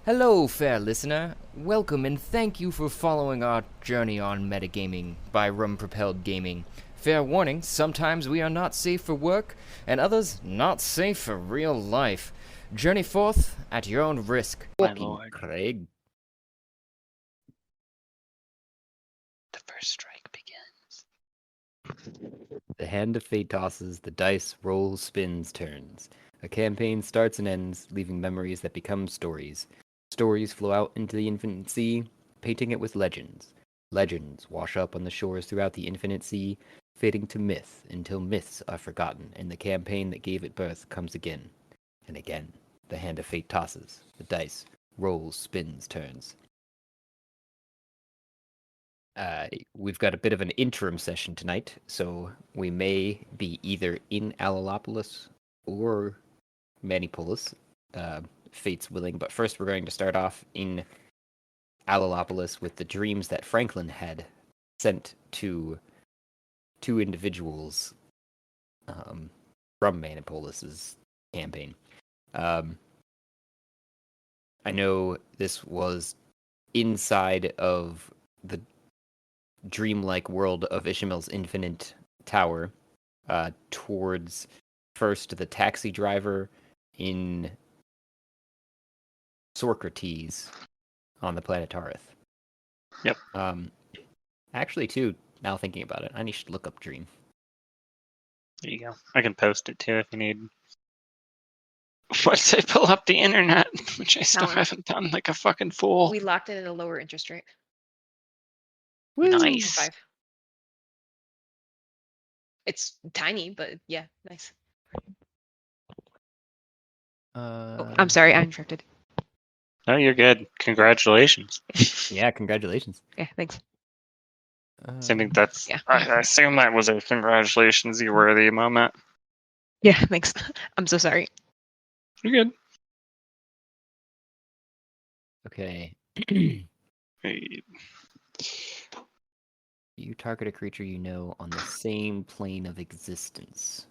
Hello, fair listener. Welcome and thank you for following our journey on metagaming by Rum Propelled Gaming. Fair warning, sometimes we are not safe for work, and others not safe for real life. Journey forth at your own risk. My Fucking lord. Craig. The first strike begins. The hand of fate tosses, the dice rolls, spins, turns. A campaign starts and ends, leaving memories that become stories. Stories flow out into the infinite sea, painting it with legends. Legends wash up on the shores throughout the infinite sea, fading to myth until myths are forgotten, and the campaign that gave it birth comes again and again. The hand of fate tosses, the dice rolls, spins, turns. We've got a bit of an interim session tonight, so we may be either in Alalopolis or Manipolis, fate's willing. But first, we're going to start off in Alalopolis with the dreams that Franklin had sent to two individuals from Manipolis's campaign. I know this was inside of the dreamlike world of Ishamael's infinite tower, towards first the taxi driver in Socrates on the planet Tareth. Yep. Actually, too, now thinking about it, I should look up Dream. There you go. I can post it too if you need. Once I pull up the internet, which I still No. haven't done like a fucking fool. We locked it at a lower interest rate. Nice. 5. It's tiny, but yeah, nice. I'm sorry, I interrupted. No, you're good. Congratulations. Yeah, congratulations. Yeah, thanks. So I think that's. Yeah. I assume that was a congratulations-y worthy moment. Yeah, thanks. I'm so sorry. You're good. Okay. Hey, You target a creature you know on the same plane of existence.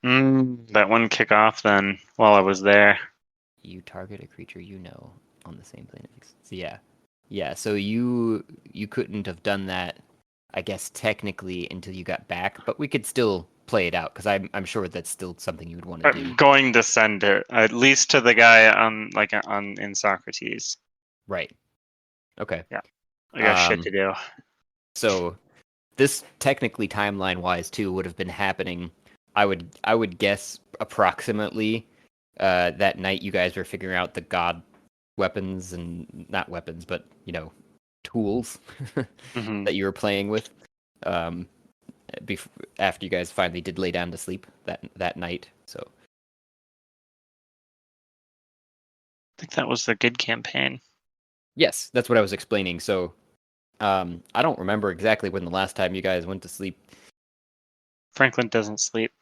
that one kickoff then while I was there. You target a creature you know on the same plane of existence. Yeah. Yeah, so you couldn't have done that, I guess, technically until you got back, but we could still play it out, because I'm sure that's still something you would want to do. I'm going to send it at least to the guy on in Socrates. Right. Okay. I got shit to do. So this technically timeline-wise too would have been happening, I would guess, approximately that night you guys were figuring out the god weapons, and not weapons, but tools Mhm. that you were playing with. After you guys finally did lay down to sleep that night. So I think that was the good campaign. yes, that's what I was explaining. So I don't remember exactly when the last time you guys went to sleep. Franklin doesn't sleep.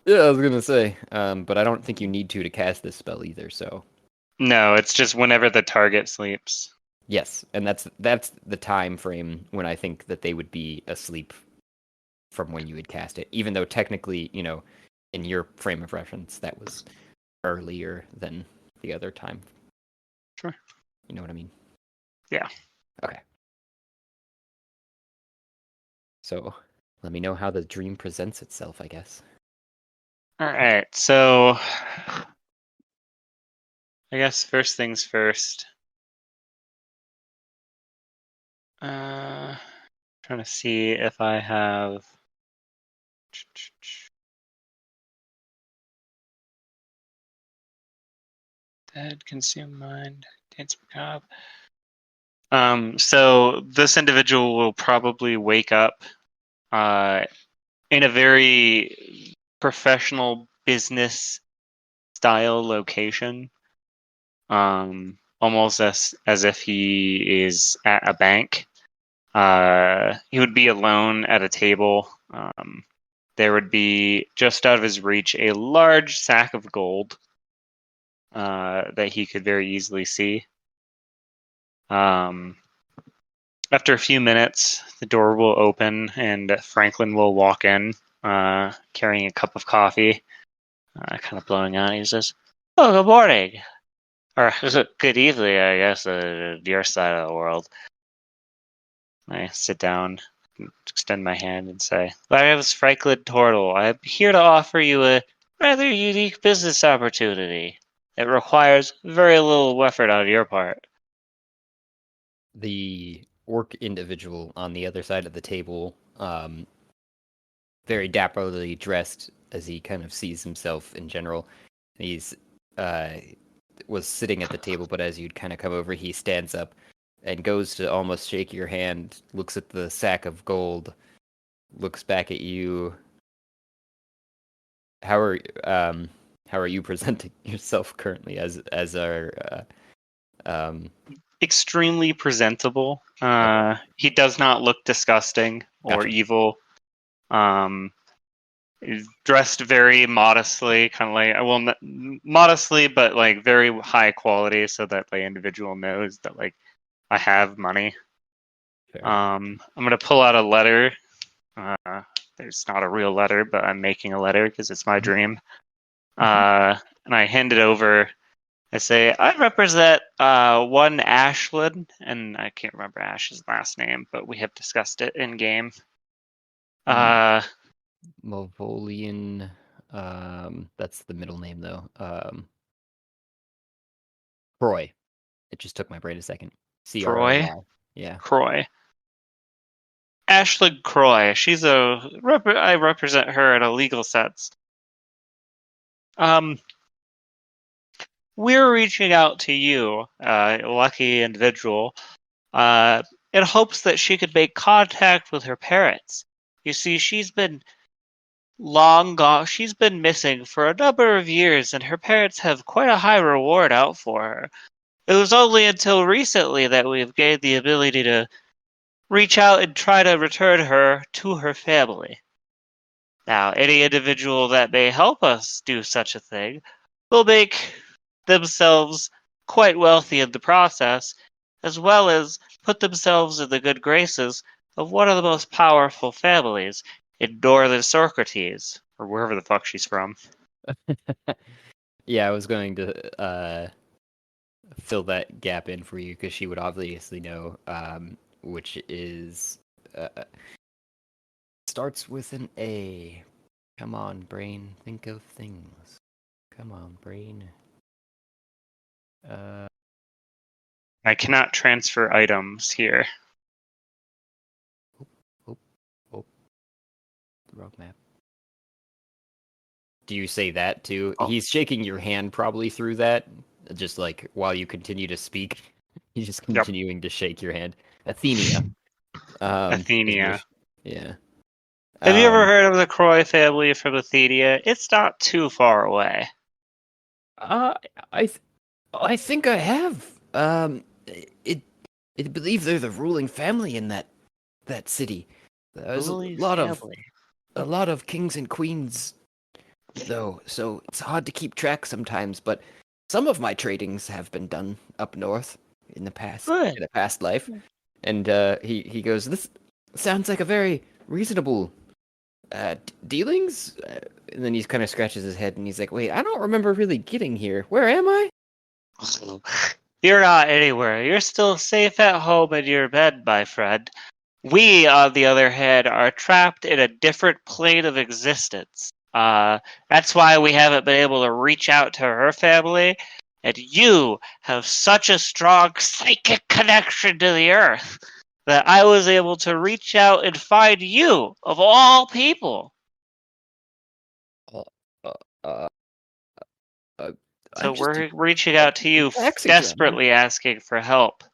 Yeah, I was gonna say, but I don't think you need to cast this spell either. So No, it's just whenever the target sleeps. yes, and that's the time frame when I think that they would be asleep from when you would cast it. Even though technically, in your frame of reference, that was earlier than the other time. Sure. You know what I mean? Yeah. Okay. So let me know how the dream presents itself, I guess. All right. So I guess first things first. Trying to see if I have. Dead, consume mind, dance macabre. So this individual will probably wake up in a very professional business style location. Almost as if he is at a bank. He would be alone at a table. There would be, just out of his reach, a large sack of gold that he could very easily see. After a few minutes, the door will open and Franklin will walk in, carrying a cup of coffee, kind of blowing on. He says, "Oh, good morning. Or good evening, I guess, your side of the world. I sit down, extend my hand, and say, "My name is Franklin Tortle. I'm here to offer you a rather unique business opportunity. It requires very little effort on your part." The orc individual on the other side of the table, very dapperly dressed as he kind of sees himself in general. He's was sitting at the table, but as you'd kind of come over, he stands up and goes to almost shake your hand, looks at the sack of gold, looks back at you. How are you presenting yourself currently as our Extremely presentable. Okay. He does not look disgusting or Gotcha. evil. He's dressed very modestly, kind of like, well, modestly, but like very high quality, so that the individual knows that like I have money. Fair. I'm gonna pull out a letter. There's not a real letter, but I'm making a letter because it's my dream. And I hand it over. I say, I represent one Ashland, and I can't remember Ash's last name, but we have discussed it in game. Mavolian, that's the middle name though. Croy. It just took my brain a second. Croy? Croy. Yeah. Croy. Ashland Croy. I represent her in a legal sense. We're reaching out to you, lucky individual, in hopes that she could make contact with her parents. You see, she's been long gone. She's been missing for a number of years, and her parents have quite a high reward out for her. It was only until recently that we've gained the ability to reach out and try to return her to her family. Now, any individual that may help us do such a thing will make themselves quite wealthy in the process, as well as put themselves in the good graces of one of the most powerful families in Northern Socrates, or wherever the fuck she's from. Yeah, I was going to fill that gap in for you because she would obviously know, which is starts with an A. Come on, brain, think of things. Come on, brain. I cannot transfer items here. Oh, the wrong map. Do you say that too? Oh. He's shaking your hand probably through that, just like while you continue to speak. He's just continuing to shake your hand. Athenia. Athenia. Yeah. Have you ever heard of the Croy family from Athenia? It's not too far away. I think I have. I believe they're the ruling family in that city. There's a lot of kings and queens, though, so it's hard to keep track sometimes. But some of my tradings have been done up north in the past, Good. in a past life. And he goes, "This sounds like a very reasonable dealings." And then he kind of scratches his head and he's like, "Wait, I don't remember really getting here. Where am I?" You're not anywhere. You're still safe at home in your bed, my friend. We, on the other hand, are trapped in a different plane of existence. That's why we haven't been able to reach out to her family. And you have such a strong psychic connection to the earth that I was able to reach out and find you, of all people. So we're reaching out to you, desperately asking for help.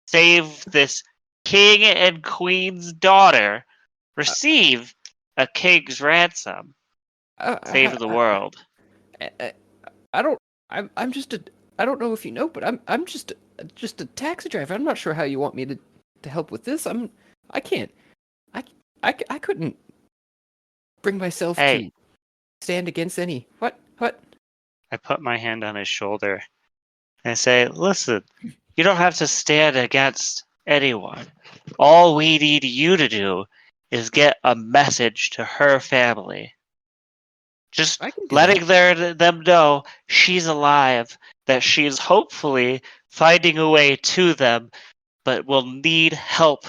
Save this king and queen's daughter. Receive a king's ransom. Save the world. I'm just a. I don't know if you know, but I'm just a taxi driver. I'm not sure how you want me to help with this. I can't. I couldn't bring myself to stand against any. What? I put my hand on his shoulder and say, listen, you don't have to stand against anyone. All we need you to do is get a message to her family. Just I can do letting them know she's alive, that she's hopefully finding a way to them, but will need help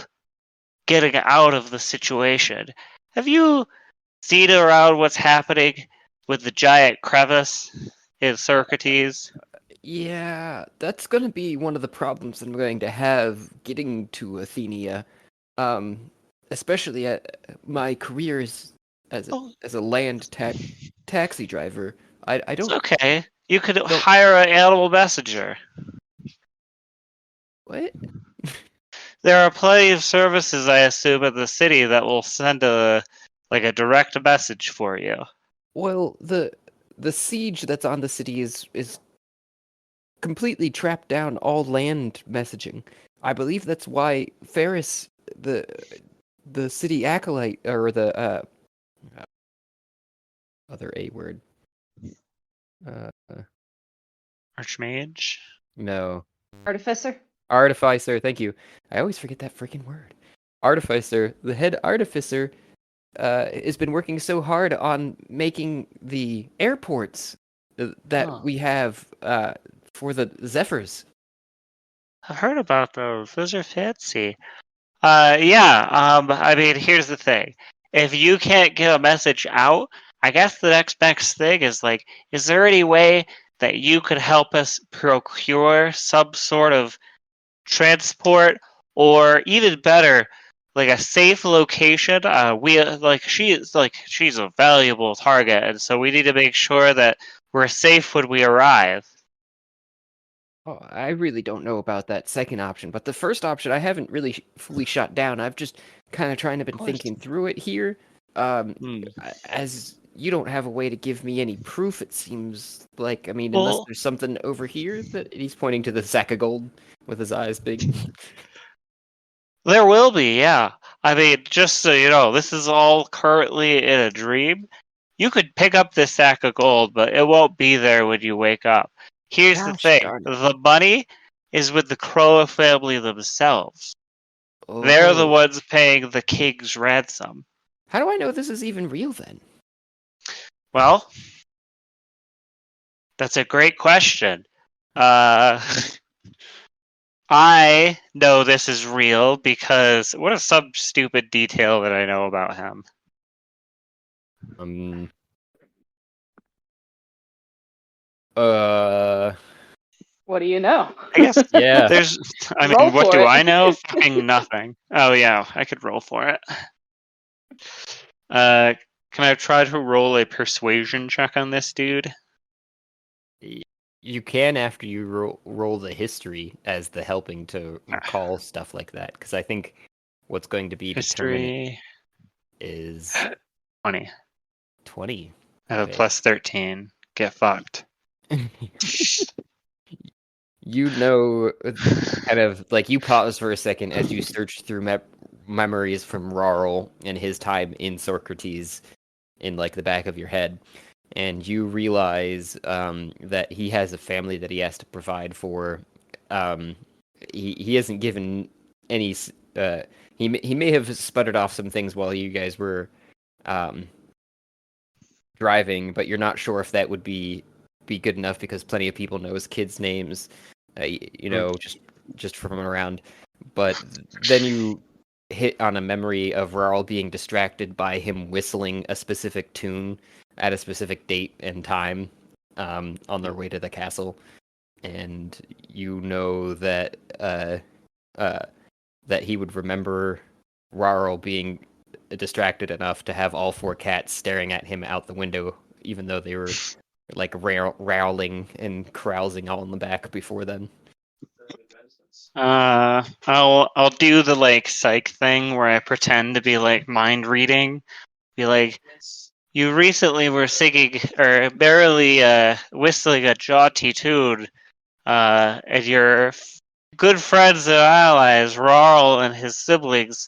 getting out of the situation. Have you seen around what's happening with the giant crevice in Socrates? Yeah, that's gonna be one of the problems I'm going to have getting to Athenia. Um, especially at my career as a, Oh, as a land taxi driver. I it's don't okay. You could don't hire an animal messenger. what? There are plenty of services, I assume, in the city that will send a direct message for you. Well, the siege that's on the city is completely trapped down all land messaging. I believe that's why Ferris, the the city acolyte, or the other A word. Uh, Archmage? no. Artificer? Artificer, thank you. I always forget that freaking word. Artificer, the head artificer, has been working so hard on making the airports that Oh, we have for the Zephyrs. I've heard about those. Those are fancy. Yeah. I mean, here's the thing. If you can't get a message out, I guess the next thing is like, is there any way that you could help us procure some sort of transport, or even better, like a safe location? She's a valuable target, and so we need to make sure that we're safe when we arrive. Oh, I really don't know about that second option, but the first option I haven't really fully shut down. I've just kind of trying to been Of course. thinking through it here. Hmm. As you don't have a way to give me any proof, it seems like, I mean, unless Well, there's something over here that he's pointing to the sack of gold with his eyes big. there will be, yeah. I mean, just so you know, this is all currently in a dream. You could pick up this sack of gold, but it won't be there when you wake up. Here's the Gosh thing: darn it. the money is with the Crow family themselves. They're the Oh. ones paying the king's ransom. How do I know this is even real then? Well, that's a great question. Uh, I know this is real because what is some stupid detail that I know about him? Um. Uh. What do you know? I guess Yeah. there's. I Roll mean, what for do it. I know? Fucking nothing. Oh yeah, I could roll for it. Uh, can I try to roll a persuasion check on this dude? You can after you roll the history as the helping to recall stuff like that, because I think what's going to be determining History is 20. 20. I have a Okay. plus 13. Get fucked. You know, kind of like you pause for a second as you search through memories from Rarl and his time in Socrates in like the back of your head, and you realize that he has a family that he has to provide for. Um, he hasn't given any. He may have sputtered off some things while you guys were um, driving, but you're not sure if that would be good enough because plenty of people know his kids' names, you know, just from around. But then you hit on a memory of Raul being distracted by him whistling a specific tune at a specific date and time on their way to the castle, and you know that that he would remember Raul being distracted enough to have all four cats staring at him out the window, even though they were like rowling and carousing all in the back before then. I'll do the like psych thing where I pretend to be like mind reading. Be like, you recently were singing or barely whistling a jaunty tune, and your good friends and allies, Rarl and his siblings,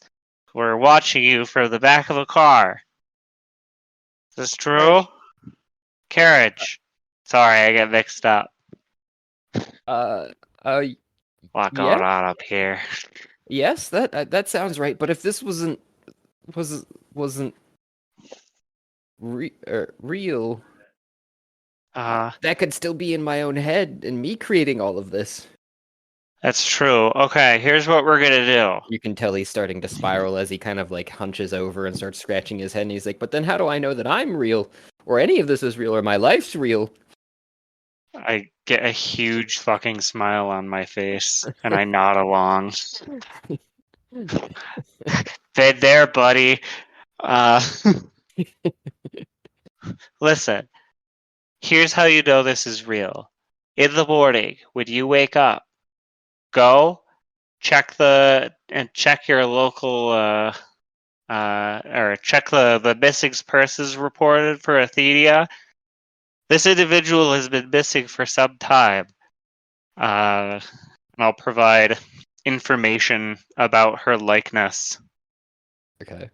were watching you from the back of a car. Is this true? Carriage. Sorry, I get mixed up. Uh, uh, Lot yeah, going on up here. yes, that sounds right. But if this wasn't real, Uh, that could still be in my own head and me creating all of this. that's true. Okay, here's what we're gonna do. You can tell he's starting to spiral as he kind of like hunches over and starts scratching his head. And he's like, "But then how do I know that I'm real, or any of this is real, or my life's real?" I get a huge fucking smile on my face, and I nod along. Been there, buddy. Uh, listen, here's how you know this is real. In the morning, when you wake up, go check your local or check the missing persons reported for Athenia. This individual has been missing for some time. And I'll provide information about her likeness Okay.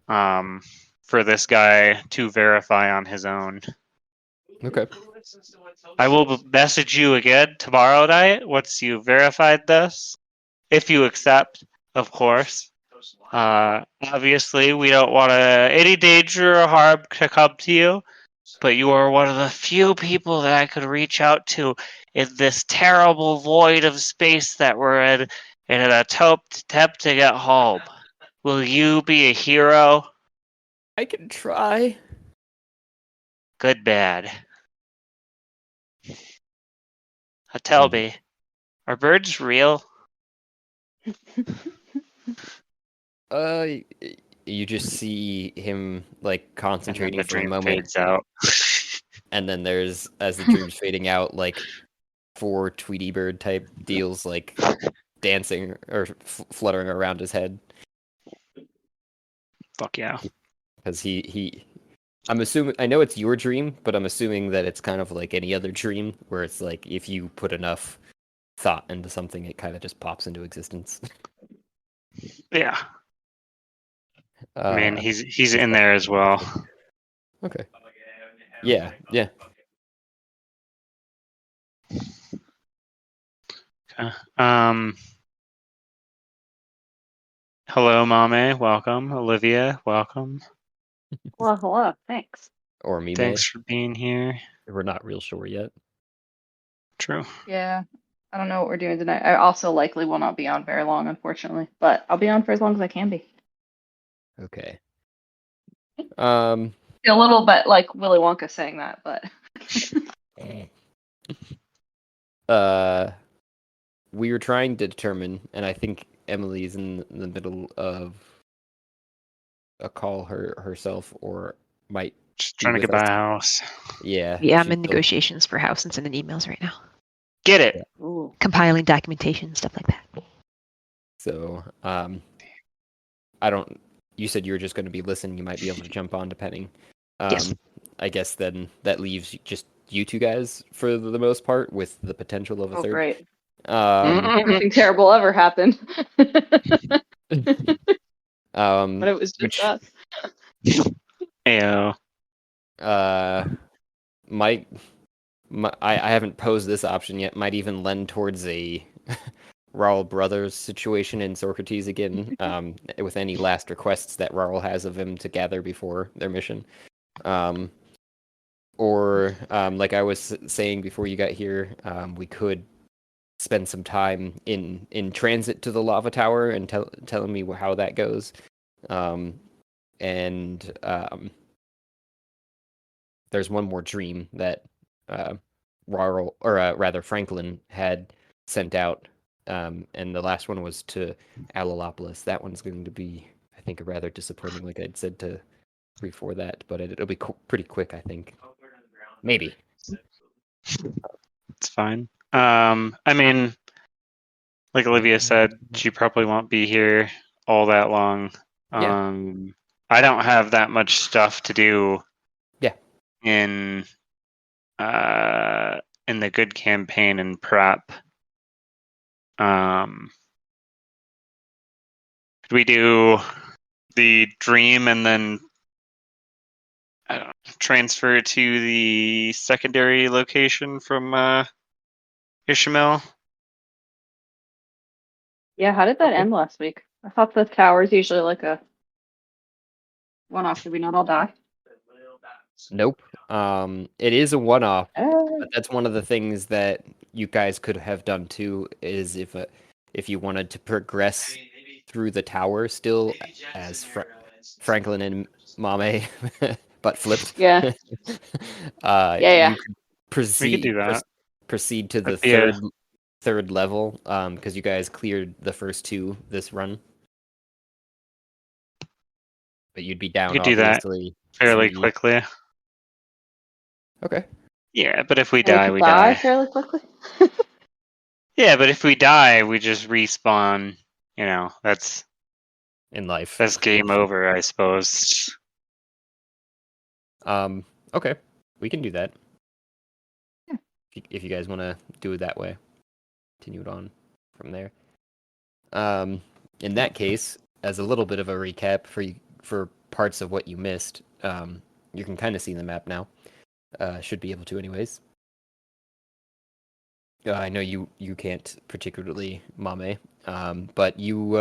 for this guy to verify on his own. Okay. I will message you again tomorrow night once you verified this, if you accept, of course. Obviously, we don't want any danger or harm to come to you, but you are one of the few people that I could reach out to in this terrible void of space that we're in an attempt to get home. Will you be a hero? I can try. Good, bad. Tell me, are birds real? You just see him like And then concentrating the for a dream moment, fades out. and then there's, as the dream's fading out, like 4 Tweety Bird type deals like dancing or fluttering around his head. Fuck yeah. Because I'm assuming, I know it's your dream, but I'm assuming that it's kind of like any other dream where it's like if you put enough thought into something, it kind of just pops into existence. Yeah. I mean, he's He's in there as well. Okay. Yeah. Okay. Hello, Mame. Welcome. Olivia, welcome. Well, hello. Thanks. Or me, Thanks for being here. We're not real sure yet. True. Yeah. I don't know what we're doing tonight. I also likely will not be on very long, unfortunately, but I'll be on for as long as I can be. Okay. A little bit like Willy Wonka saying that, but we were trying to determine, and I think Emily's in the middle of a call herself, or might Just be trying to with get by us. a house. Yeah. Yeah, I'm she's in still- negotiations for house and sending emails right now. Get it. Yeah. ooh. Compiling documentation, stuff like that. So, I don't. You said you were just going to be listening. You might be able to jump on depending. Yes. I guess then that leaves just you two guys for the most part, with the potential of a Oh, third. great. Um, Nothing terrible ever happened. But um, it was just which us. Ayo. might I haven't posed this option yet. Might even lend towards a Raul Brothers situation in Socrates again, with any last requests that Raul has of him to gather before their mission. Or like I was saying before you got here, we could spend some time in transit to the lava tower and telling me how that goes. And there's one more dream that Raul, or rather Franklin, had sent out, and the last one was to Alalopolis. That one's going to be, I think, rather disappointing, like I'd said to before that, but it'll be pretty quick, I think. Maybe. It's fine. I mean, like Olivia said, she probably won't be here all that long. Yeah. I don't have that much stuff to do. Yeah. In the good campaign and prep. Could we do the dream and then transfer to the secondary location from Ishamael? Yeah, how did that end last week? I thought the tower's usually like a one-off. Did we not all die? Nope. It is a one-off, Uh, but that's one of the things that you guys could have done too. Is if you wanted to progress through the tower still as Franklin and Mame, but flipped. yeah, yeah, yeah. You could We could do proceed that. proceed to the That'd be a third level. Because you guys cleared the first two this run, but you'd be we down could do that obviously fairly 3. quickly. Okay. Yeah, but if we And we die, could we die die. fairly quickly. Yeah, but if we die, we just respawn. You know, that's In life. game over, I suppose. Okay, we can do that. Yeah. If you guys want to do it that way, continue it on from there. In that case, as a little bit of a recap for parts of what you missed, you can kind of see the map now. Should be able to, anyways. I know you can't particularly, Mame, but you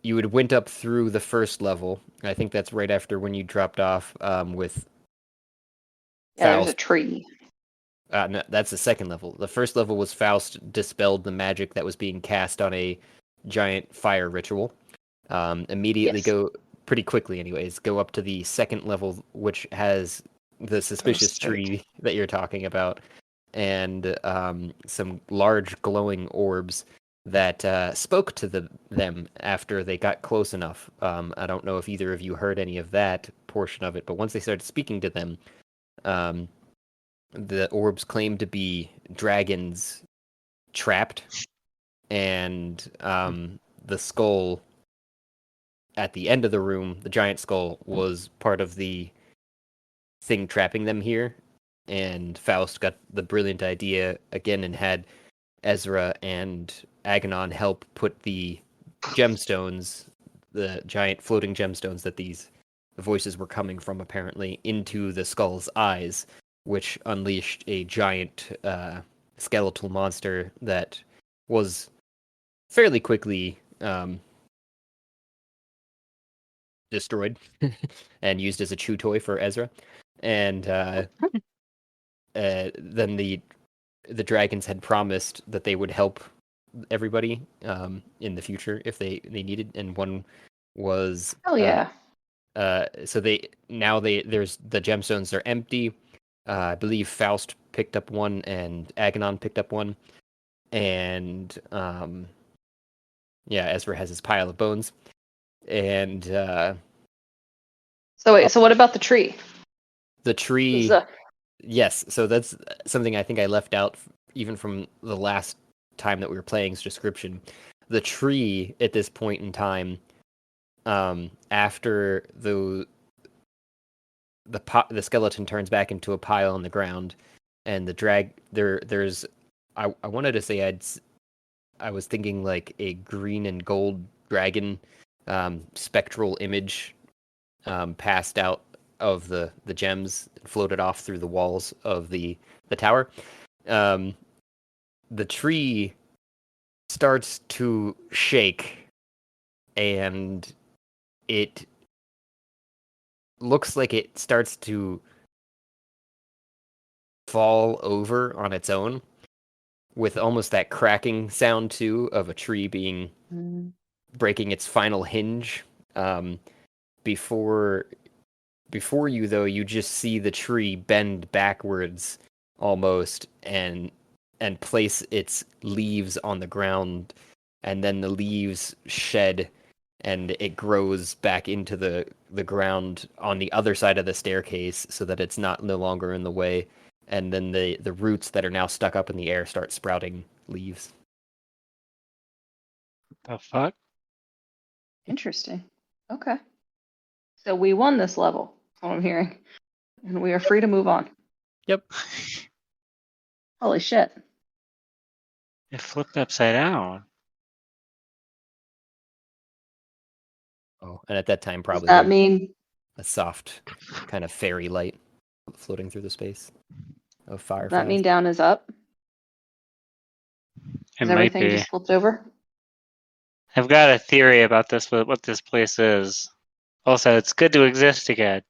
had went up through the first level. I think that's right after when you dropped off with Yeah, there's a Faust. tree. No, that's the second level. The first level was Faust dispelled the magic that was being cast on a giant fire ritual. Immediately Yes. go pretty quickly, anyways. Go up to the second level, which has the suspicious straight. tree that you're talking about, and some large glowing orbs that spoke to them after they got close enough. I don't know if either of you heard any of that portion of it, but once they started speaking to them, the orbs claim to be dragons trapped, and the skull at the end of the room, the giant skull, was part of the thing trapping them here. And Faust got the brilliant idea again and had Ezra and Aganon help put the gemstones, the giant floating gemstones that these voices were coming from, apparently, into the skull's eyes, which unleashed a giant skeletal monster that was fairly quickly destroyed and used as a chew toy for Ezra. And then the dragons had promised that they would help everybody in the future if they needed, and one was Oh yeah. so there's the gemstones are empty. I believe Faust picked up one and Aganon picked up one, and yeah, Ezra has his pile of bones, and So wait. So what about the tree? the tree. Is, Yes, so that's something I think I left out even from the last time that we were playing's description. The tree at this point in time, after the skeleton turns back into a pile on the ground, and there's I wanted to say I was thinking like a green and gold dragon spectral image passed out of the gems, floated off through the walls of the tower. The tree starts to shake, and it looks like it starts to fall over on its own, with almost that cracking sound too of a tree being breaking its final hinge. Before you though, you just see the tree bend backwards almost and place its leaves on the ground, and then the leaves shed and it grows back into the ground on the other side of the staircase so that it's no longer in the way, and then the roots that are now stuck up in the air start sprouting leaves. The fuck? interesting. Okay. So we won this level. That's what I'm hearing, and we are free to move on. Yep. Holy shit. It flipped upside down. Oh, and at that time Does probably that mean a soft kind of fairy light floating through the space of does fire. that mean down is up? It Is might everything be. just flipped over? I've got a theory about this, what this place is. Also, it's good to exist again.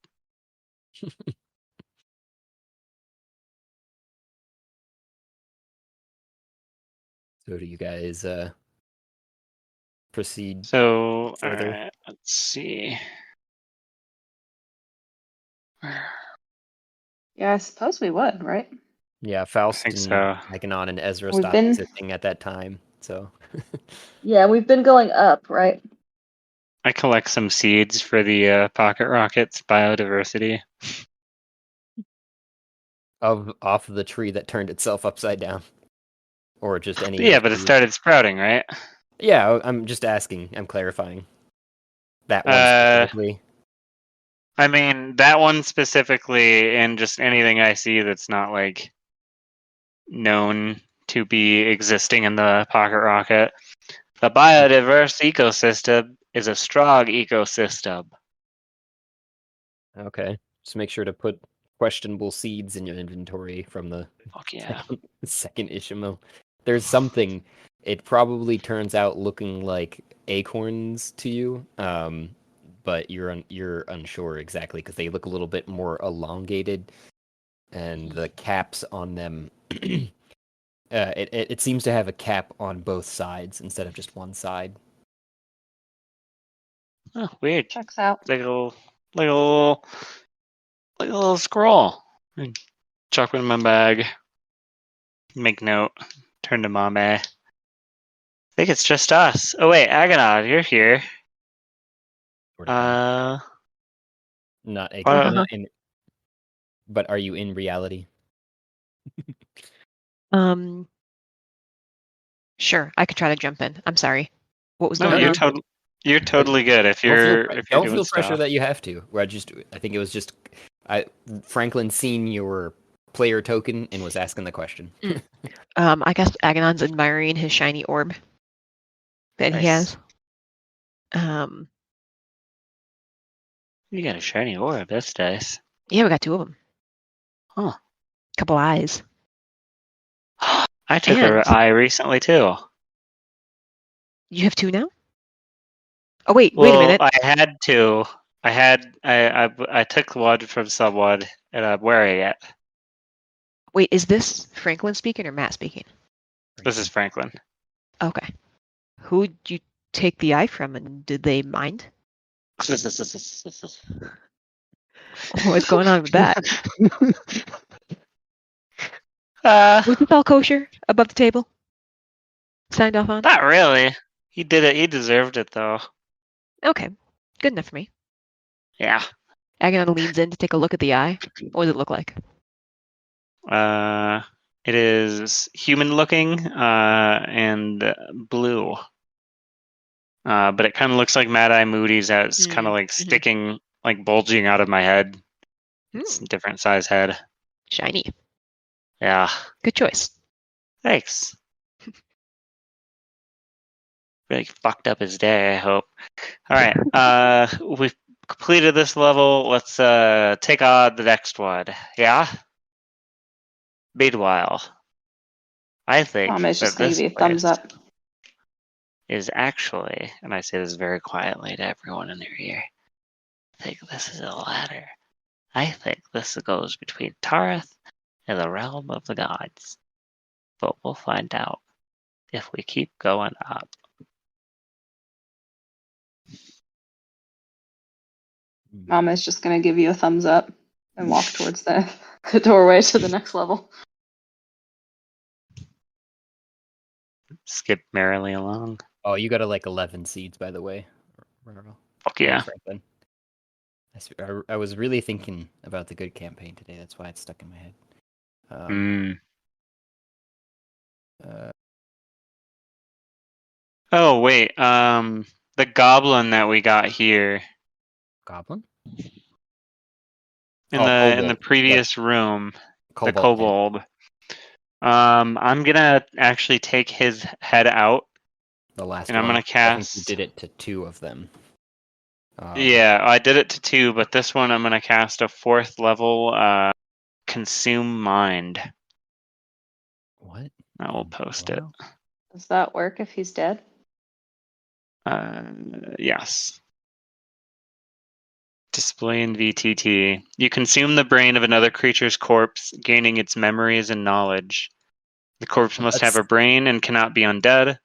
So do you guys proceed So, further? alright, let's see. Yeah, I suppose we would, right? Yeah, I Faust think and so. Meganon and Ezra We've stopped been- existing at that time. So Yeah, we've been going up, right? I collect some seeds for the pocket rockets biodiversity. off of the tree that turned itself upside down, or just any of Yeah, the but it trees. started sprouting, right? Yeah, I'm just asking. I'm clarifying. That one Uh, specifically. I mean, that one specifically, and just anything I see that's not like known to be existing in the pocket rocket. The biodiverse ecosystem is a strong ecosystem. Okay, just make sure to put questionable seeds in your inventory from the Fuck yeah. second Ishamael. There's something. It probably turns out looking like acorns to you, but you're unsure exactly because they look a little bit more elongated, and the caps on them. It seems to have a cap on both sides instead of just one side. Oh, weird. Checks out. Like a little, like a little, like a little scroll. Chuck it in my bag. Make note. Turn to Mame. I think it's just us. Oh wait, Agonod, you're here. Sort of thing. Uh, Not Uh, not in, but are you in reality? Um, sure, I could try to jump in. I'm sorry. What was no, going on? you're totally good if you're Don't doing feel pressure stuff. that you have to. I think it was just Franklin seen your player token and was asking the question. I guess Agonon's admiring his shiny orb that he Nice. has. Um, You got a shiny orb. That's nice. yeah, we got two of them. Huh. Couple eyes. I took And- a eye recently too. You have two now? Oh wait, Well, wait a minute. I had to. I took one from someone, and I'm wearing it. Wait, is this Franklin speaking or Matt speaking? This is Franklin. Okay. Who'd you take the eye from, and did they mind? What's going on with that? Was this all kosher above the table? Signed off on? Not really. He did it. He deserved it, though. Okay. Good enough for me. Yeah. Agonon leans in to take a look at the eye. What does it look like? It is human-looking and blue. But it kind of looks like Mad Eye Moody's. It's kind of like sticking, like bulging out of my head. It's a different size head. Shiny. Yeah. Good choice. Thanks. Really fucked up his day, I hope. All right. We've completed this level. Let's take on the next one. Yeah? Meanwhile, I think Mom is that just gonna this give you a thumbs place up. is actually, and I say this very quietly to everyone in their ear, I think this is a ladder. I think this goes between Tareth and the realm of the gods. But we'll find out if we keep going up. Mom is just gonna give you a thumbs up and walk towards the doorway to the next level. Skip merrily along. Oh, you got like 11 seeds, by the way. Fuck yeah. Franklin. I was really thinking about the good campaign today. That's why it's stuck in my head. Oh wait, the goblin that we got here Goblin? in Oh, the kobold. previous room, the Kobold. kobold. I'm gonna actually take his head out. The last And one. I'm gonna I think you cast. did it to 2 of them. Yeah, I did it to 2, but this one I'm gonna cast a 4th level consume mind. What? I will post it. Does that work if he's dead? Yes. Display in VTT. You consume the brain of another creature's corpse, gaining its memories and knowledge. The corpse must have a brain and cannot be undead.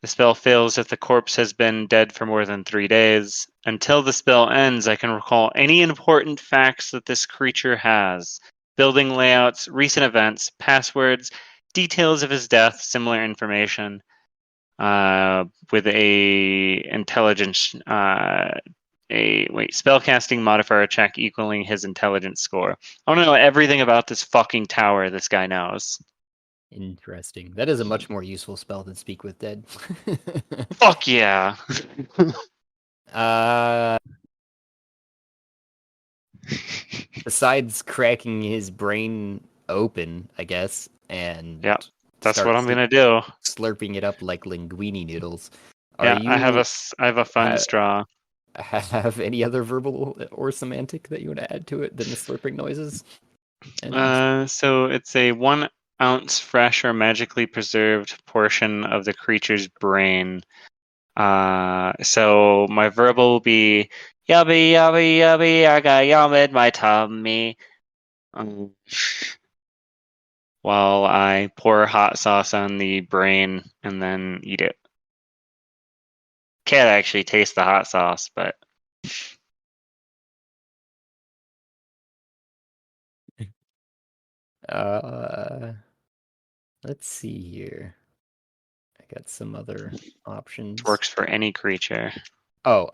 The spell fails if the corpse has been dead for more than 3 days. Until the spell ends, I can recall any important facts that this creature has. Building layouts, recent events, passwords, details of his death, similar information. With a intelligence spellcasting modifier check equaling his intelligence score. I want to know everything about this fucking tower this guy knows. Interesting. That is a much more useful spell than Speak with Dead. Fuck yeah. Besides cracking his brain open, I guess, and Yep, that's start what I'm gonna do. slurping it up like linguine noodles. Yeah, I have a fun straw. Have any other verbal or semantic that you want to add to it than the slurping noises? And So it's a 1 ounce fresh or magically preserved portion of the creature's brain. So my verbal will be yummy, yummy, yummy. I got yum in my tummy. While I pour hot sauce on the brain and then eat it. Can't actually taste the hot sauce, but let's see here. I got some other options. works for any creature. Oh,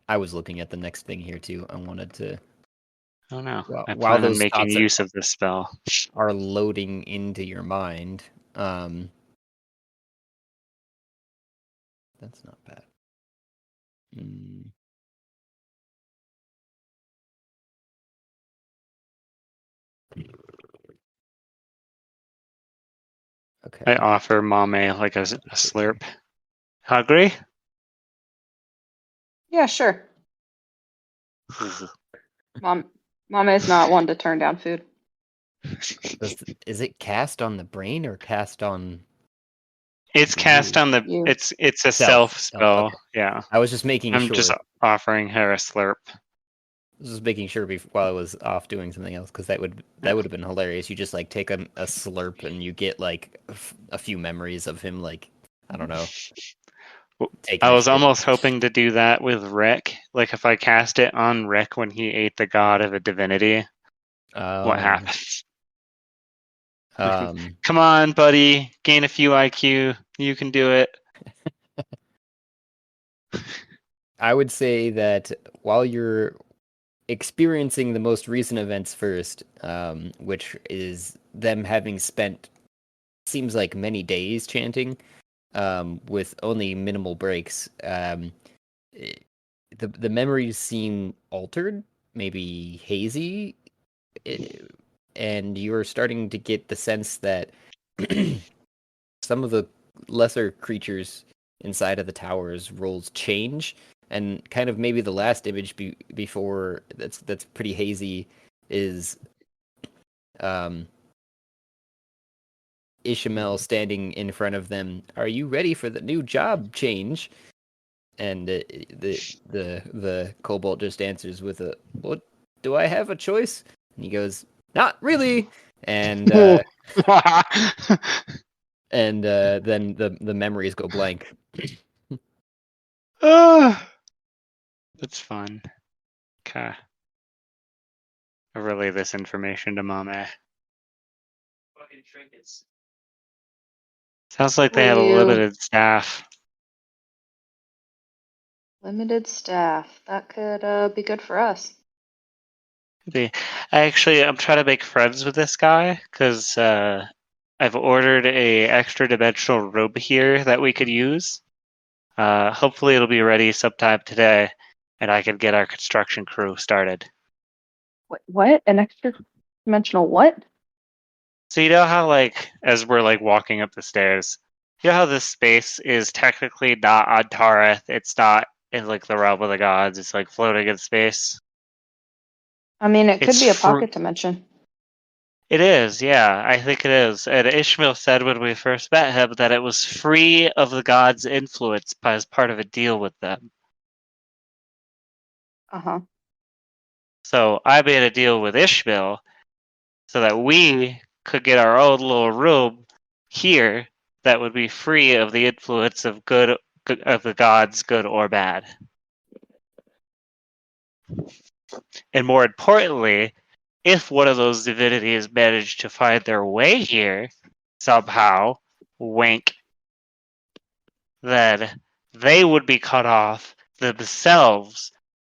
I was looking at the next thing here too. I wanted to. Oh no! I While plan on those making thoughts use of this spell. are loading into your mind, that's not bad. Okay. I offer Mame like a slurp. Hungry? Yeah, sure. Mama is not one to turn down food. Is it cast on the brain or cast on? It's cast on the. You. It's a self spell. Okay. Yeah. I was just making I'm sure. just offering her a slurp. Just making sure while I was off doing something else, because that would have been hilarious. You just like take a slurp and you get like a few memories of him, like I don't know. I was almost hoping to do that with Rick. Like if I cast it on Rick when he ate the god of a divinity, what happens? Come on, buddy, gain a few IQ. You can do it. I would say that while you're experiencing the most recent events first, which is them having spent seems like many days chanting, with only minimal breaks. The memories seem altered, maybe hazy, and you're starting to get the sense that some of the lesser creatures inside of the tower's roles change, and kind of maybe the last image before that's pretty hazy is Ishamael standing in front of them. Are you ready for the new job change? And the kobold just answers with a, "What, do I have a choice?" And he goes, "Not really." And and then the memories go blank. That's fun. Okay. I relay this information to Mame. Fucking trinkets. Sounds like they had a limited staff. Limited staff. That could be good for us. I'm trying to make friends with this guy because I've ordered a extra dimensional robe here that we could use. Hopefully it'll be ready sometime today, and I can get our construction crew started. What? An extra dimensional what? So you know how, like, as we're like walking up the stairs, you know how this space is technically not on Tareth. It's not in like the realm of the gods. It's like floating in space. I mean, it could be a pocket dimension. It is, yeah, I think it is. And Ishmael said when we first met him that it was free of the gods' influence as part of a deal with them. Uh-huh. So I made a deal with Ishmael so that we could get our own little room here that would be free of the influence of of the gods, good or bad. And more importantly, if one of those divinities managed to find their way here somehow, wink, then they would be cut off themselves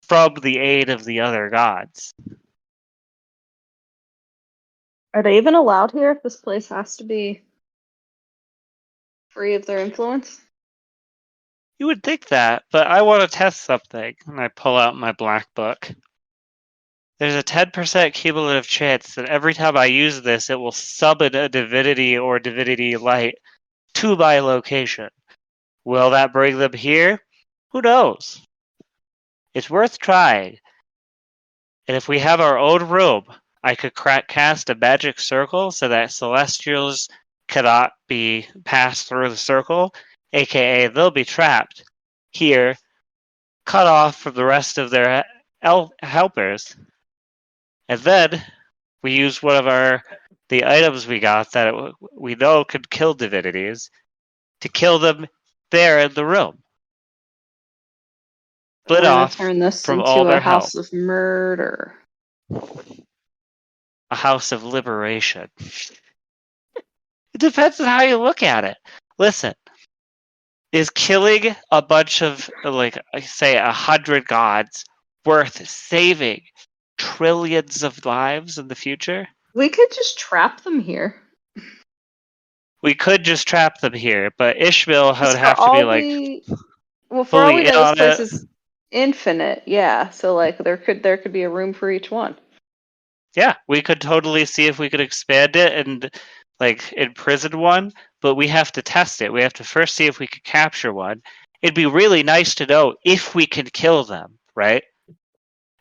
from the aid of the other gods. Are they even allowed here if this place has to be free of their influence? You would think that, but I want to test something. And I pull out my black book. There's a 10% cumulative chance that every time I use this, it will summon a divinity or divinity light to my location. Will that bring them here? Who knows? It's worth trying. And if we have our own room, I could cast a magic circle so that celestials cannot be passed through the circle, aka they'll be trapped here, cut off from the rest of their helpers. And then we use one of the items we got that we know could kill divinities to kill them there in the room. Split We're gonna off turn this from all into a their help. house of murder. A house of liberation. It depends on how you look at it. Listen, is killing a bunch of, like, say, 100 gods worth saving trillions of lives in the future? We could just trap them here. We could just trap them here, but Ishmael would For have to all be like well, for all fully we in know, this on place it. is infinite. Yeah, so like there could be a room for each one. Yeah, we could totally see if we could expand it and like imprison one, but we have to test it. We have to first see if we could capture one. It'd be really nice to know if we can kill them, right?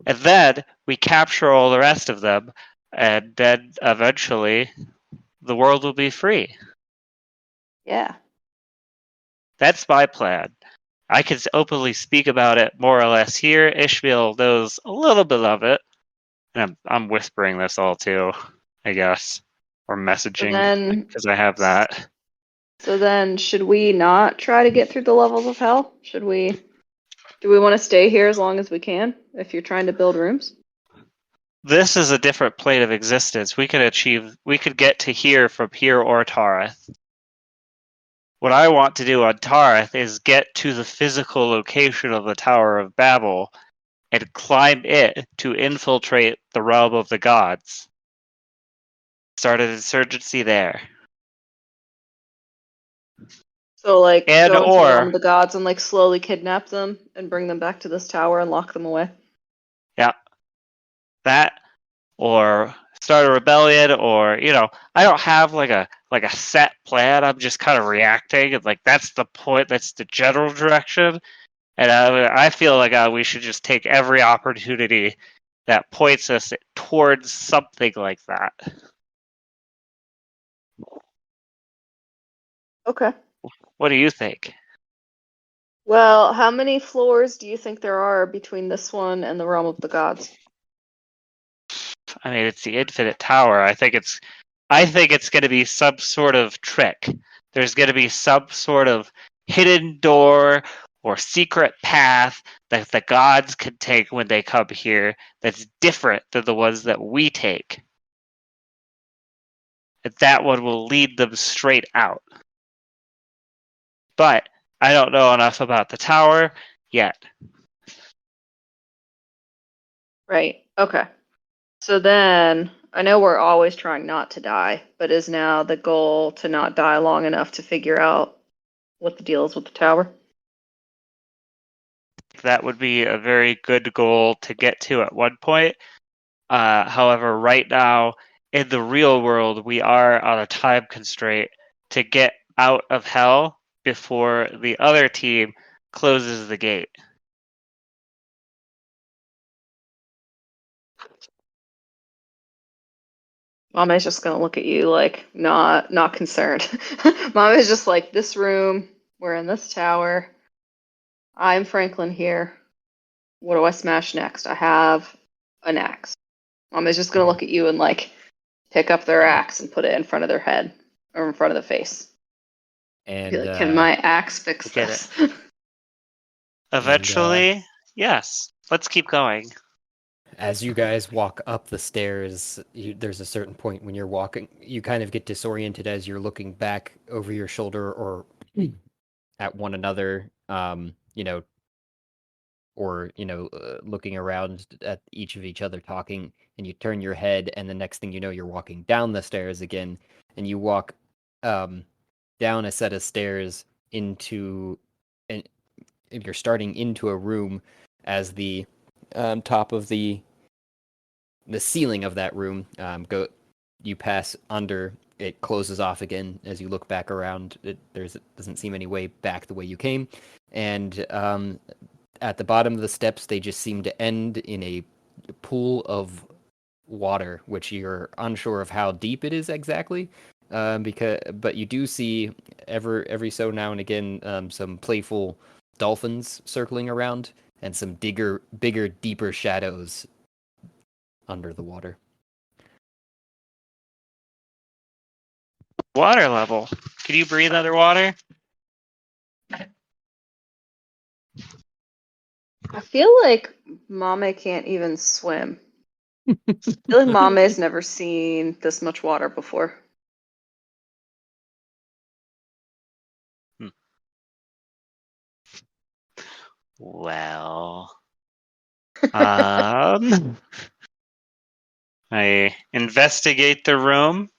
And then we capture all the rest of them, and then eventually the world will be free. Yeah. That's my plan. I can openly speak about it more or less here. Ishmael knows a little bit of it. And I'm whispering this all too, I guess. Or messaging, because I have that. So then, should we not try to get through the levels of hell? Do we want to stay here as long as we can if you're trying to build rooms? This is a different plane of existence. We could get to here from here or Tareth. What I want to do on Tareth is get to the physical location of the Tower of Babel and climb it to infiltrate the realm of the gods. Start an insurgency there. So like And go into the realm or of the gods and like slowly kidnap them and bring them back to this tower and lock them away. yeah. That or start a rebellion or I don't have like a set plan. I'm just kind of reacting and like that's the point, that's the general direction. And I feel like we should just take every opportunity that points us towards something like that. Okay. What do you think? Well, how many floors do you think there are between this one and the realm of the gods? I mean, it's the Infinite Tower. I think it's going to be some sort of trick. There's going to be some sort of hidden door or secret path that the gods can take when they come here that's different than the ones that we take. And that one will lead them straight out. But I don't know enough about the tower yet. Right. Okay. So then, I know we're always trying not to die, but is now the goal to not die long enough to figure out what the deal is with the tower? That would be a very good goal to get to at one point. However, right now, in the real world, we are on a time constraint to get out of hell before the other team closes the gate. Mama's just gonna look at you like not concerned. Mama's just like, this room, we're in this tower. I'm Franklin here. What do I smash next? I have an axe. Mama's just gonna look at you and like pick up their axe and put it in front of their head or in front of the face. And Be like, can my axe fix Get this? Eventually, yes. Let's keep going. as you guys walk up the stairs, there's a certain point when you're walking, you kind of get disoriented as you're looking back over your shoulder or at one another, or looking around at each other talking, and you turn your head, and the next thing you know, you're walking down the stairs again, and you walk down a set of stairs into, and you're starting into a room as the top of the ceiling of that room you pass under it, closes off again as you look back around. It doesn't seem any way back the way you came, and at the bottom of the steps they just seem to end in a pool of water, which you're unsure of how deep it is exactly, but you do see every so now and again some playful dolphins circling around and some bigger, deeper shadows under the water. Water level. Can you breathe underwater? I feel like Mame can't even swim. I feel like Mame's never seen this much water before. Well, I investigate the room.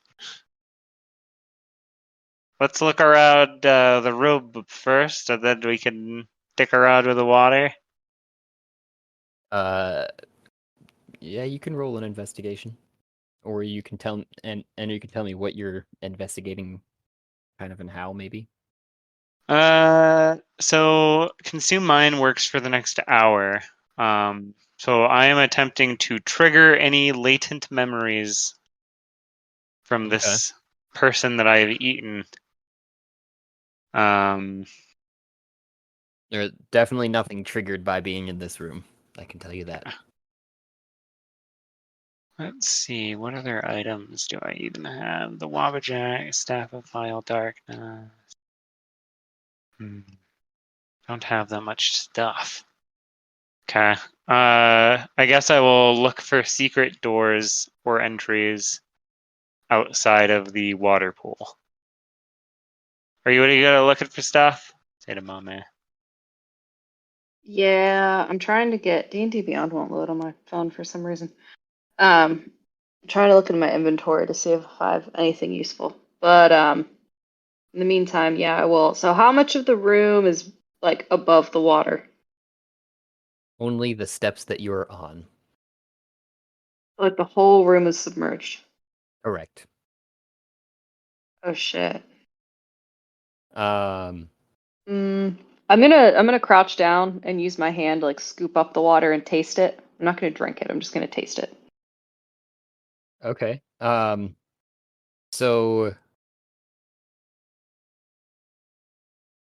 Let's look around the room first, and then we can dick around with the water. Yeah, you can roll an investigation, or you can tell you can tell me what you're investigating, kind of, and how maybe. So consume mine works for the next hour. So I am attempting to trigger any latent memories from this person that I have eaten. There's definitely nothing triggered by being in this room. I can tell you that. Let's see, what other items do I even have? The Wabajack, Staff of Vile Darkness. Don't have that much stuff. Okay. I guess I will look for secret doors or entries outside of the water pool. Are you gonna looking for stuff? Say to Mame. Yeah, I'm trying to get D&D Beyond won't load on my phone for some reason. I'm trying to look in my inventory to see if I have anything useful. But in the meantime, yeah, I will. So how much of the room is like above the water? Only the steps that you're on. Like the whole room is submerged. Correct. Oh shit. Um, I'm gonna crouch down and use my hand to like scoop up the water and taste it. I'm not gonna drink it. I'm just gonna taste it. okay. So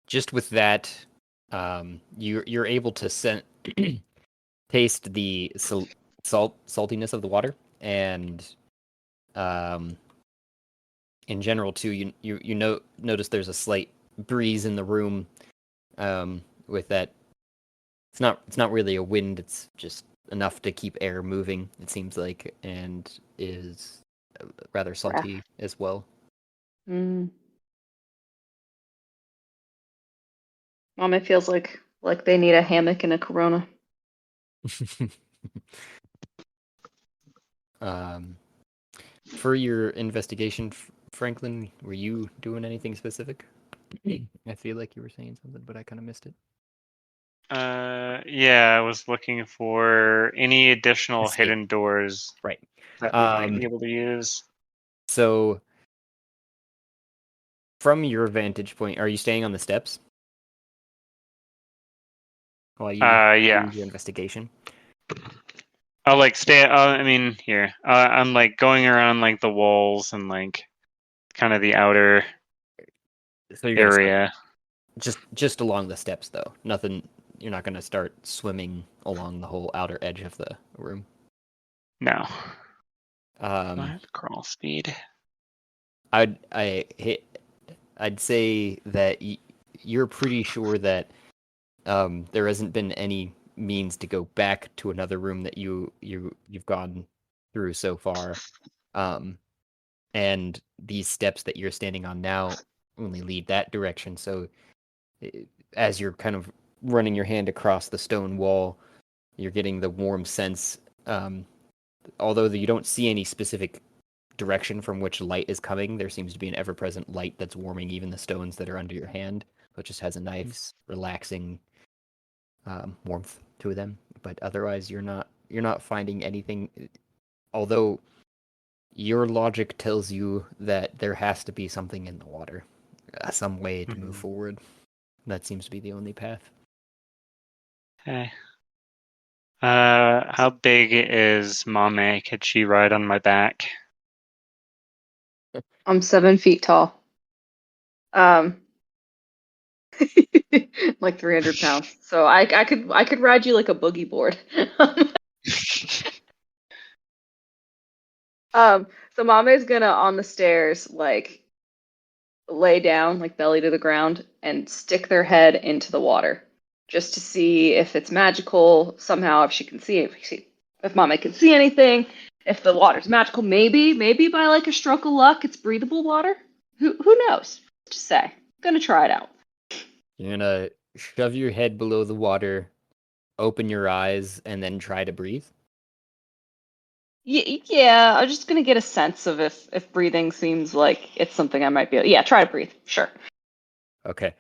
just with that, you're able to taste the saltiness of the water, and in general too, notice there's a slight breeze in the room, with that. It's not really a wind, it's just enough to keep air moving, it seems like, and is rather salty as well. Mom, it feels like they need a hammock and a Corona. For your investigation, Franklin, were you doing anything specific? I feel like you were saying something, but I kind of missed it. Yeah, I was looking for any additional Escape. hidden doors Right. that we might be able to use. So, from your vantage point, are you staying on the steps while you Yeah. do your investigation? I'll like stay. I mean, here. I'm like going around like the walls and like kind of the outer So you're gonna area. just along the steps, though. Nothing. You're not gonna start swimming along the whole outer edge of the room. No. Um, What? Crawl speed. I'd say that you're pretty sure that there hasn't been any means to go back to another room that you've gone through so far. And these steps that you're standing on now only lead that direction. So as you're kind of running your hand across the stone wall, you're getting the warm sense. Although you don't see any specific direction from which light is coming, there seems to be an ever-present light that's warming even the stones that are under your hand. So it just has a nice, relaxing warmth to them. But otherwise, you're not finding anything. Although your logic tells you that there has to be something in the water, some way to move forward. That seems to be the only path. Okay. How big is Mame? Could she ride on my back? I'm 7 feet tall. Like 300 pounds. So I could ride you like a boogie board. So Mame's gonna on the stairs like lay down like belly to the ground and stick their head into the water just to see if it's magical somehow, if she can see it, if Mame can see anything, if the water's magical. Maybe by like a stroke of luck it's breathable water. Who knows? Just say. I'm gonna try it out. You're gonna shove your head below the water, open your eyes, and then try to breathe. Yeah, I'm just gonna get a sense of if breathing seems like it's something I might be able. Yeah, try to breathe. Sure. Okay.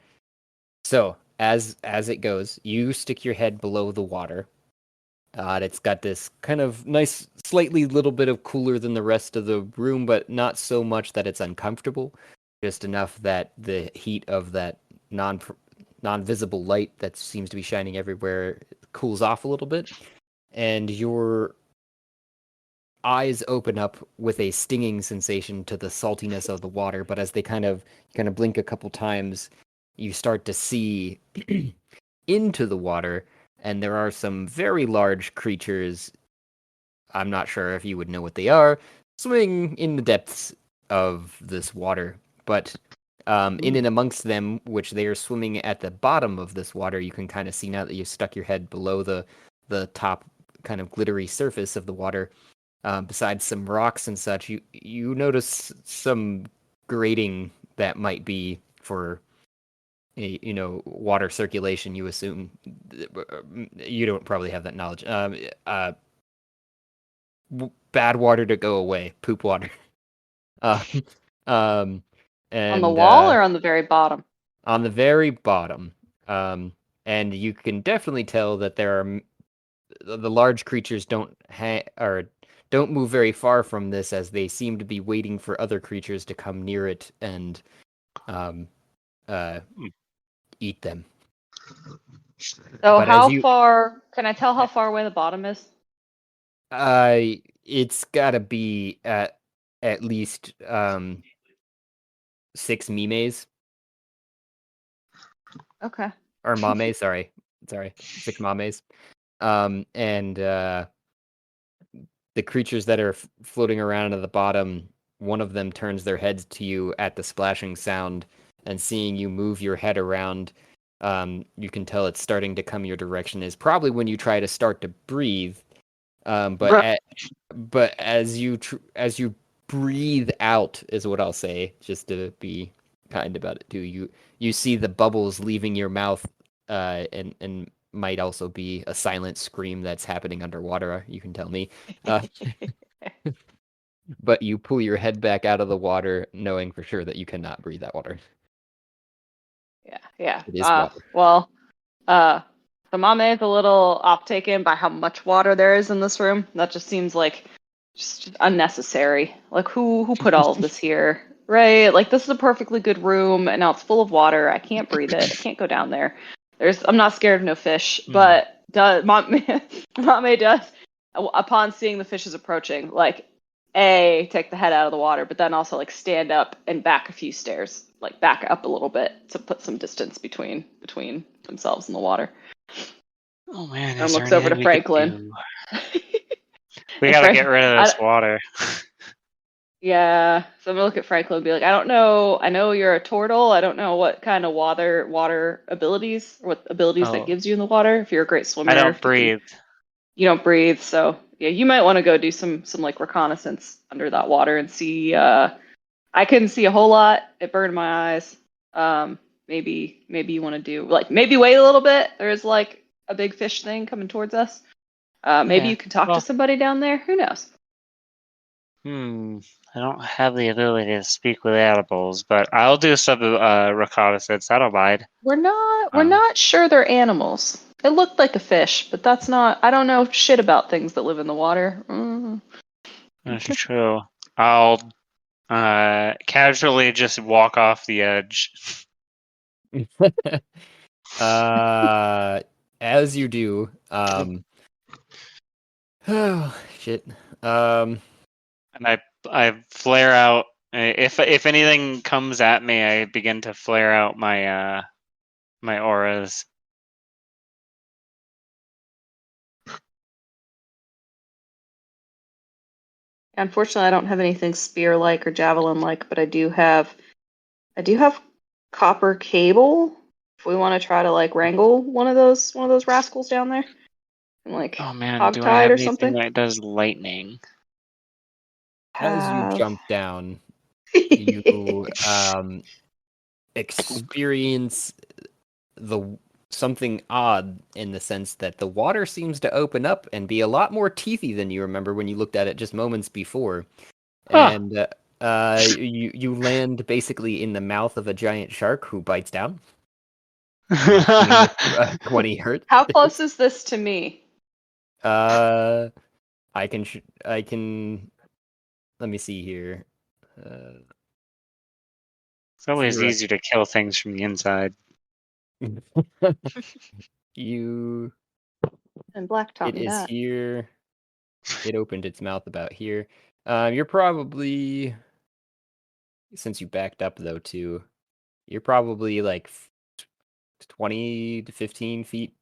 So as it goes, you stick your head below the water. It's got this kind of nice, slightly little bit of cooler than the rest of the room, but not so much that it's uncomfortable. Just enough that the heat of that non-visible light that seems to be shining everywhere cools off a little bit, and your eyes open up with a stinging sensation to the saltiness of the water. But as they kind of blink a couple times, you start to see into the water, and there are some very large creatures. I'm not sure if you would know what they are, swimming in the depths of this water. But in and amongst them, which they are swimming at the bottom of this water, you can kind of see now that you've stuck your head below the top kind of glittery surface of the water. Besides some rocks and such, you notice some grating that might be for water circulation. You assume you don't probably have that knowledge. Bad water to go away, poop water. And On the wall or on the very bottom? on the very bottom. And you can definitely tell that there are the large creatures don't move very far from this, as they seem to be waiting for other creatures to come near it and eat them. So But how as you, far can I tell how far away the bottom is? it's gotta be at least 6 mimes. Okay. Or mames, sorry, 6 mames. And the creatures that are floating around at the bottom, one of them turns their heads to you at the splashing sound, and seeing you move your head around, you can tell it's starting to come your direction. Is probably when you try to start to breathe. But as you breathe out is what I'll say, just to be kind about it too. You see the bubbles leaving your mouth, and might also be a silent scream that's happening underwater. You can tell me. But you pull your head back out of the water, knowing for sure that you cannot breathe that water. Yeah. It is water. Well, the mame is a little off taken by how much water there is in this room. That just seems like just unnecessary. Like who put all of this here? Right? Like this is a perfectly good room and now it's full of water. I can't breathe it. I can't go down there. I'm not scared of no fish, but Mame does upon seeing the fishes approaching, like take the head out of the water, but then also like stand up and back a few stairs, like back up a little bit to put some distance between themselves and the water. Oh man, And is there looks over anything to we could Franklin. do? We And gotta Frank- get rid of this water. Yeah, so I'm gonna look at Franklin and be like, I don't know. I know you're a turtle. I don't know what kind of water abilities, or what abilities that Oh, gives you in the water. If you're a great swimmer, I don't if you can, breathe. you don't breathe. So yeah, you might want to go do some like reconnaissance under that water and see. I couldn't see a whole lot. It burned my eyes. Maybe you want to do like maybe wait a little bit. There's like a big fish thing coming towards us. Maybe Yeah, you can talk well- to somebody down there. Who knows? I don't have the ability to speak with animals, but I'll do some reconnaissance. I don't mind. We're not sure they're animals. It looked like a fish, but that's not. I don't know shit about things that live in the water. That's true. I'll casually just walk off the edge. As you do, oh shit. And I flare out. If anything comes at me, I begin to flare out my my auras. Unfortunately, I don't have anything spear-like or javelin-like, but I do have copper cable. If we want to try to like wrangle one of those rascals down there, and like Oh man, do I hogtie it have or anything something. that does lightning? As you Have jump down, you experience something odd in the sense that the water seems to open up and be a lot more teethy than you remember when you looked at it just moments before. Huh. And you land basically in the mouth of a giant shark who bites down. Doing 20 hurt. How close is this to me? I can. Let me see here. It's always Sure. easier to kill things from the inside. You. And Black taught It me is that. here. It opened its mouth about here. You're probably, since you backed up though too, you're probably like 20 to 15 feet,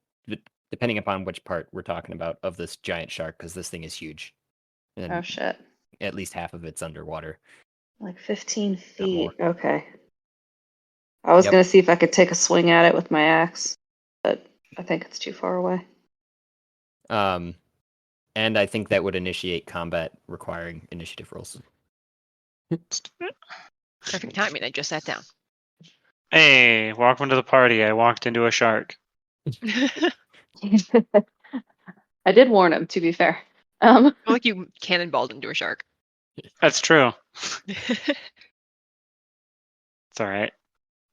depending upon which part we're talking about of this giant shark, because this thing is huge. And Oh shit! at least half of it's underwater. Like 15 Not more. feet. Okay. I was Yep. gonna see if I could take a swing at it with my axe, but I think it's too far away. And I think that would initiate combat requiring initiative rolls. Perfect timing. I just sat down. Hey, welcome to the party. I walked into a shark. I did warn him, to be fair. Not like you cannonballed into a shark. That's true. It's all right.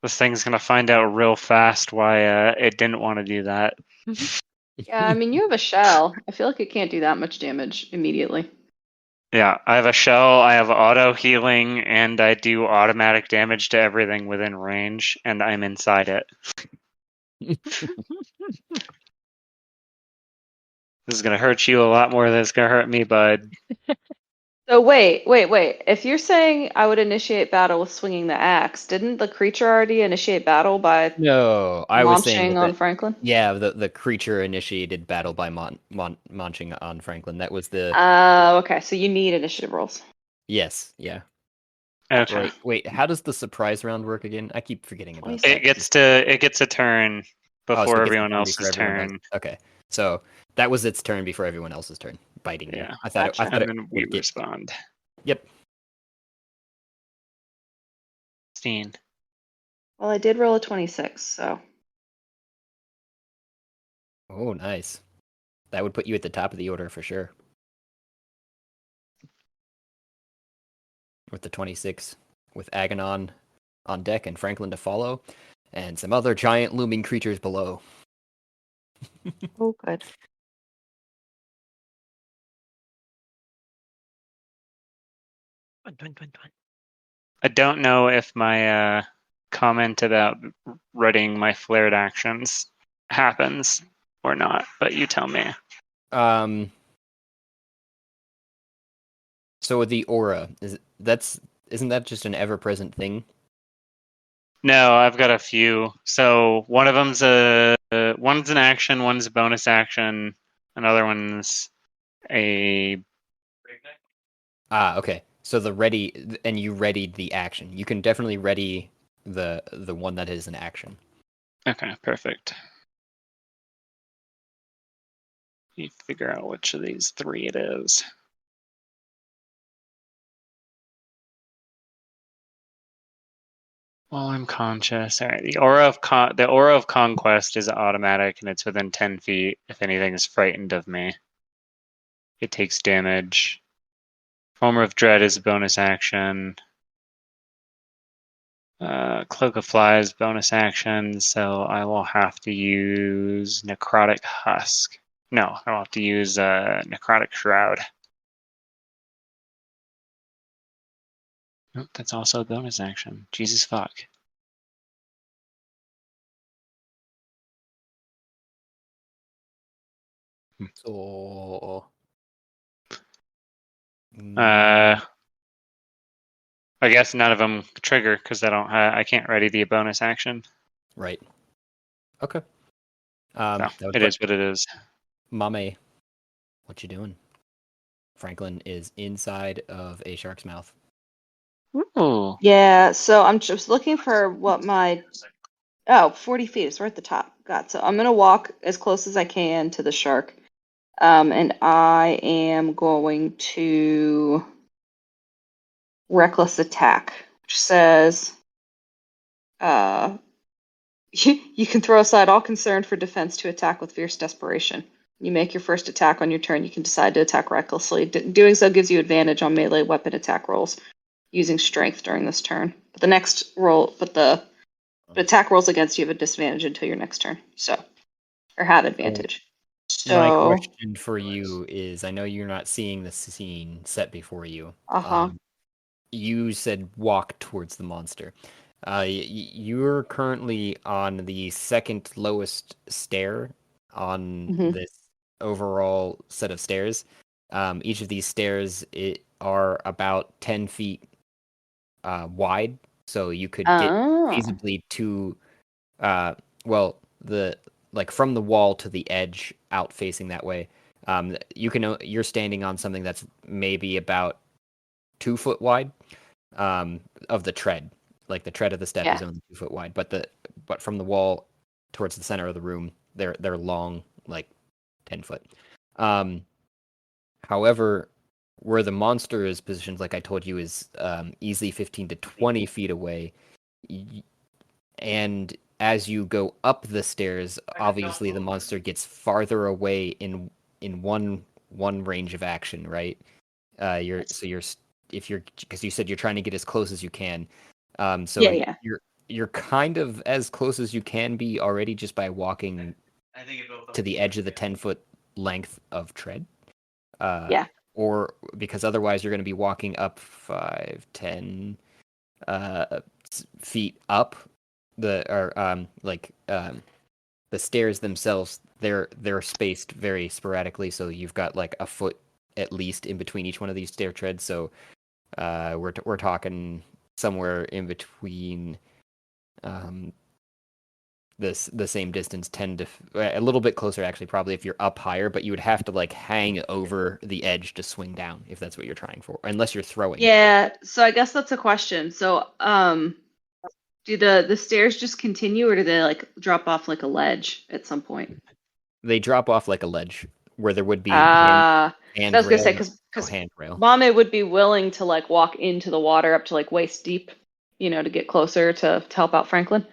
This thing's gonna find out real fast why it didn't want to do that. Yeah, I mean, you have a shell. I feel like it can't do that much damage immediately. Yeah, I have a shell, I have auto healing, and I do automatic damage to everything within range, and I'm inside it. This is gonna hurt you a lot more than it's gonna hurt me, bud. So wait. If you're saying I would initiate battle with swinging the axe, didn't the creature already initiate battle by No, I was saying launching on Franklin? Yeah, the creature initiated battle by munching on Franklin. That was the Okay. So you need initiative rolls. yes, yeah. Okay. Right. Wait, how does the surprise round work again? I keep forgetting about that. 26. It gets a turn before so it gets a everyone turn else's before everyone turn. else. Okay, so that was its turn before everyone else's turn. Biting you. Yeah. I thought Gotcha. And it then we would get. respond. Yep. 16. Well, I did roll a 26, so Oh, nice. That would put you at the top of the order for sure. With the 26, with Aganon on deck and Franklin to follow, and some other giant looming creatures below. oh good. Dun. I don't know if my comment about readying my flared actions happens or not, but you tell me. So with the aura, isn't that just an ever-present thing? No, I've got a few. So one of them's one's an action, one's a bonus action, another one's a Okay. So and you readied the action. You can definitely ready the one that is an action. Okay, perfect. You figure out which of these three it is. While I'm conscious. All right. The aura of conquest is automatic, and it's within 10 feet. If anything is frightened of me, it takes damage. Former of Dread is a bonus action. Cloak of Flies bonus action, so I will have to use Necrotic Husk. No, I'll have to use Necrotic Shroud. Nope, that's also a bonus action. Jesus fuck. So I guess none of them trigger because I can't ready the bonus action. right. Okay. So That would it put is what it is. Mame. What you doing? Franklin is inside of a shark's mouth. Ooh. Yeah, so I'm just looking for what my 40 feet is right at the top. God, so I'm gonna walk as close as I can to the shark. And I am going to reckless attack, which says you can throw aside all concern for defense to attack with fierce desperation. You make your first attack on your turn. You can decide to attack recklessly. Doing so gives you advantage on melee weapon attack rolls using strength during this turn. But the next roll, but attack rolls against you have a disadvantage until your next turn. So, or have advantage. My So, question for you is, I know you're not seeing the scene set before you. uh-huh. You said walk towards the monster. You're currently on the second lowest stair on Mhm. this overall set of stairs. Each of these stairs are about 10 feet wide, so you could get Oh. feasibly to, well, the like from the wall to the edge, out facing that way. You're standing on something that's maybe about 2 foot wide, of the tread. Like the tread of the step is Yeah. only 2 foot wide, but from the wall towards the center of the room, they're long, like 10 foot. Um, However, where the monster is positioned, like I told you, is easily 15 to 20 feet away. And as you go up the stairs, obviously the monster gets farther away in one range of action, right? If you're because you said you're trying to get as close as you can. So Yeah. you're kind of as close as you can be already just by walking to the edge of the 10-foot length of tread. Yeah. Or because otherwise you're going to be walking up 5, 10 feet up the stairs themselves. They're spaced very sporadically, so you've got like a foot at least in between each one of these stair treads. So we're talking somewhere in between the same distance, 10 to a little bit closer actually, probably if you're up higher, but you would have to like hang over the edge to swing down if that's what you're trying for, unless you're throwing. Yeah, so I guess that's a question. So, do the stairs just continue, or do they like drop off like a ledge at some point? They drop off like a ledge where there would be I was gonna say handrail, no because handrail. Mame would be willing to like walk into the water up to like waist deep, to get closer to help out Franklin.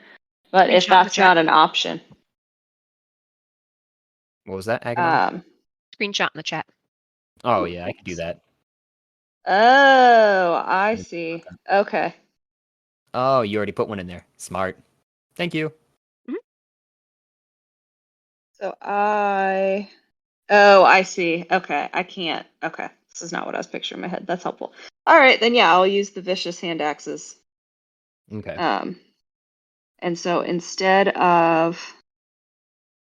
But if Screenshot in the that's chat. not an option, What was that, Agamemnon? Screenshot in the chat. Oh ooh, yeah, I could do thanks. that. Oh, I see. Okay. Oh, you already put one in there. Smart. Thank you. So oh, I see. Okay, I can't. Okay, this is not what I was picturing in my head. That's helpful. All right, then yeah, I'll use the vicious hand axes. Okay. And so instead of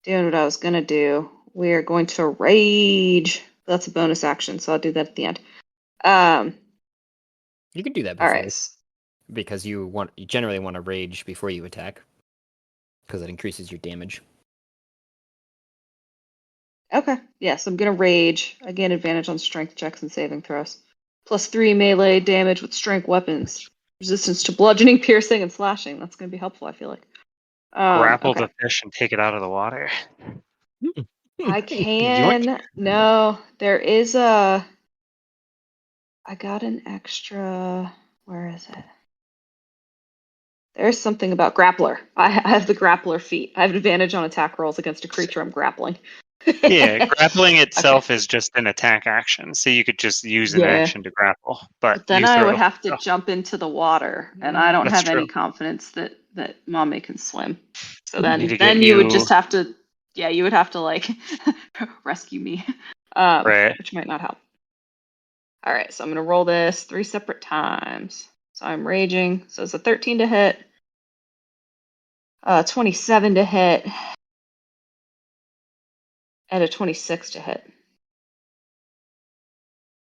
doing what I was gonna do, we're going to rage. That's a bonus action, so I'll do that at the end. You can do that All before right. because you generally want to rage before you attack because it increases your damage. Okay. Yes, I'm gonna rage. Again, advantage on strength checks and saving throws. +3 melee damage with strength weapons. Resistance to bludgeoning, piercing, and slashing. That's going to be helpful, I feel like. Grapple Okay. the fish and take it out of the water. I Yoink. can. No, there is a. I got an extra. Where is it? There's something about grappler. I have the grappler feat. I have advantage on attack rolls against a creature I'm grappling. Yeah, grappling itself is just an attack action, so you could just use an Yeah. action to grapple. But then you I throw would the have to stuff. jump into the water, and I don't That's have any true. confidence that Mommy can swim. So Need to then get you would you- just have to, yeah, you would have to like rescue me, Right. which might not help. All right, so I'm gonna roll this 3 separate times. So I'm raging. So it's a 13 to hit, 27 to hit, and a 26 to hit.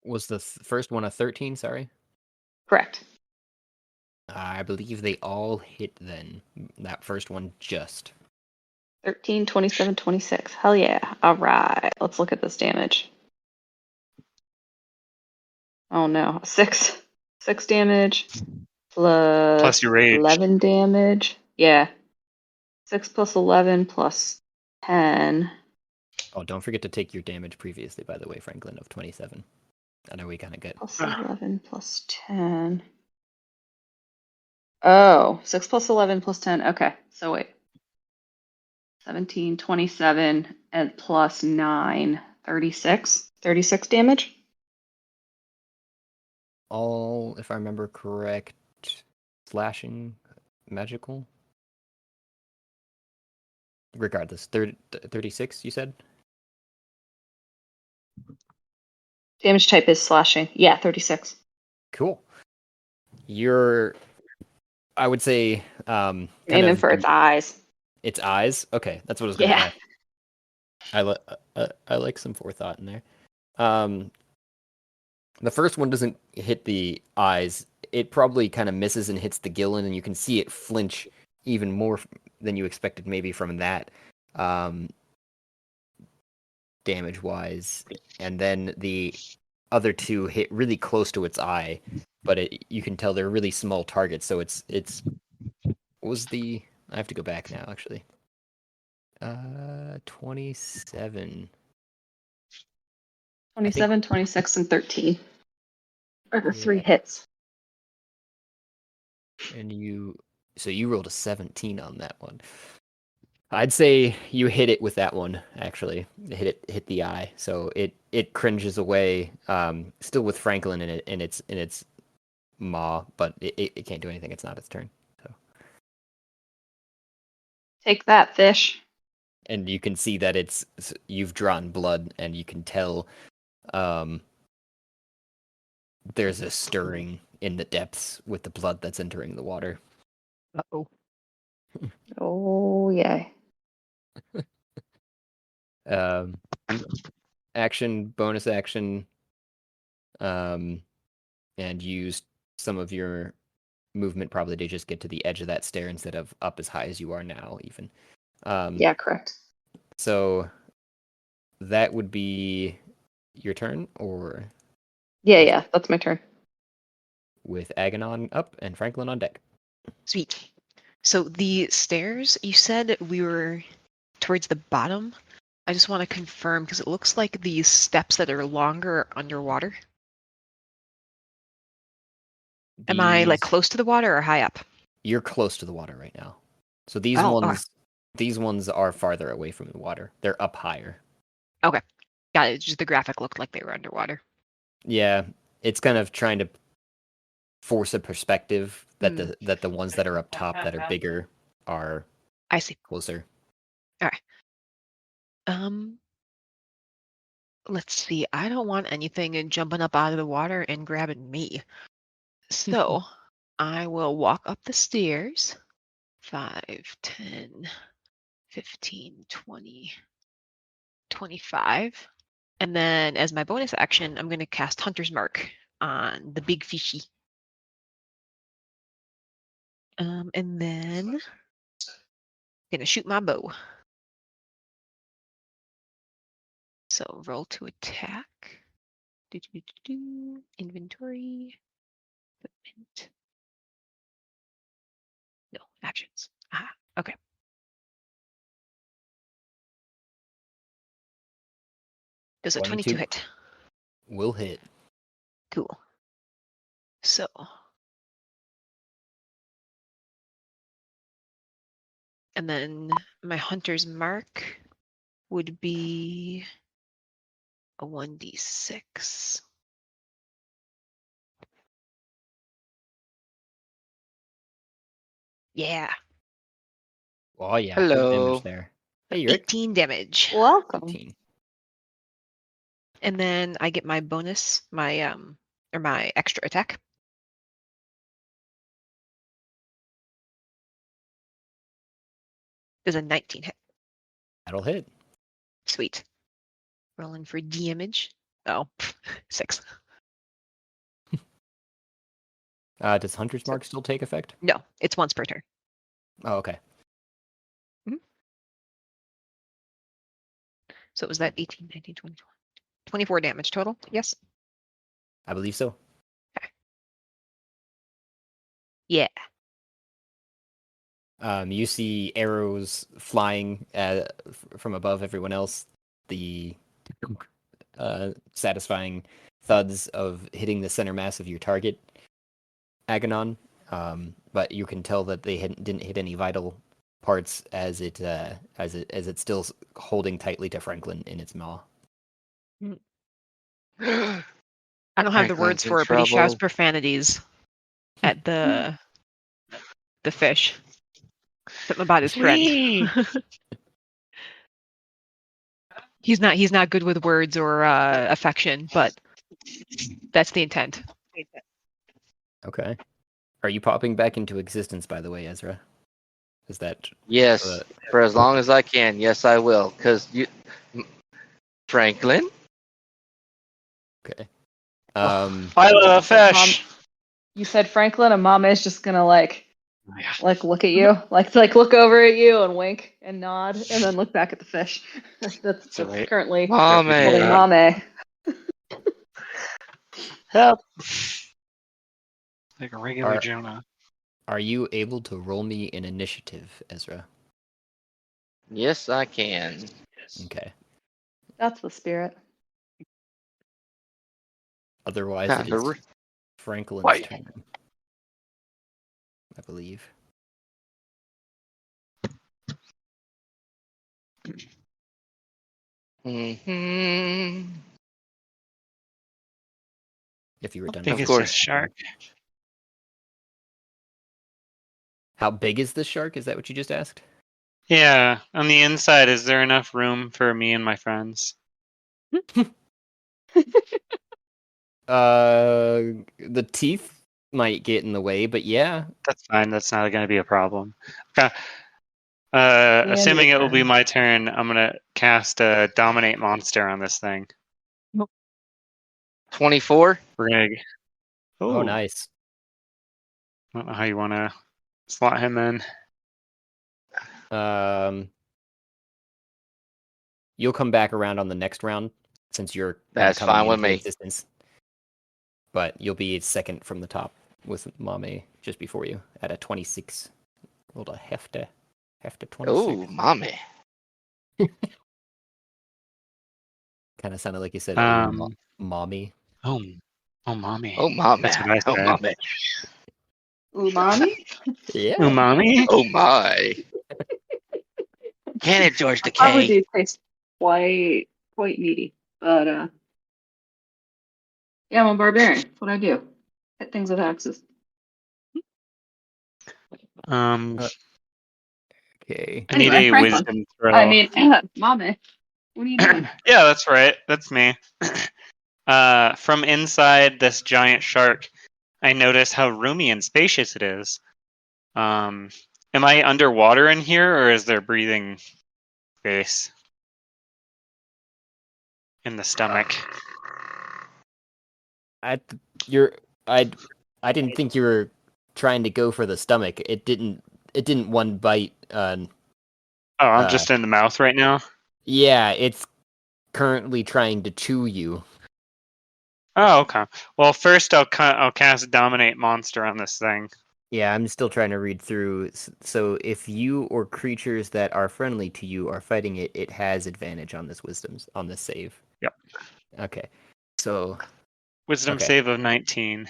Was the first one a 13? Sorry. Correct. I believe they all hit then. That first one just. 13, 27, 26. Hell yeah. All right, let's look at this damage. Oh no, 6 damage Plus your rage. 11 damage. Yeah. 6 plus 11 plus 10. Oh, don't forget to take your damage previously, by the way, Franklin, of 27. I know we kind of get. Plus 11 plus 10. Oh, 6 plus 11 plus 10. Okay, so wait. 17, 27, and plus 9, 36. 36 damage? All, if I remember correct, slashing, magical. Regardless, 36, you said? Damage type is slashing. Yeah, 36. Cool. You're, I would say, I'm aiming for its eyes. Its eyes? Okay, that's what I was going to Yeah. ask. I like some forethought in there. The first one doesn't hit the eyes. It probably kind of misses and hits the gill, and you can see it flinch even more than you expected, maybe from that, damage-wise. And then the other two hit really close to its eye, but you can tell they're really small targets. So it's was the I have to go back now actually. 27. 27, 26, and 13 are the 3 hits. And so you rolled a 17 on that one. I'd say you hit it with that one, actually. Hit the eye. So it cringes away, still with Franklin in its maw, but it can't do anything. It's not its turn. So. Take that, fish. And you can see that you've drawn blood, and you can tell there's a stirring in the depths with the blood that's entering the water. Uh-oh. Oh, yeah. Action, bonus action, and use some of your movement probably to just get to the edge of that stair instead of up as high as you are now, even. Yeah, correct. So that would be your turn, or Yeah, that's my turn. with Aganon up and Franklin on deck. Sweet. So the stairs, you said we were towards the bottom. I just want to confirm because it looks like these steps that are longer are underwater. Am I like close to the water or high up? You're close to the water right now. So these ones are farther away from the water. They're up higher. Okay. Got it. Just the graphic looked like they were underwater. Yeah, it's kind of trying to force a perspective that the ones that are up top that are bigger are I see. Closer. All right. Let's see. I don't want anything jumping up out of the water and grabbing me. So I will walk up the stairs. 5, 10, 15, 20, 25. And then as my bonus action, I'm going to cast Hunter's Mark on the big fishy. And then going to shoot my bow. So roll to attack. Inventory. Equipment. No, actions. Ah, okay. Does a 22 hit? Will hit. Cool. So. And then my hunter's mark would be a 1d6. Yeah. Oh yeah. Hello. Good damage there. Hey, Rick. 18 damage. Welcome. 18. And then I get my bonus, my extra attack. Does a 19 hit? That'll hit. Sweet. Rolling for damage. Oh, 6. Does Hunter's Mark still take effect? No, it's once per turn. Oh, okay. So it was that 18, 19, 20, 24 damage total? Yes? I believe so. Yeah. You see arrows flying from above everyone else. The satisfying thuds of hitting the center mass of your target, Aganon. But you can tell that they didn't hit any vital parts as it's still holding tightly to Franklin in its maw. I don't have the words for it, but he shouts profanities at the fish. Something about his friend. He's not good with words or affection, but that's the intent. Okay. Are you popping back into existence, by the way, Ezra? Is that Yes, for as long as I can. Yes, I will. Because Franklin? okay? I love fish. You said Franklin, and Mama is just gonna like Yeah. look at you, like look over at you and wink and nod, and then look back at the fish. That's right. currently Mame. holding Mame. Help. Like a regular Are- Jonah. Are you able to roll me an initiative, Ezra? Yes, I can. Okay. That's the spirit. Otherwise, Time it to is re- Franklin's Wait. turn, I believe. Mm-hmm. If you were done. Big Of is course. this shark? How big is this shark? Is that what you just asked? Yeah. On the inside, is there enough room for me and my friends? The teeth might get in the way, but yeah. That's fine. That's not going to be a problem. Okay. And Assuming your it will be turn. my turn, I'm gonna cast a dominate monster on this thing. 24? We're gonna. Oh, Ooh, nice. I don't know how you want to slot him in. You'll come back around on the next round since you're kinda That's coming fine with into me. existence. But you'll be second from the top with Mame just before you at a 26. Rolled a hefty 26. Oh, mommy. Kind of sounded like you said, mommy. Oh, mommy. Oh, mommy. That's what I Oh, said. mommy. Umami? Yeah. Umami. Oh, my. Can it, George the Probably K? do taste quite meaty, but yeah, I'm a barbarian. That's what I do. Hit things with axes. Okay. I need Anyway, a Franklin. wisdom throw. I mean, Mame, what are you doing? Yeah, that's right. That's me. From inside this giant shark, I notice how roomy and spacious it is. Am I underwater in here, or is there breathing space in the stomach? I didn't think you were trying to go for the stomach. It didn't one bite. Oh, I'm just in the mouth right now. Yeah, it's currently trying to chew you. Oh, okay. Well, first I'll cast Dominate Monster on this thing. Yeah, I'm still trying to read through. So if you or creatures that are friendly to you are fighting it, it has advantage on this save. Yep. Okay. So Wisdom okay. save of 19.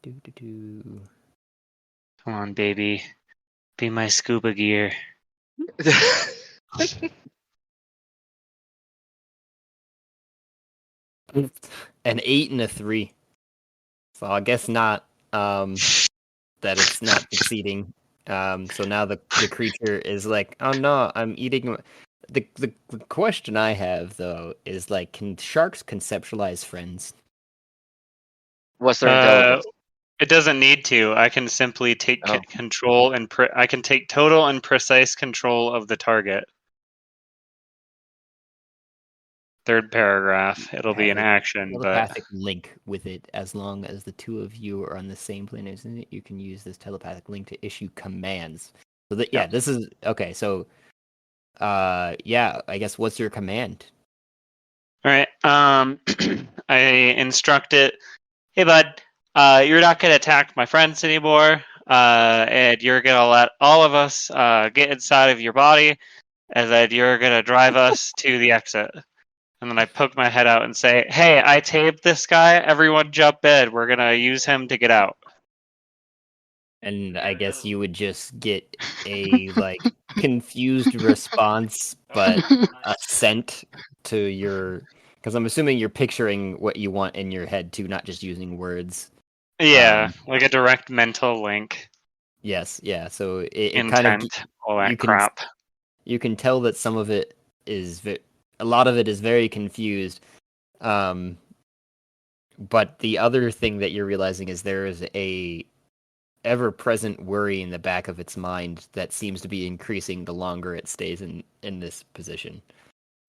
Do. Come on, baby. Be my scuba gear. An 8 and a 3. So I guess not. That it's not succeeding. So now the creature is like, oh no, I'm eating. The question I have though is like, can sharks conceptualize friends? What's their Uh, intelligence? it doesn't need to. I can simply take Oh. control and I can take total and precise control of the target. Third paragraph. It'll be Has an a action, but telepathic link with it. As long as the two of you are on the same plane, isn't it? You can use this telepathic link to issue commands. So that Yep. this is okay. So, yeah, I guess what's your command? all right. I instruct it. Hey, bud. You're not gonna attack my friends anymore. And you're gonna let all of us get inside of your body, and then you're gonna drive us to the exit. And then I poke my head out and say, "Hey, I taped this guy. Everyone jump in. We're gonna use him to get out." And I guess you would just get a like confused response, but assent to your. Because I'm assuming you're picturing what you want in your head too, not just using words. Yeah, like a direct mental link, Yes, yeah. So it kind of intent, all you that can crap. you can tell that some of it is a lot of it is very confused. Um, but the other thing that you're realizing is there is a ever-present worry in the back of its mind that seems to be increasing the longer it stays in this position.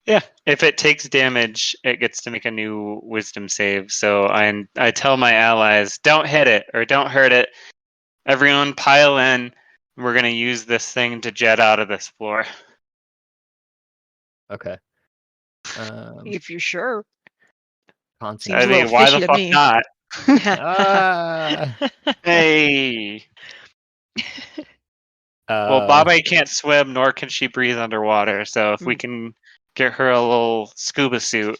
Yeah, if it takes damage, it gets to make a new wisdom save. So I tell my allies, don't hit it or don't hurt it. Everyone pile in. We're gonna use this thing to jet out of this floor. Okay. If you're sure. Concentrate. Seems I a little mean, why the fishy to fuck me. not? Ah. Hey. Well, Uh. Baba can't swim, nor can she breathe underwater. So if we Mm. can get her a little scuba suit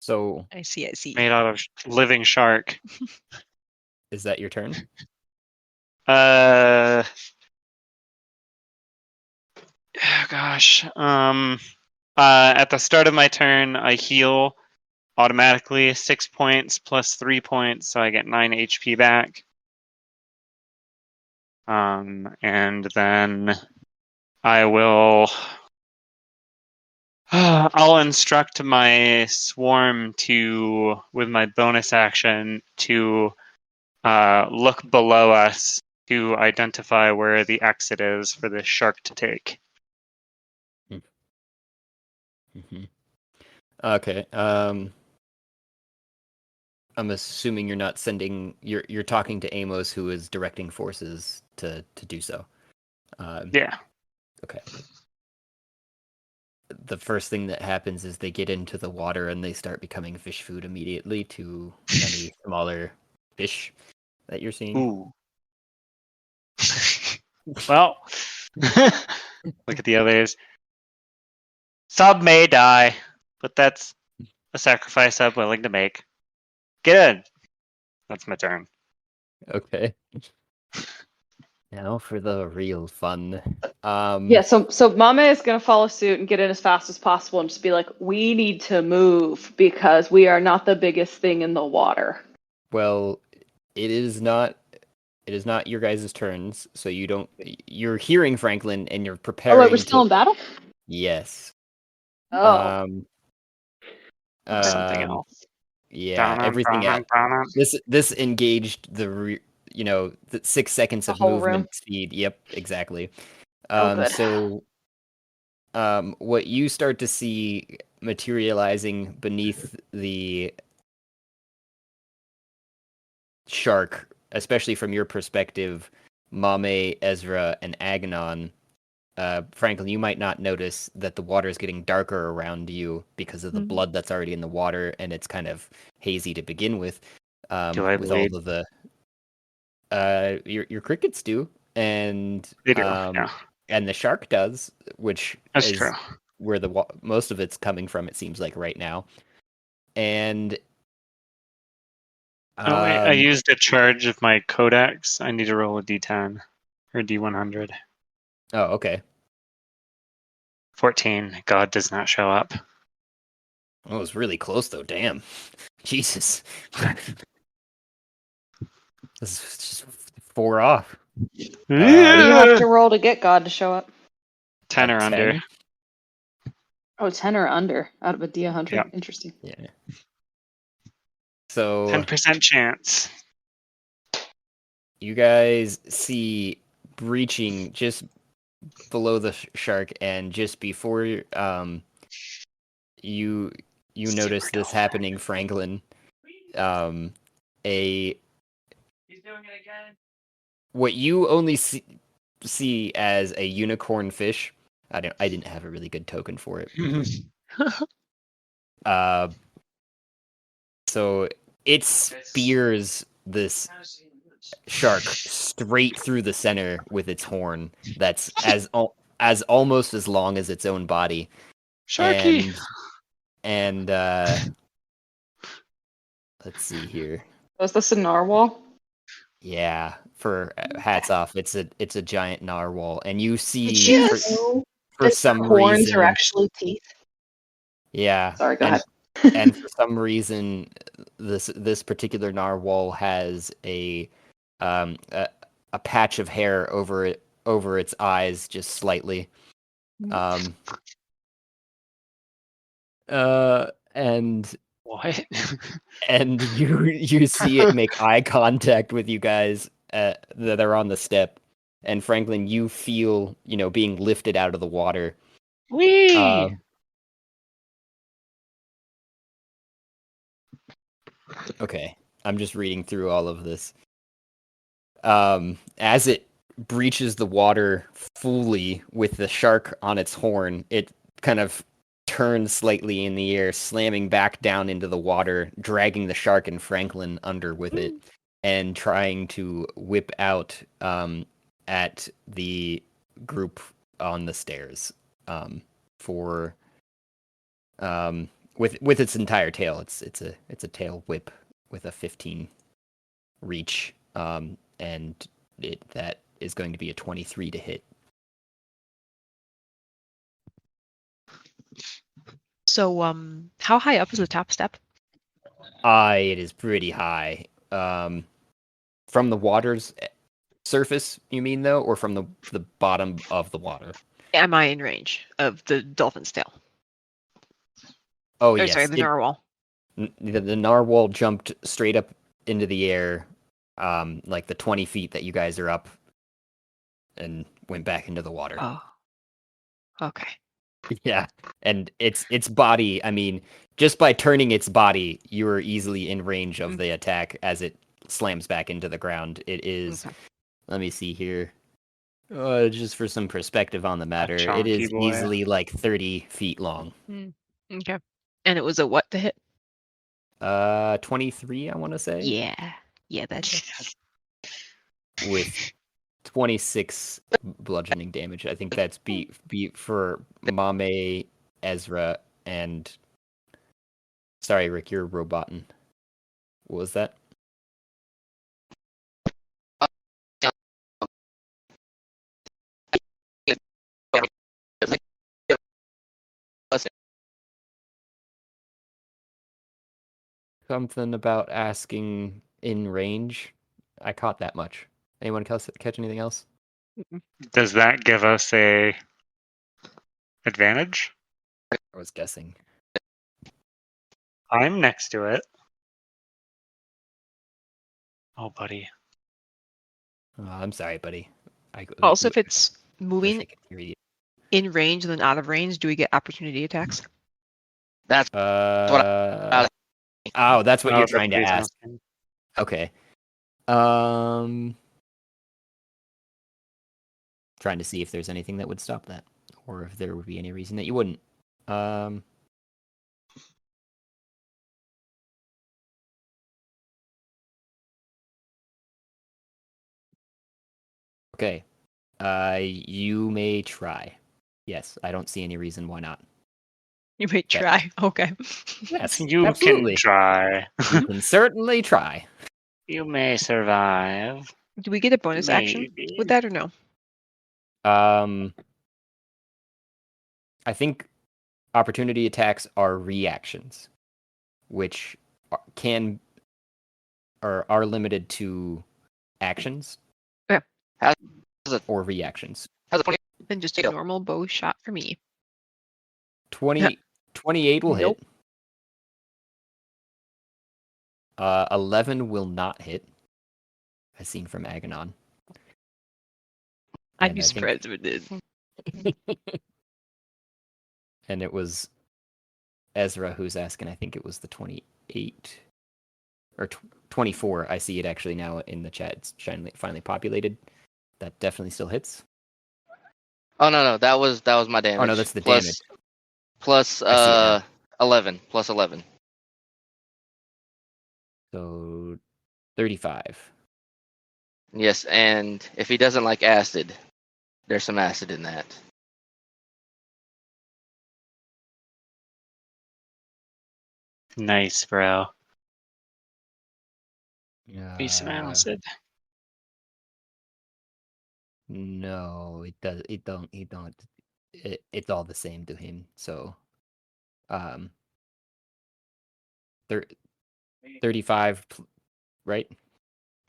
So I see. made out of living shark. is that your turn? Oh gosh. At the start of my turn, I heal automatically 6 points plus 3 points, so I get 9 HP back. And then I will. I'll instruct my swarm to, with my bonus action, to look below us to identify where the exit is for this shark to take. Mm-hmm. Okay. I'm assuming you're not sending. You're talking to Amos, who is directing forces to do so. Yeah. Okay. The first thing that happens is they get into the water and they start becoming fish food immediately to any smaller fish that you're seeing. Ooh. Well, look at the others. Some may die, but that's a sacrifice I'm willing to make. Get in. That's my turn. Okay. Now for the real fun. Yeah, so Mame is gonna follow suit and get in as fast as possible and just be like, we need to move because we are not the biggest thing in the water. Well, it is not. It is not your guys' turns, so you don't. You're hearing Franklin, and you're Oh, preparing wait, we're still to. in battle? Yes. Oh. Um. Something Um. else. Yeah. Everything. This engaged the 6 seconds The of whole room. movement speed. Yep. Exactly. Oh, good. So. What you start to see materializing beneath the shark, especially from your perspective, Mame, Ezra, and Aghanon, Franklin, you might not notice that the water is getting darker around you because of the blood that's already in the water, and it's kind of hazy to begin with. Do I With all bleed? of the your crickets do, and They do. Yeah, and the shark does, which that's true. is where the most of it's coming from. It seems like right now, and Oh, wait, I used a charge of my codex. I need to roll a d10 or d100. oh, okay. 14. God does not show up. Oh, it was really close though. Damn, Jesus. This is just 4 off. What do you have to roll to get God to show up? 10 or A under. 10? Oh, 10 or under out of a D100. Yeah. Interesting. Yeah. So 10% chance. you guys see breaching just below the shark, and just before you notice this happening, Franklin, a what you only see as a unicorn fish. I didn't have a really good token for it. So it spears this shark straight through the center with its horn. That's as almost as long as its own body. Sharky. And let's see here. Was this a narwhal? Yeah, for hats off. It's a giant narwhal, and you see Did you for that some horns reason, are actually teeth? yeah. Sorry, go ahead. And for some reason, this particular narwhal has a patch of hair over its eyes, just slightly. And What? and you see it make eye contact with you guys that are on the step, and Franklin, you feel being lifted out of the water. Whee! Okay, I'm just reading through all of this. As it breaches the water fully with the shark on its horn, it kind of turns slightly in the air, slamming back down into the water, dragging the shark and Franklin under with it, and trying to whip out at the group on the stairs for with its entire tail. It's a tail whip with a 15 reach, and that is going to be a 23 to hit. So, how high up is the top step? It is pretty high. From the water's surface, you mean though, or from the bottom of the water? Am I in range of the dolphin's tail? Oh Or, yes, sorry, the narwhal. the narwhal jumped straight up into the air, like the 20 feet that you guys are up, and went back into the water. Oh, okay. Yeah, and its body, I mean, just by turning its body, you are easily in range of the attack as it slams back into the ground. It is, let me see here, just for some perspective on the matter, it is boy. easily like 30 feet long. Okay. And it was a what to hit? 23, I want to say. Yeah, that's With 26 bludgeoning damage. I think that's beat for Mame, Ezra, and sorry, Rick, you're robotin. What was that? Something about asking in range. I caught that much. Anyone else catch anything else? Does that give us a advantage? I was guessing. I'm next to it. Oh, buddy. I'm sorry, buddy. also if it's wish moving I could hear you. in range and then out of range, do we get opportunity attacks? That's Oh, that's what Oh, you're that's trying to what he's ask. asking. Okay. trying to see if there's anything that would stop that, or if there would be any reason that you wouldn't. Okay. You may try. Yes, I don't see any reason why not. You may try. Okay. Yes, You absolutely. can try. You can certainly try. You may survive. Do we get a bonus action Maybe. with that or no? I think opportunity attacks are reactions, which are limited to actions. Yeah. How's it- Or reactions. how's it 20? Then just a Deal. normal bow shot for me. 28 will Nope. hit. 11 will not hit, as seen from Aganon. I'd And be I think- surprised if it did. And it was Ezra who's asking. I think it was the 28 or 24. I see it actually now in the chat. It's finally populated. That definitely still hits. Oh no, that was my damage. Oh no, that's the Plus- damage. Plus I see it now. 11. Plus 11. So 35. Yes, and if he doesn't like acid, there's some acid in that. Nice, bro. Uh, Acid. No, it does. It don't. It's all the same to him. So, um, 35, right?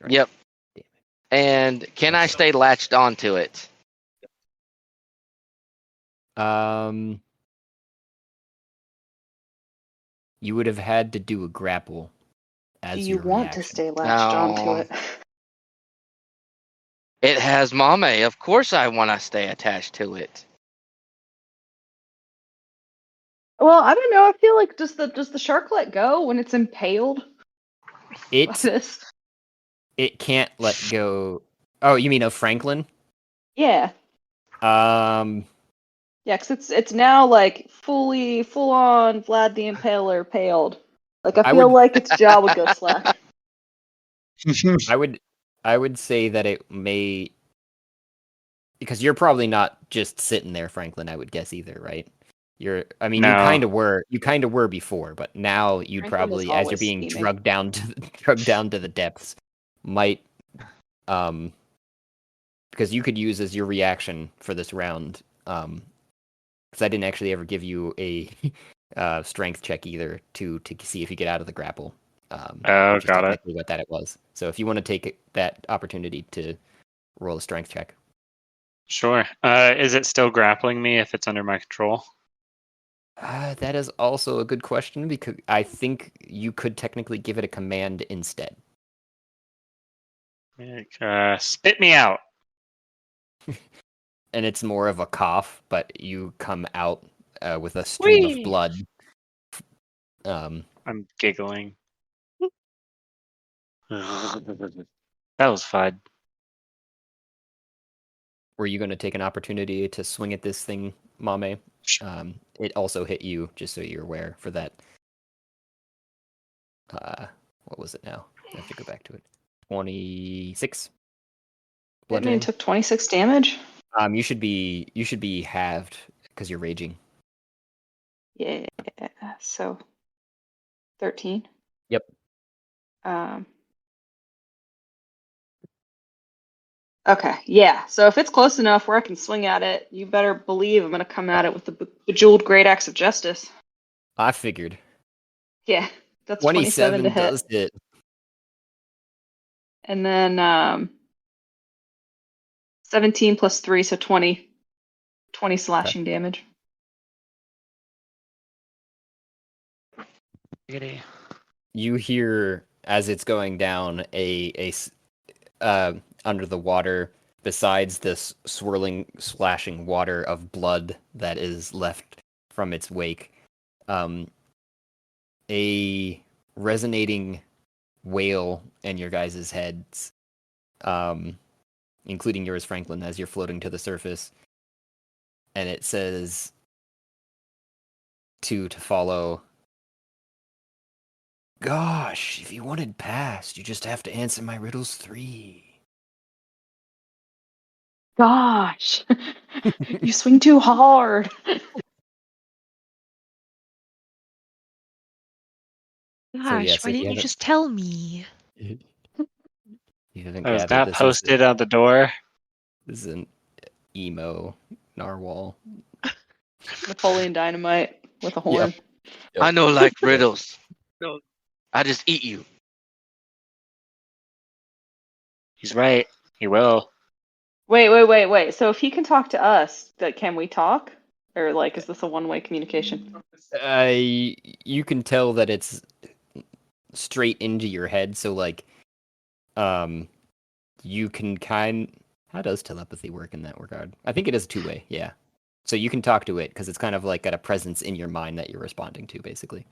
Right. Yep. Damn And can I stay latched onto it? You would have had to do a grapple as Do you your want to reaction. stay latched onto No. it? It has Mame. Of course I want to stay attached to it. Well, I don't know. I feel like does the shark let go when it's impaled? by It this? it can't let go. Oh, you mean of Franklin? Yeah, Um, yeah, because it's now like full on Vlad the Impaler paled. Like I I feel would- like its jaw would go slack. I would say that it may, because you're probably not just sitting there, Franklin. I would guess either, right? I mean, No. you kind of were before, but now you'd Franklin is probably, as you're always being scheming. drugged down to the depths, might, because you could use as your reaction for this round, because I didn't actually ever give you a strength check either to see if you get out of the grapple. Oh, which is got it. technically what that it was. So if you want to take that opportunity to roll a strength check. Sure. Is it still grappling me if it's under my control? That is also a good question because I think you could technically give it a command instead. Spit me out. And it's more of a cough, but you come out with a stream Whee! of blood. I'm giggling. That was fun. Were you going to take an opportunity to swing at this thing, Mame? It also hit you, just so you're aware, for that. What was it now? I have to go back to it. 26. That man Bludgeoning. took 26 damage. You should be halved because you're raging. Yeah, so 13. Yep. Okay, yeah. So if it's close enough where I can swing at it, you better believe I'm gonna come at it with the bejeweled great axe of justice. I figured. Yeah, that's 27 to hit. does hit. And then 17 plus 3, so 20. 20 slashing damage. You hear as it's going down under the water, besides this swirling, splashing water of blood that is left from its wake, a resonating wail in your guys' heads, including yours, Franklin, as you're floating to the surface. And it says 2 to follow. Gosh, if you wanted past, you just have to answer my riddles 3. Gosh, you swing too hard. So Gosh, yes, why if didn't you just tell me? you haven't Oh, is gathered, that posted on the door? this is an emo narwhal. Napoleon Dynamite with a horn. Yep. I know like Yeah. riddles. I just eat you. He's right. He will. Wait. So if he can talk to us, can we talk? Or like, is this a one-way communication? You can tell that it's straight into your head, so like, you can how does telepathy work in that regard? I think it is 2-way, yeah. So you can talk to it, because it's kind of like got a presence in your mind that you're responding to, basically.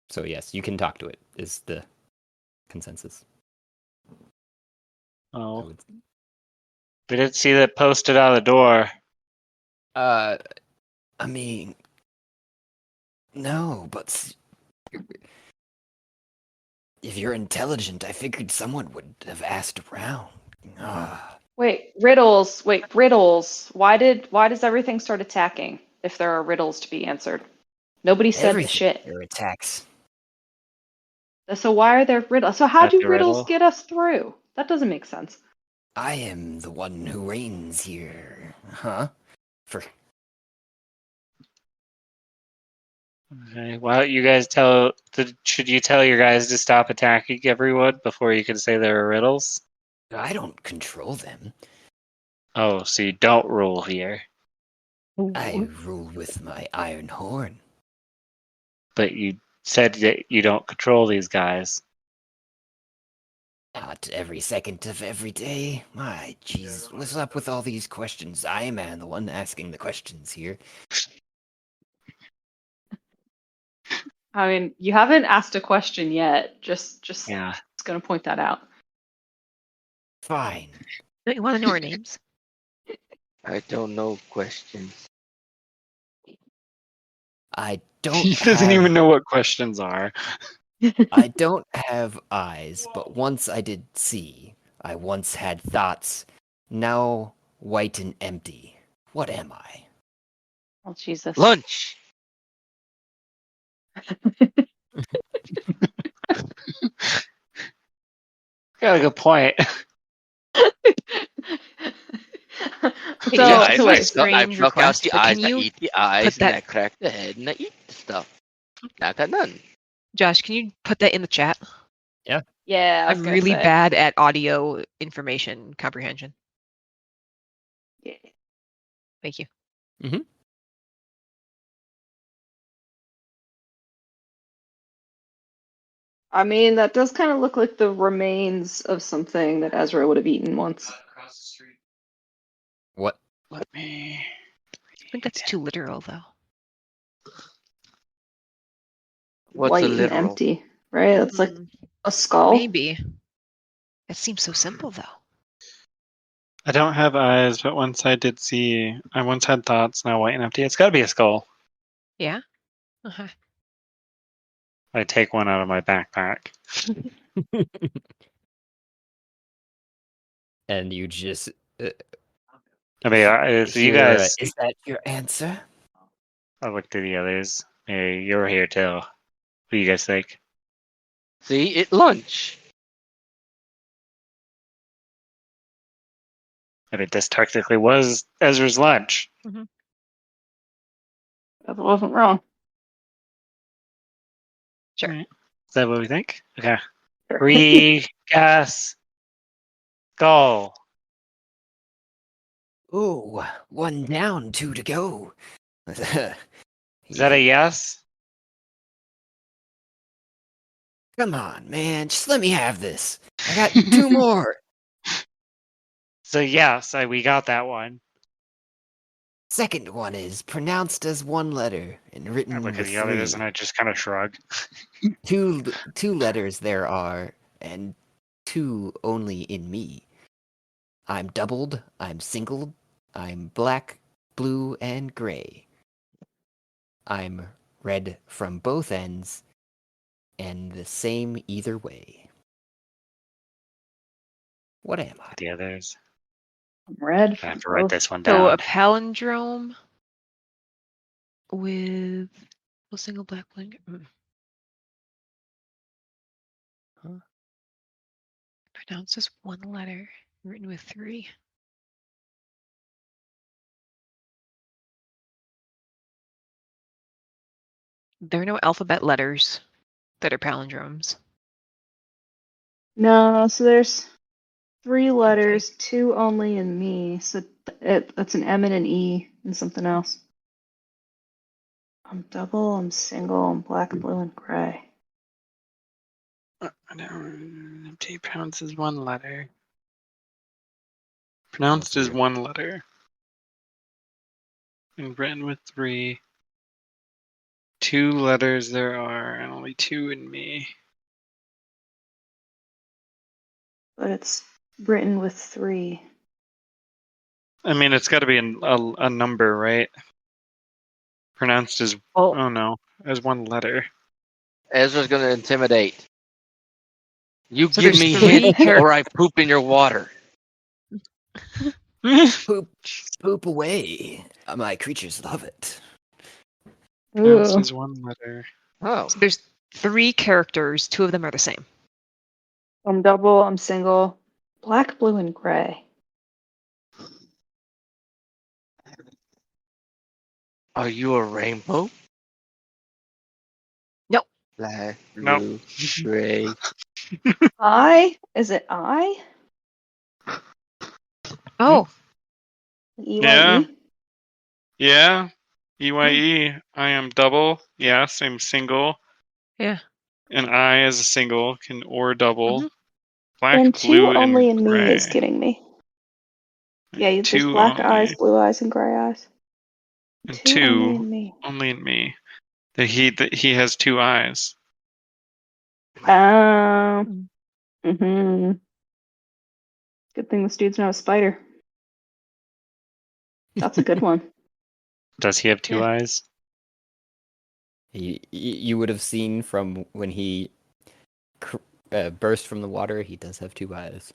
So yes, you can talk to it, is the consensus. I Oh, would- we didn't see that posted on the door. I mean, no, but if you're intelligent, I figured someone would have asked around. Wait, riddles. Wait, riddles. Why does everything start attacking if there are riddles to be answered? Nobody said the Everything shit. here attacks. So why are there riddles? So how That's do a riddles riddle. get us through? That doesn't make sense. I am the one who reigns here, huh? For Okay, why don't you guys should you tell your guys to stop attacking everyone before you can say there are riddles? I don't control them. Oh, so you don't rule here. I rule with my iron horn. But you said that you don't control these guys. Not every second of every day. My Jesus, what's up with all these questions? I am the one asking the questions here. I mean, you haven't asked a question yet. Just Yeah. gonna point that out. Fine. Don't you want to know our names? I don't know questions. I don't He doesn't have even know what questions are. I don't have eyes, but once I did see. I once had thoughts, now white and empty. What am I? Oh Jesus. Lunch. Got a good point. Hey, So, Josh, Yeah, this is a wait. I strange pluck out request, the but eyes, can I you eat the eyes, put and that, I crack the head, and I eat the stuff. Now I got none. Josh, can you put that in the chat? Yeah, I was I'm gonna really say. bad at audio information comprehension. Yeah. Thank you. I mean, that does kind of look like the remains of something that Ezra would have eaten once. Across the street. What? Let me. I think that's too literal, though. What's White a and literal? empty, right? That's like Mm, a skull. maybe. That seems so simple, though. I don't have eyes, but once I did see. I once had thoughts, now white and empty. It's got to be a skull. Yeah? Uh-huh. I take one out of my backpack. And you just. I mean, so you guys. Is that your answer? I looked at the others. Hey, you're here too. What do you guys think? See, it lunch. I mean, this technically was Ezra's lunch. That wasn't wrong. Sure. Right. Is that what we think? Okay. Gas, skull. Ooh, 1 down, 2 to go. Is that a yes? Come on, man, just let me have this. I got 2 more. So yes, we got that one. second one is pronounced as one letter and I written look at with the others three. and I just kind of shrug. Two letters there are, and two only in me. I'm doubled, I'm singled, I'm black, blue, and gray. I'm red from both ends, and the same either way. What am I? The others. Red I from have to write both. this one So a down. palindrome with a single black blanket. Huh? Pronounced as one letter, written with three. There are no alphabet letters that are palindromes. No, so there's 3 Okay. letters, 2 only in me. So that's an M and an E and something else. I'm double, I'm single, I'm black, blue, and gray. T pronounced as one letter. Pronounced as one letter. And written with 3. 2 letters there are, and only 2 in me. But it's written with 3. I mean, it's got to be a number, right? Pronounced as Oh, no, as one letter. Ezra's gonna intimidate. You so give there's me 3 hints, characters. or I poop in your water. Poop away. My creatures love it. Pronounced Ooh. as one letter. Oh, So there's 3 characters. 2 of them are the same. I'm double, I'm single, black, blue, and gray. are you a rainbow? Nope. Black, Nope. blue, gray. I? Is it I? Oh, Yeah. EYE? Yeah. EYE. I am double. Yes, I'm single. yeah. And I, as a single, can or double. Mhm. Black, Then 2 blue, only and in me is gray. kidding me. Yeah, there's 2 black eyes, only. blue eyes, and gray eyes. And 2 only 2 in me. only in me. That he has 2 eyes. Um. Mm-hmm. Good thing this dude's not a spider. That's a good one. Does he have 2 Yeah. eyes? You would have seen from when he burst from the water, he does have 2 eyes.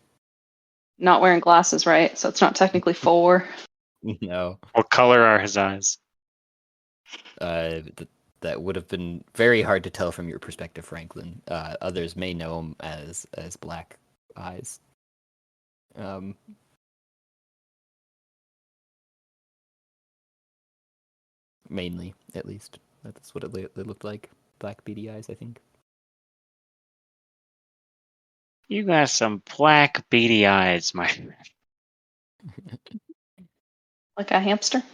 Not wearing glasses, right? So it's not technically 4. No. What color are his eyes? That would have been very hard to tell from your perspective, Franklin. Others may know him as black eyes. Mainly, at least. That's what it looked like. Black beady eyes, I think. You got some black beady eyes, my friend. Like a hamster? What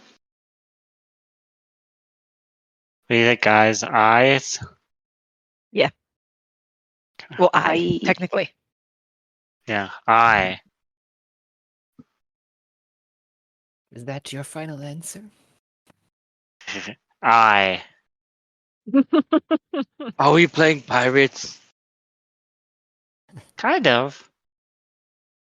do you think, guys? Eyes? Yeah. Well, I- technically. Yeah, eye. Is that your final answer? Eye. Are we playing pirates? Kind of.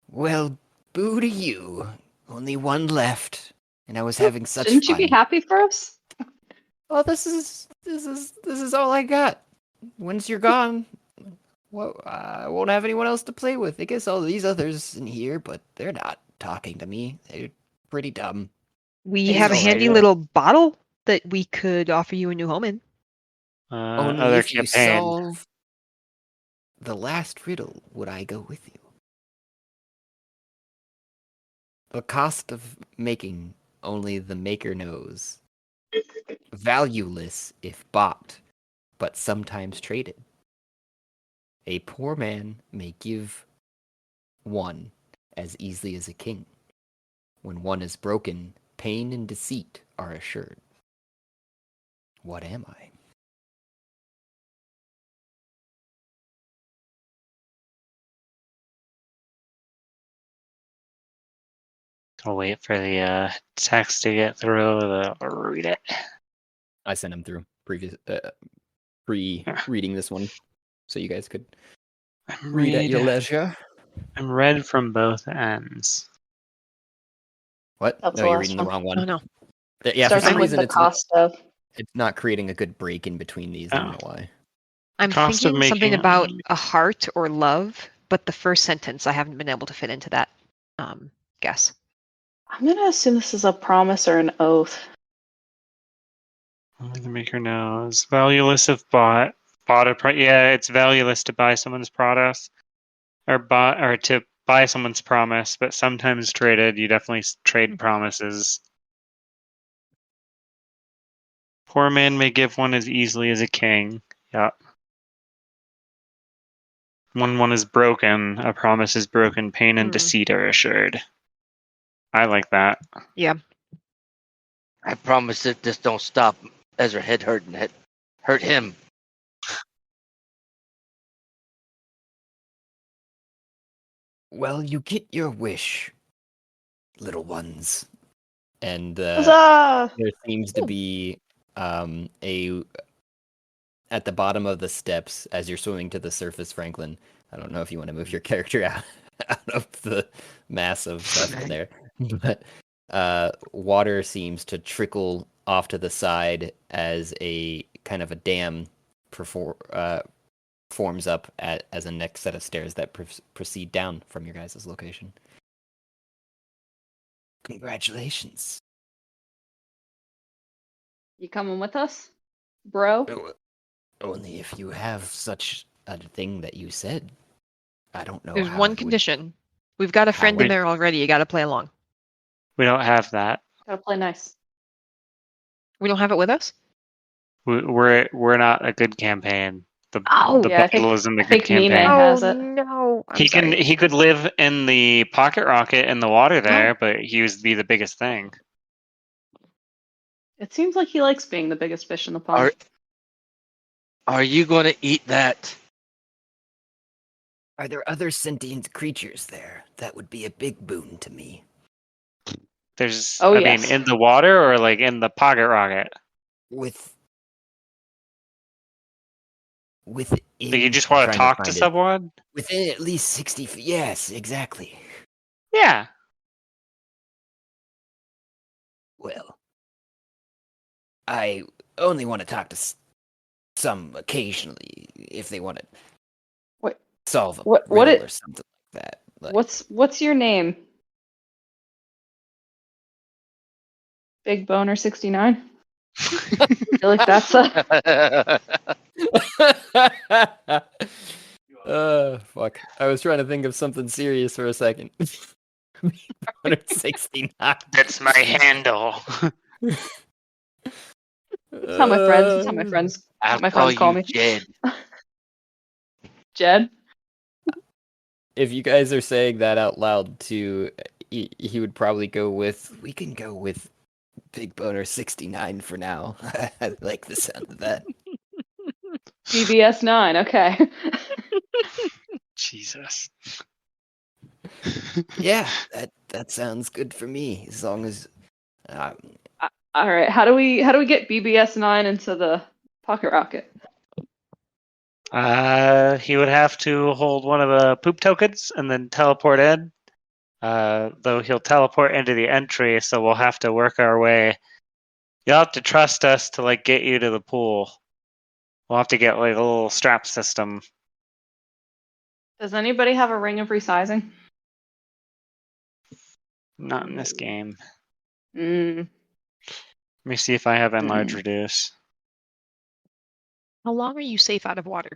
Well, boo to you. Only one left, and I was having such Shouldn't you fun. be happy for us? Oh, this is all I got. Once you're gone, well, I won't have anyone else to play with. I guess all these others in here, but they're not talking to me. They're pretty dumb. We It's have a all handy right. little bottle that we could offer you a new home in. Only Other if you campaign. solve the last riddle would I go with you. The cost of making only the maker knows. Valueless if bought, but sometimes traded. A poor man may give one as easily as a king. When one is broken, pain and deceit are assured. What am I? I'll wait for the text to get through. I'll read it. I sent him through pre-reading this one, so you guys could read at your leisure. I'm read from both ends. What? That's No, the you're last reading the one. wrong one. Oh no. Yeah, for some Starting with reason the cost of. it's not creating a good break in between these. I don't know why. I'm Cost of thinking something making- about a heart or love, but the first sentence I haven't been able to fit into that guess. I'm gonna assume this is a promise or an oath. Only the maker knows. Valueless if bought. Yeah, it's valueless to buy someone's product or to buy someone's promise, but sometimes traded. You definitely trade promises. Poor man may give one as easily as a king. Yeah. When one is broken, a promise is broken. Pain and deceit are assured. I like that. Yeah. I promise if this don't stop, Ezra head hurt him. Well, you get your wish, little ones. And Huzzah! there seems to be a at the bottom of the steps as you're swimming to the surface, Franklin. I don't know if you want to move your character out of the mass of stuff in there, but water seems to trickle off to the side as a kind of a dam forms up as a next set of stairs that proceed down from your guys' location. Congratulations. You coming with us, bro? Only if you have such a thing that you said. I don't know There's how one it would- condition. We've got a friend would- in there already. You got to play along. We don't have that. Gotta play nice. We don't have it with us? We're not a good campaign. The Yeah, I bundle is in the I good think Mine campaign. has it. no. He could live in the pocket rocket in the water there, Oh. but he would be the biggest thing. It seems like he likes being the biggest fish in the pond. Are you going to eat that? Are there other sentient creatures there? That would be a big boon to me. There's, Oh, I yes. mean, in the water or like in the pocket rocket. Within, Like you just want to talk to find it. someone? Within at least 60 feet. Yes, exactly. Yeah. Well, I only want to talk to some occasionally if they want to What- solve a what riddle it- or something like that. Like, What's your name? Big Boner 69? I feel like that's a. Fuck. I was trying to think of something serious for a second. 169. That's my handle. That's how my friends. I'll My friends call me. Jed. Jed. If you guys are saying that out loud too, he would probably go with. We can go with Big Boner 69 for now. I like the sound of that. BBS 9. Okay. Jesus. Yeah, that sounds good for me. As long as All right. How do we get BBS 9 into the pocket rocket? He would have to hold one of the poop tokens and then teleport in. Though he'll teleport into the entry, so we'll have to work our way. You'll have to trust us to like get you to the pool. We'll have to get like a little strap system. Does anybody have a ring of resizing? Not in this game. Mm. Let me see if I have enlarge Mm. reduce. How long are you safe out of water?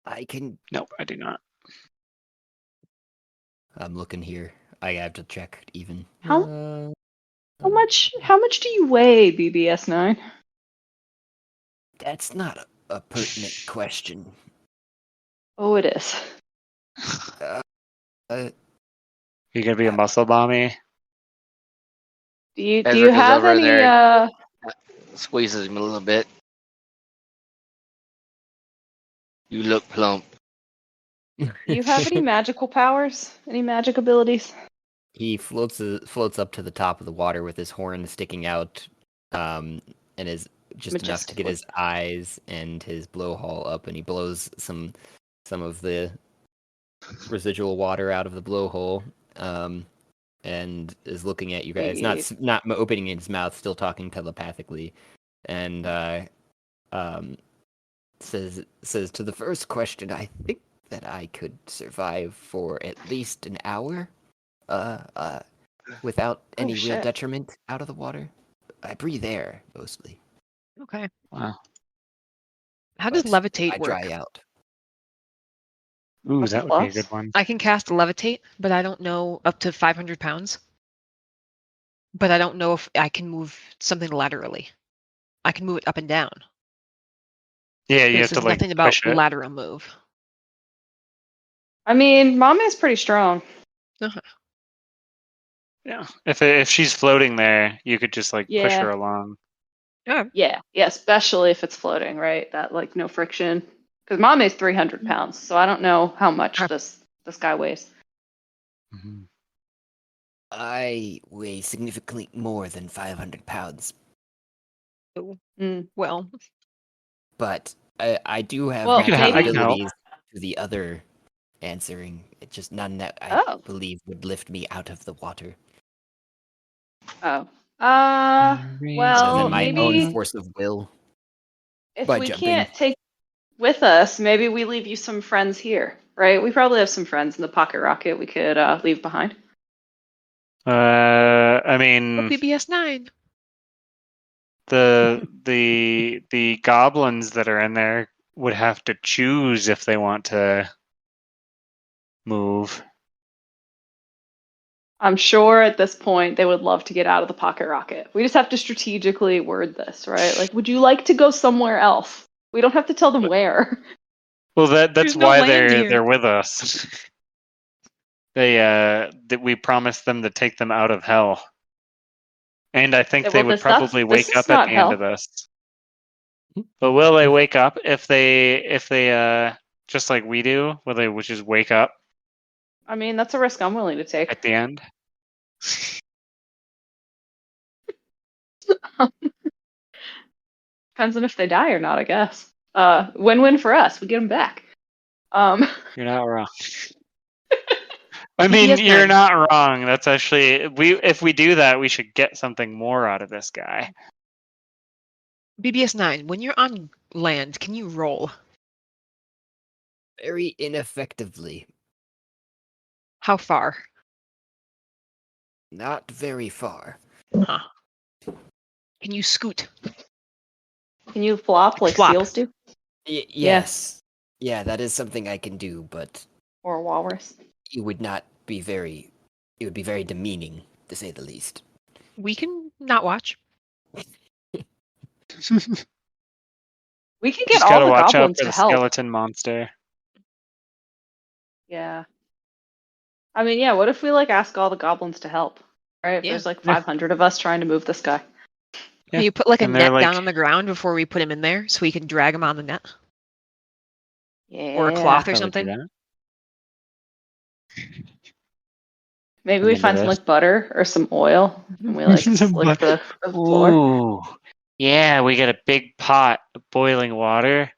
I can. Nope, I do not. I'm looking here. I have to check even. How much do you weigh, BBS 9? That's not a pertinent question. Oh, it is. You gonna be a muscle mommy? Do you Ezra goes have over any there. Squeezes him a little bit. You look plump. Do you have any magical powers? Any magic abilities? He floats up to the top of the water with his horn sticking out, and is just enough to get his eyes and his blowhole up, and he blows some of the residual water out of the blowhole, and is looking at you guys. Not opening his mouth, still talking telepathically, and says to the first question, I think that I could survive for at least an hour, without any real detriment out of the water. I breathe air mostly. Okay. Wow. How does but levitate I work? dry out. Ooh, What's that the would be a plus? good one. I can cast levitate, but I don't know up to 500 pounds. But I don't know if I can move something laterally. I can move it up and down. Yeah, But you it have to says like nothing about push it. lateral move. I mean, Mama's pretty strong. Yeah. If she's floating there, you could just like push Yeah. her along. Yeah, especially if it's floating, right? That like no friction. Because Mame's 300 pounds, so I don't know how much this guy weighs. Mm-hmm. I weigh significantly more than 500 pounds, Well, but I do have Well, magic I can help. abilities to the other answering. It's just none that I Oh. believe would lift me out of the water. Oh. Other Well, than my own maybe force of will. if by we jumping. can't take with us, maybe we leave you some friends here, right? We probably have some friends in the pocket rocket we could leave behind. I mean, BBS 9. the goblins that are in there would have to choose if they want to move. I'm sure at this point they would love to get out of the pocket rocket. We just have to strategically word this, right? Like, would you like to go somewhere else? We don't have to tell them where. Well, that's There's no why land here. they're with us. That we promised them to take them out of hell, and I think they would probably wake up at the end of this. But will they wake up if they just like we do? Will they just wake up I mean, that's a risk I'm willing to take. at the end? Depends on if they die or not, I guess. Win-win for us. We get them back. You're not wrong. I mean, you're not wrong. That's actually if we do that, we should get something more out of this guy. BBS 9, when you're on land, can you roll? Very ineffectively. How far? Not very far. Huh. Can you scoot? Can you flop like seals do? Yes. Yeah, that is something I can do, but Or a walrus? it would be very demeaning, to say the least. We can not watch. We can get Just all gotta the watch out goblins for to the help. skeleton monster. Yeah. I mean, yeah, what if we like ask all the goblins to help? Right? Yeah. There's like 500 of us trying to move this guy. Yeah. Can you put like a And they're net like- down on the ground before we put him in there so we can drag him on the net? Yeah. Or a cloth or I would do something? that. Maybe I'm we into find some this. like butter or some oil and we like Some slick the floor. Ooh, yeah, we got a big pot of boiling water.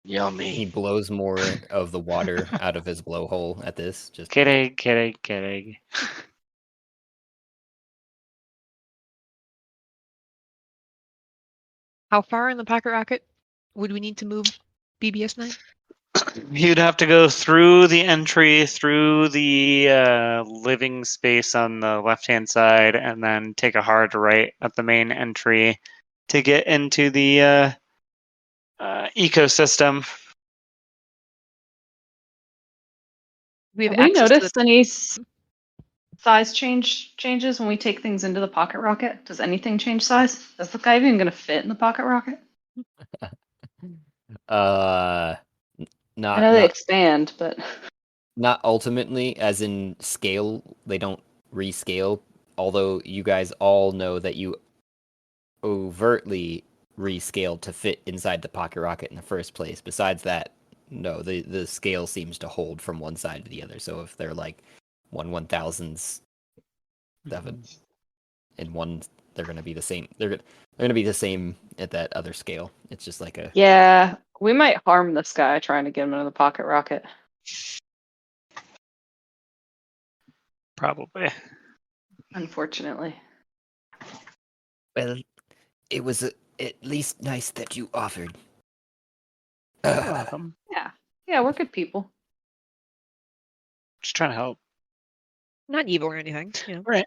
Yummy. He blows more of the water out of his blowhole at this. Just Kidding. How far in the pocket rocket would we need to move BBS 9? You'd have to go through the entry, through the living space on the left-hand side, and then take a hard right at the main entry to get into the ecosystem. We Have we noticed any size changes when we take things into the pocket rocket? Does anything change size? Is the guy even going to fit in the pocket rocket? not I know they expand, but not ultimately, as in scale. They don't rescale. Although you guys all know that you overtly rescaled to fit inside the pocket rocket in the first place. Besides that, no, the scale seems to hold from one side to the other. So if they're like 1/1000s in one, they're gonna be the same. They're gonna be the same at that other scale. It's just like a Yeah, we might harm this guy trying to get him into the pocket rocket. Probably. Unfortunately. well. It was at least nice that you offered. You're welcome. Yeah, we're good people. Just trying to help. Not evil or anything, you know. Right.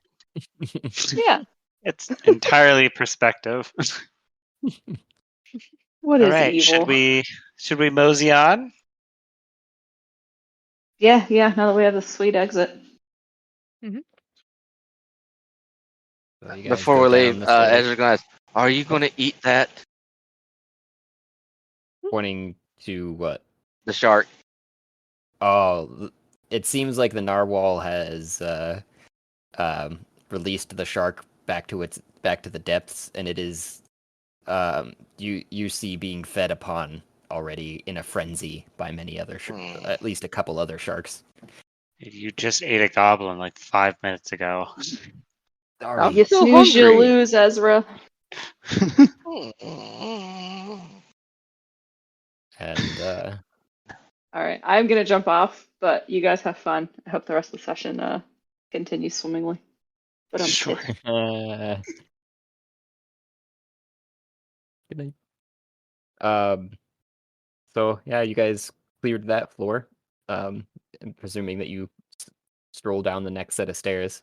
Yeah. It's entirely perspective. What All is right. evil? Should we mosey on? Yeah, now that we have the sweet exit. So you guys Before go we down leave, the stairs, Ezra's gonna ask, "Are you gonna eat that?" pointing to what? The shark. Oh, it seems like the narwhal has released the shark back to the depths, and it is you see being fed upon already in a frenzy by many other at least a couple other sharks. You just ate a goblin like 5 minutes ago. Sorry. You so snooze, you hungry. lose, Ezra. And All right, I'm gonna jump off, but you guys have fun. I hope the rest of the session continues swimmingly. But I'm Sure. good night. So yeah, you guys cleared that floor. I'm presuming that you stroll down the next set of stairs.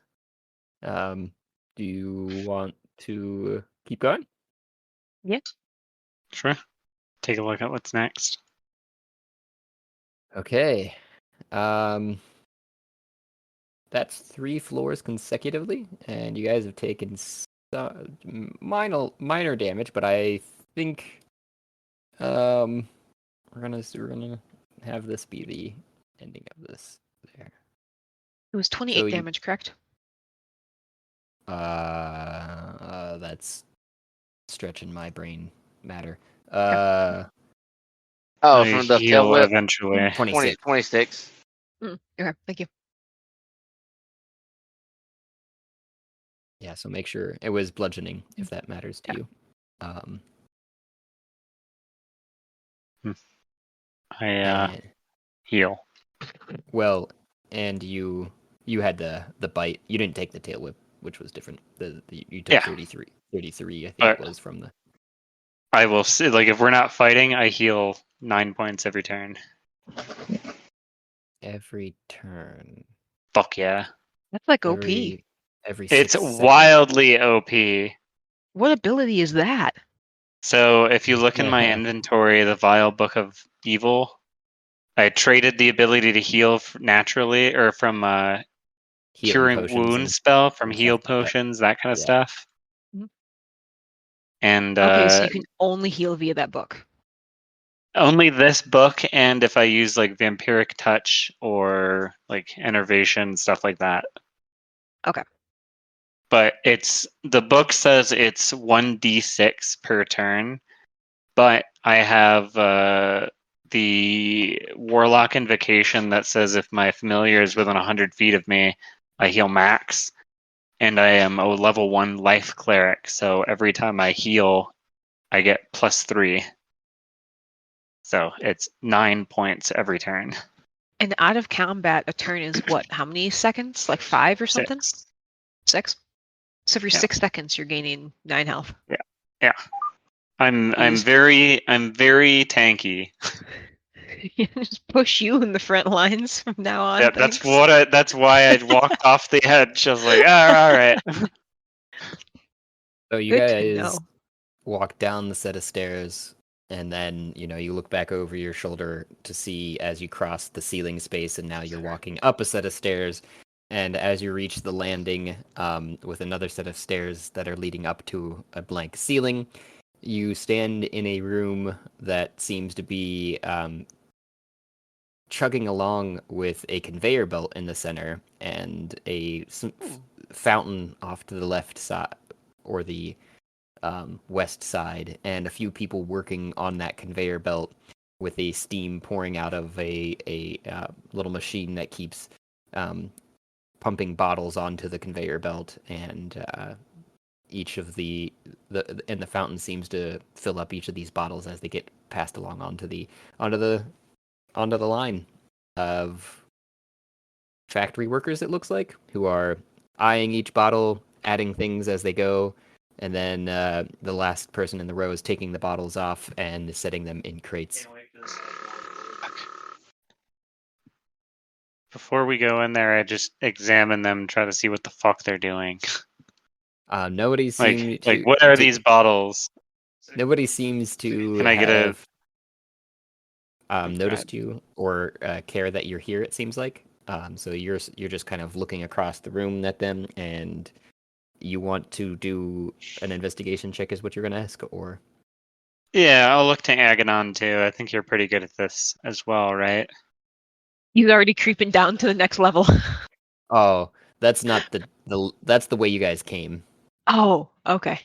Do you want to keep going? Sure. Take a look at what's next. Okay. That's 3 floors consecutively, and you guys have taken minor damage, but I think we're gonna have this be the ending of this there. It was 28 So damage, correct? that's stretching my brain matter. Oh, I from the tail heal whip. eventually. 26. 26. Okay, thank you. Yeah, so make sure it was bludgeoning if that matters to you. I And, heal. well, and you had the bite. You didn't take the tail whip, which was different. You took Yeah. 33, I think But it was from the. I will see, like, if we're not fighting, I heal 9 points every turn. Every turn. Fuck yeah. That's like OP. Every It's 6 seconds. wildly OP. What ability is that? So if you look in my inventory, the Vile Book of Evil, I traded the ability to heal naturally, or from Healing curing potions wounds and spell, from stuff. heal Yep. potions, that kind of Yeah. stuff. Mhm. And Okay, so you can only heal via that book. only this book, and if I use like Vampiric Touch or like Enervation, stuff like that. Okay. But the book says it's 1d6 per turn, but I have the Warlock Invocation that says if my familiar is within 100 feet of me, I heal max. And I am a level 1 life cleric, so every time I heal, I get +3. So it's 9 points every turn. And out of combat, a turn is what? How many seconds? Like 5 or something? 6. 6? So for Yeah. 6 seconds, you're gaining 9 health. Yeah. I'm Jeez. very tanky. Just push you in the front lines from now on. Yeah, thanks. that's why I walked off the edge. I was like, all right. So you Good to guys know. walk down the set of stairs, and then you look back over your shoulder to see as you cross the ceiling space, and now you're walking up a set of stairs. And as you reach the landing, with another set of stairs that are leading up to a blank ceiling, you stand in a room that seems to be chugging along with a conveyor belt in the center and a fountain off to the left side or the west side, and a few people working on that conveyor belt with a steam pouring out of a little machine that keeps pumping bottles onto the conveyor belt, and each of the fountain seems to fill up each of these bottles as they get passed along onto the line of factory workers, it looks like, who are eyeing each bottle, adding things as they go, and then the last person in the row is taking the bottles off and setting them in crates. Before we go in there, I just examine them, try to see what the fuck they're doing. Nobody seems to. What are these bottles? Nobody seems to Can I get a noticed you or care that you're here. It seems like. So you're just kind of looking across the room at them, and you want to do an investigation check, is what you're gonna ask, or? Yeah, I'll look to Aganon too. I think you're pretty good at this as well, right? He's already creeping down to the next level. Oh, that's not that's the way you guys came. Oh, okay.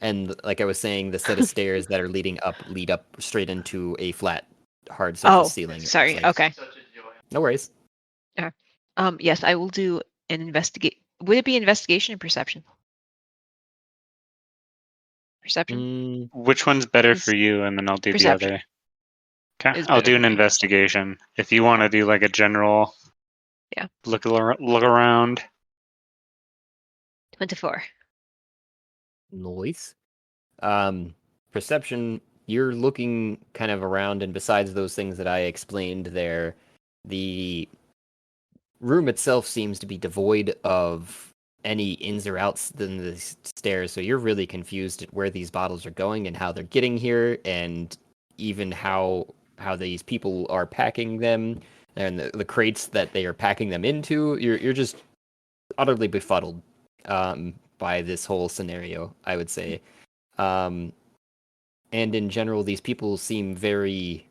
And like I was saying, the set of stairs that are lead up straight into a flat, hard surface ceiling. Sorry. Like, Okay. no worries. Yes, I will do an investigate. Would it be investigation or perception? Perception. Which one's better for you, and then I'll do Perception the other. Okay, is I'll better do for an me. investigation. If you want to do like a general, Yeah. look around. 24. Noise. Perception. You're looking kind of around, and besides those things that I explained there, the room itself seems to be devoid of any ins or outs than the stairs. So you're really confused at where these bottles are going and how they're getting here, and even how these people are packing them, and the crates that they are packing them into. You're just utterly befuddled by this whole scenario, I would say. And in general, these people seem very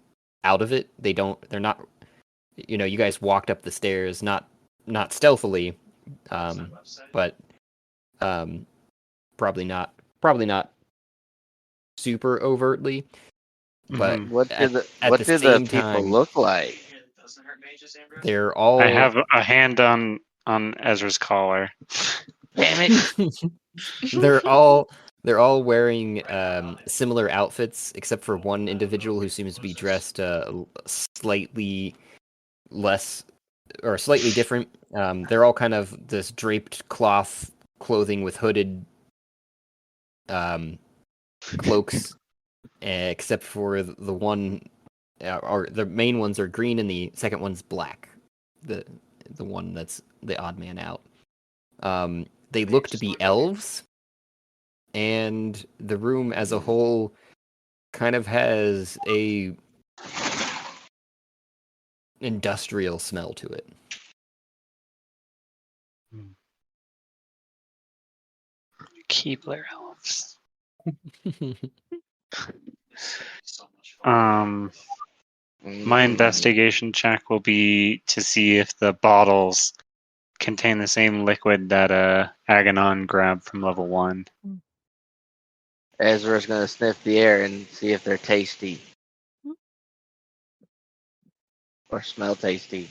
out of it. They're not, you guys walked up the stairs, not stealthily, but probably not super overtly. But What did the same people time, look like? they're all. I have a hand on Ezra's collar. Damn it! They're all wearing similar outfits, except for one individual who seems to be dressed slightly less or slightly different. They're all kind of this draped cloth clothing with hooded cloaks, except for the one, or the main ones are green and the second one's black. The one that's the odd man out. They look to be elves, and the room as a whole kind of has a industrial smell to it. Keebler elves. My investigation check will be to see if the bottles contain the same liquid that Aganon grabbed from level 1. Ezra's gonna sniff the air and see if they're tasty or smell tasty.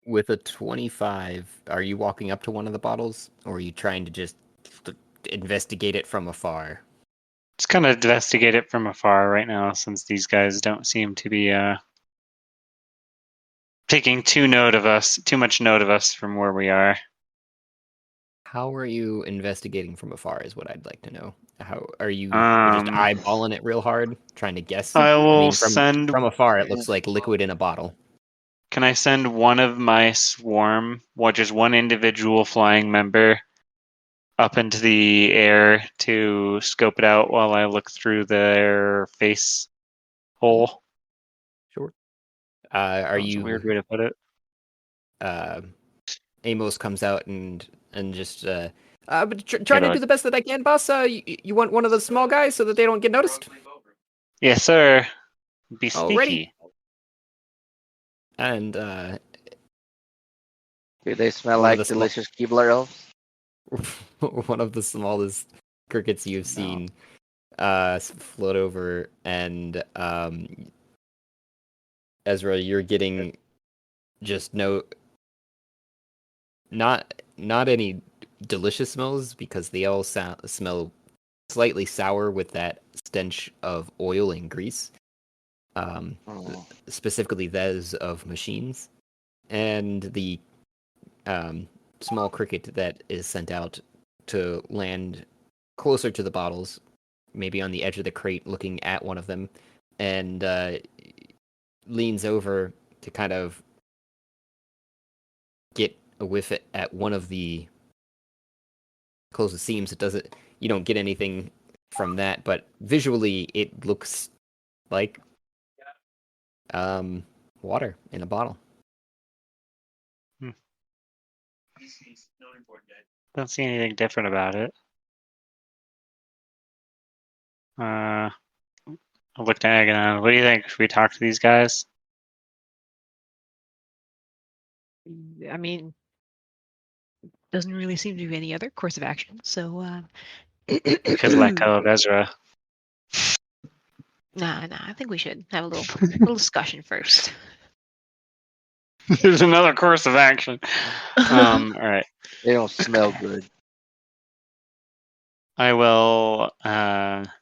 With a 25, are you walking up to one of the bottles, or are you trying to just investigate it from afar? Just kind of investigate it from afar right now, since these guys don't seem to be taking too much note of us from where we are. How are you investigating from afar is what I'd like to know. How are you just eyeballing it real hard, trying to guess? I will mean, send from afar, it looks like liquid in a bottle. Can I send one of my swarm, just one individual flying member, up into the air to scope it out while I look through their face hole? Sure. That's a weird way to put it. Amos comes out and just but trying to do the best that I can, boss. You want one of the small guys so that they don't get noticed? Yes, sir. Be Alrighty. sneaky. And Do they smell One of like the delicious Keebler elves? one of the smallest crickets you've seen float over, and Ezra, you're getting just not any delicious smells because they all smell slightly sour with that stench of oil and grease. Oh. Specifically those of machines, and the small cricket that is sent out to land closer to the bottles, maybe on the edge of the crate, looking at one of them, and leans over to kind of get a whiff at one of the closest seams. You don't get anything from that, but visually it looks like water in a bottle. Don't see anything different about it. I looked at Aganon. What do you think? Should we talk to these guys? I mean, doesn't really seem to be any other course of action. So, We could let go of Ezra. Nah, I think we should have a little discussion first. There's another course of action. All right. They don't smell good. I will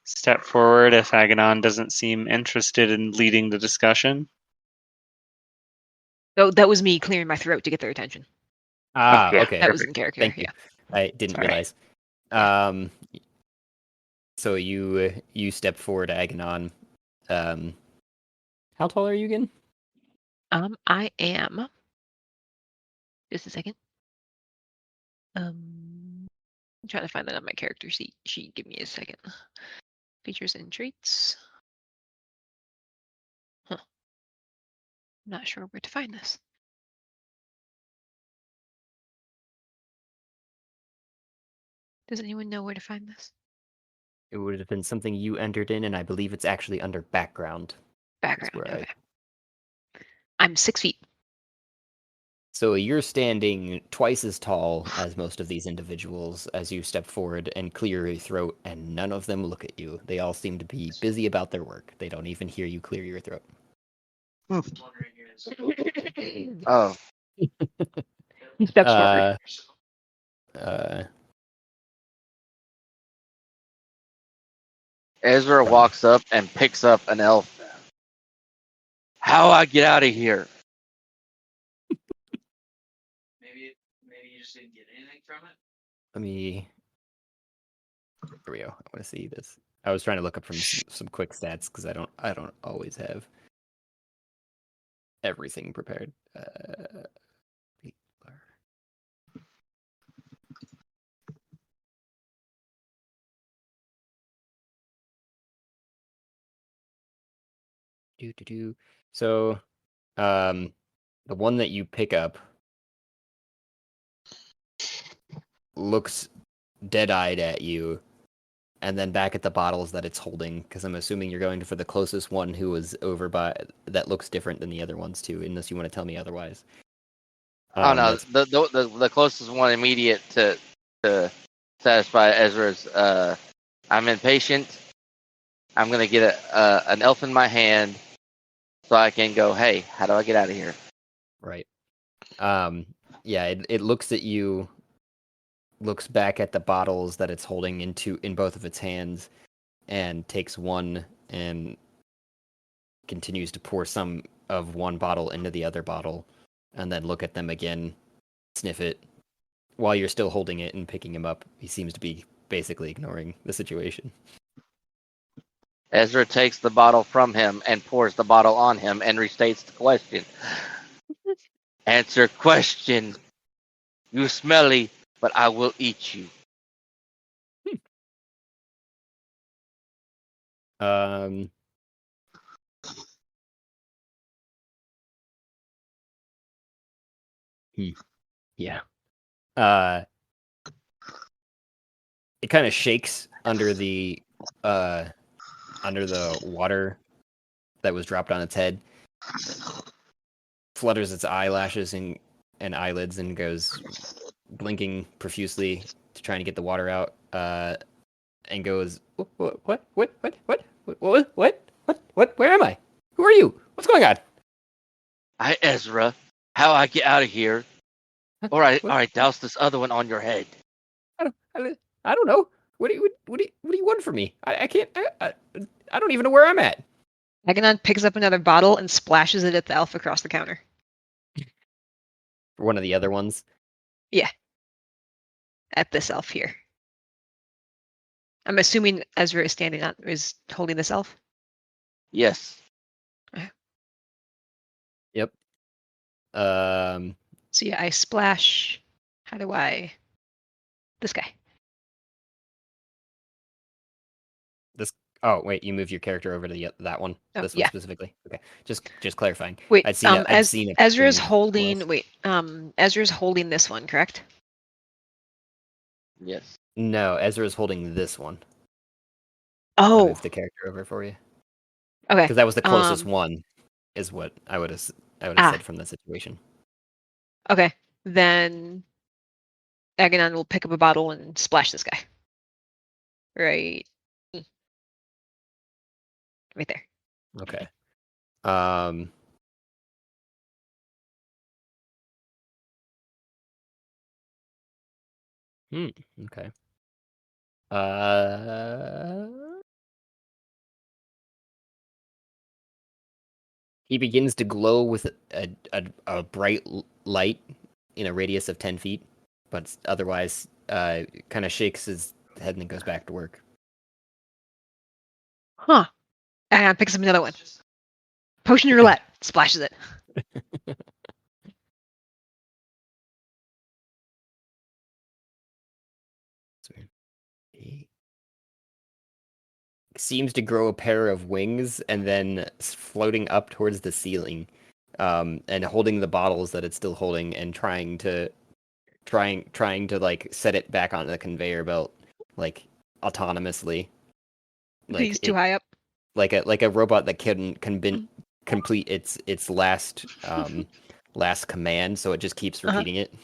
step forward if Aganon doesn't seem interested in leading the discussion. Oh, that was me clearing my throat to get their attention. Okay. That was in character. Thank you. Yeah. I didn't Sorry. realize. So you step forward, Aganon. How tall are you again? I am. Just a second. I'm trying to find that on my character sheet. Give me a second. Features and traits. Huh. I'm not sure where to find this. Does anyone know where to find this? It would have been something you entered in, and I believe it's actually under background. Background. where Okay. I'm 6 feet. So you're standing twice as tall as most of these individuals as you step forward and clear your throat, and none of them look at you. They all seem to be busy about their work. They don't even hear you clear your throat. Oh, He steps forward. Ezra walks up and picks up an elf. How I get out of here? Maybe you just didn't get anything from it. Let me. Here we go. I want to see this. I was trying to look up from some quick stats because I don't always have everything prepared. So, the one that you pick up looks dead-eyed at you, and then back at the bottles that it's holding, because I'm assuming you're going for the closest one who was over by that looks different than the other ones too, unless you want to tell me otherwise. Oh no, that's- the closest one immediate to satisfy Ezra's. I'm impatient. I'm gonna get an elf in my hand, so I can go. Hey, how do I get out of here? Right. Yeah, it looks at you, looks back at the bottles that it's holding in both of its hands, and takes one and continues to pour some of one bottle into the other bottle, and then look at them again, sniff it, while you're still holding it and picking him up. He seems to be basically ignoring the situation. Ezra takes the bottle from him and pours the bottle on him and restates the question. Answer question. You smelly, but I will eat you. Yeah. It kind of shakes under the water that was dropped on its head, flutters its eyelashes and eyelids, and goes blinking profusely to trying to get the water out. and goes, what? Where am I? Who are you? What's going on? Hi, Ezra. How I get out of here? All right, What? all right. Douse this other one on your head. I don't know. What do you want from me? I can't. I don't even know where I'm at. Aganon picks up another bottle and splashes it at the elf across the counter. One of the other ones. At this elf here. I'm assuming Ezra is holding this elf. Yes. Yep. So yeah, I splash. How do I? This guy. This. Oh wait, you moved your character over to that one. Oh, This one yeah. specifically. Okay. Just clarifying. Wait. I'd seen it. I'd seen it. Ezra's between holding. roles. Wait. Ezra's holding this one, correct? Yes. No, Ezra's holding this one. I Oh. moved the character over for you Okay. because that was the closest one. Is what I would have said from the situation. Okay. Then Aganon will pick up a bottle and splash this guy. Right. Right there. Okay. Okay. He begins to glow with a bright light in a radius of 10 feet, but otherwise, kind of shakes his head and then goes back to work. Huh. Aganon picks up another one. Potion roulette. Splashes it. He seems to grow a pair of wings and then floating up towards the ceiling, and holding the bottles that it's still holding and trying to like set it back onto the conveyor belt, like autonomously. Like He's too high up. like a robot that can complete its last last command, so it just keeps repeating it.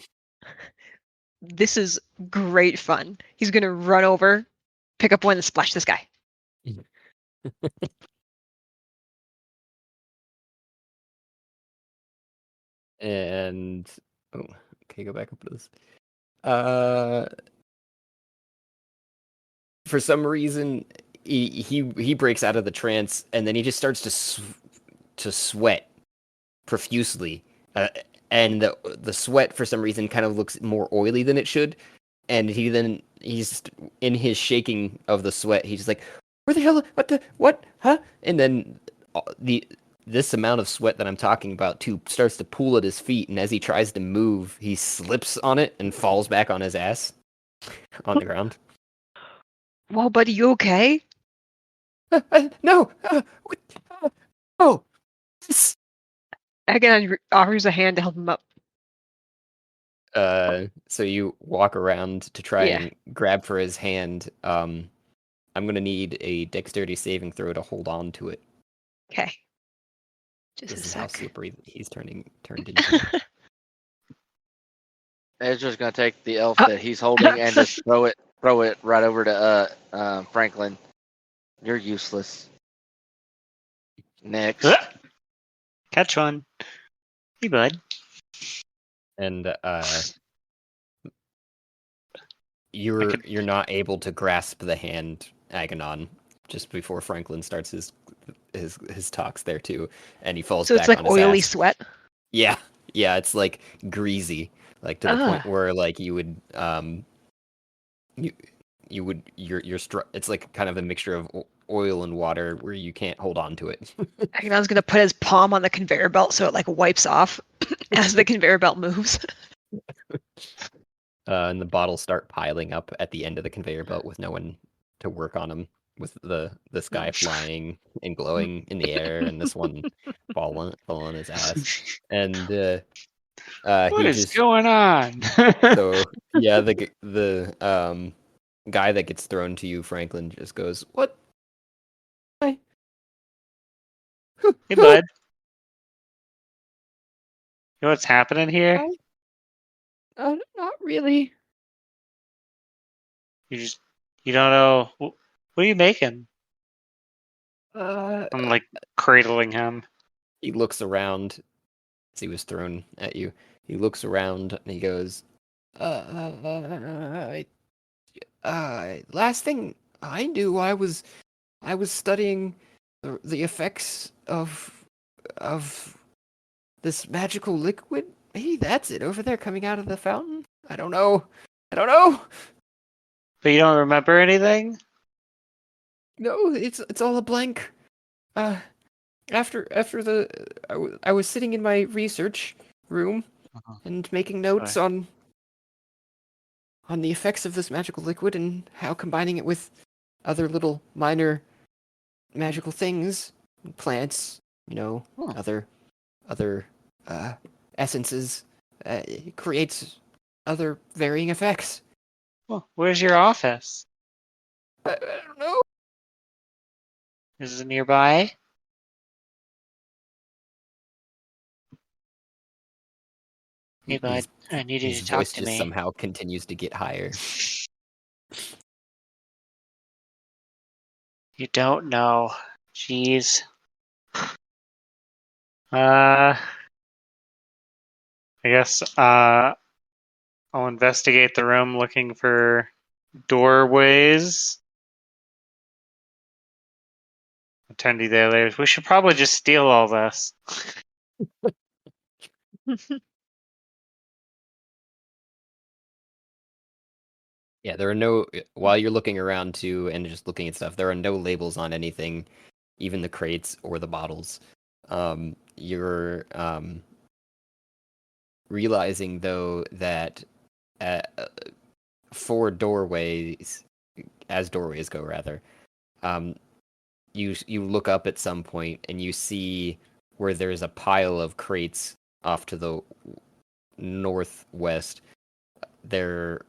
This is great fun. He's gonna run over, pick up one, and splash this guy. And okay, go back up to this. For some reason, he breaks out of the trance, and then he just starts to sweat profusely, and the sweat for some reason kind of looks more oily than it should. And he's in his shaking of the sweat. He's just like, "Where the hell? What? Huh?" And then this amount of sweat that I'm talking about too starts to pool at his feet, and as he tries to move, he slips on it and falls back on his ass on the ground. Whoa, buddy, you okay? No. Oh. Aganon offers a hand to help him up. So you walk around to try Yeah. and grab for his hand. I'm gonna need a dexterity saving throw to hold on to it. Okay. Just This a is how sec. slippery he's turned into. Ezra's gonna take the elf that he's holding and just throw it right over to Franklin. You're useless. Next. Catch one. Hey, bud. And you're not able to grasp the hand, Aganon, just before Franklin starts his talks there too, and he falls So back it's like on his oily ass. sweat. Yeah, it's like greasy, like to the point where like you would it's like kind of a mixture of oil and water where you can't hold on to it. Agnon's gonna put his palm on the conveyor belt so it like wipes off as the conveyor belt moves. And the bottles start piling up at the end of the conveyor belt with no one to work on them, with this guy flying and glowing in the air, and this one falling on his ass. And What is going on? so yeah, the guy that gets thrown to you, Franklin, just goes, "What? Hi. Hey, bud. You know what's happening here? Not really." You just You don't know. What are you making? Uh, I'm like cradling him. he looks around as he was thrown at you. He looks around and he goes, last thing I knew, I was studying the effects of this magical liquid. Hey, that's it over there coming out of the fountain. I don't know. But you don't remember anything? No, it's all a blank. After I was sitting in my research room and making notes on the effects of this magical liquid and how combining it with other little minor magical things, plants, Hmm. other essences, creates other varying effects. Well, where's your office? I don't know. Is it nearby? Hey, bud, I need you His to talk voice to just me. somehow continues to get higher. You don't know. Jeez. I guess I'll investigate the room looking for doorways. Attendee there later. We should probably just steal all this. Yeah, there are no, while you're looking around too and just looking at stuff, there are no labels on anything, even the crates or the bottles. You're realizing though that uh, for doorways, as doorways go rather, you look up at some point and you see where there's a pile of crates off to the northwest. There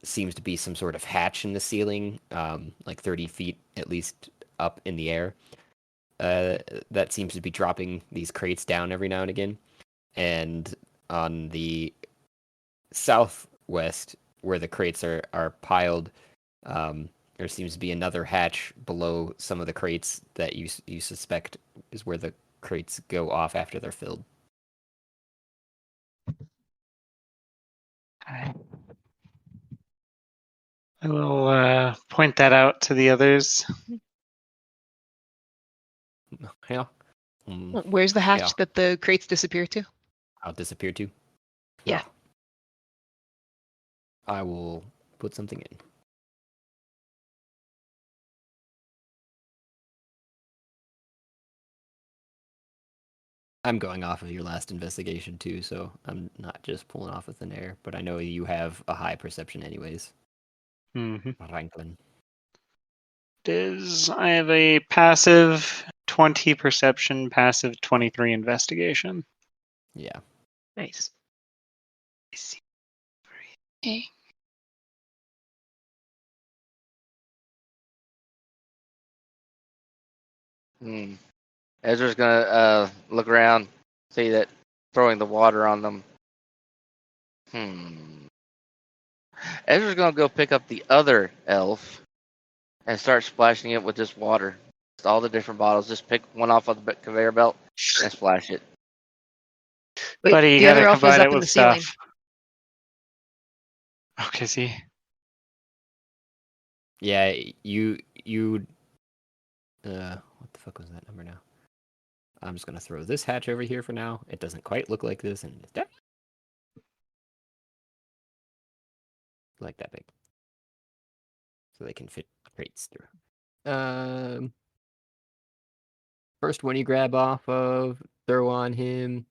seems to be some sort of hatch in the ceiling, like 30 feet at least up in the air. That seems to be dropping these crates down every now and again. And on the southwest, where the crates are piled, there seems to be another hatch below some of the crates that you suspect is where the crates go off after they're filled. Okay. I will point that out to the others. Yeah. Where's the hatch Yeah. that the crates disappear to? I'll disappear too. Yeah. I will put something in. I'm going off of your last investigation too, so I'm not just pulling off of thin air, but I know you have a high perception anyways. Mm-hmm. Ranklin. I have a passive 20 perception, passive 23 investigation. Yeah. Nice. Okay. Ezra's gonna look around, see that throwing the water on them. Ezra's gonna go pick up the other elf and start splashing it with this water. Just all the different bottles. Just pick one off of the conveyor belt and splash it. Wait, Buddy, you the other gotta elf is combine up it in with the ceiling. stuff. Okay, see. Yeah, you what the fuck was that number now? I'm just gonna throw this hatch over here for now. It doesn't quite look like this, and it's like that big. So they can fit crates through. First one you grab off of, throw on him.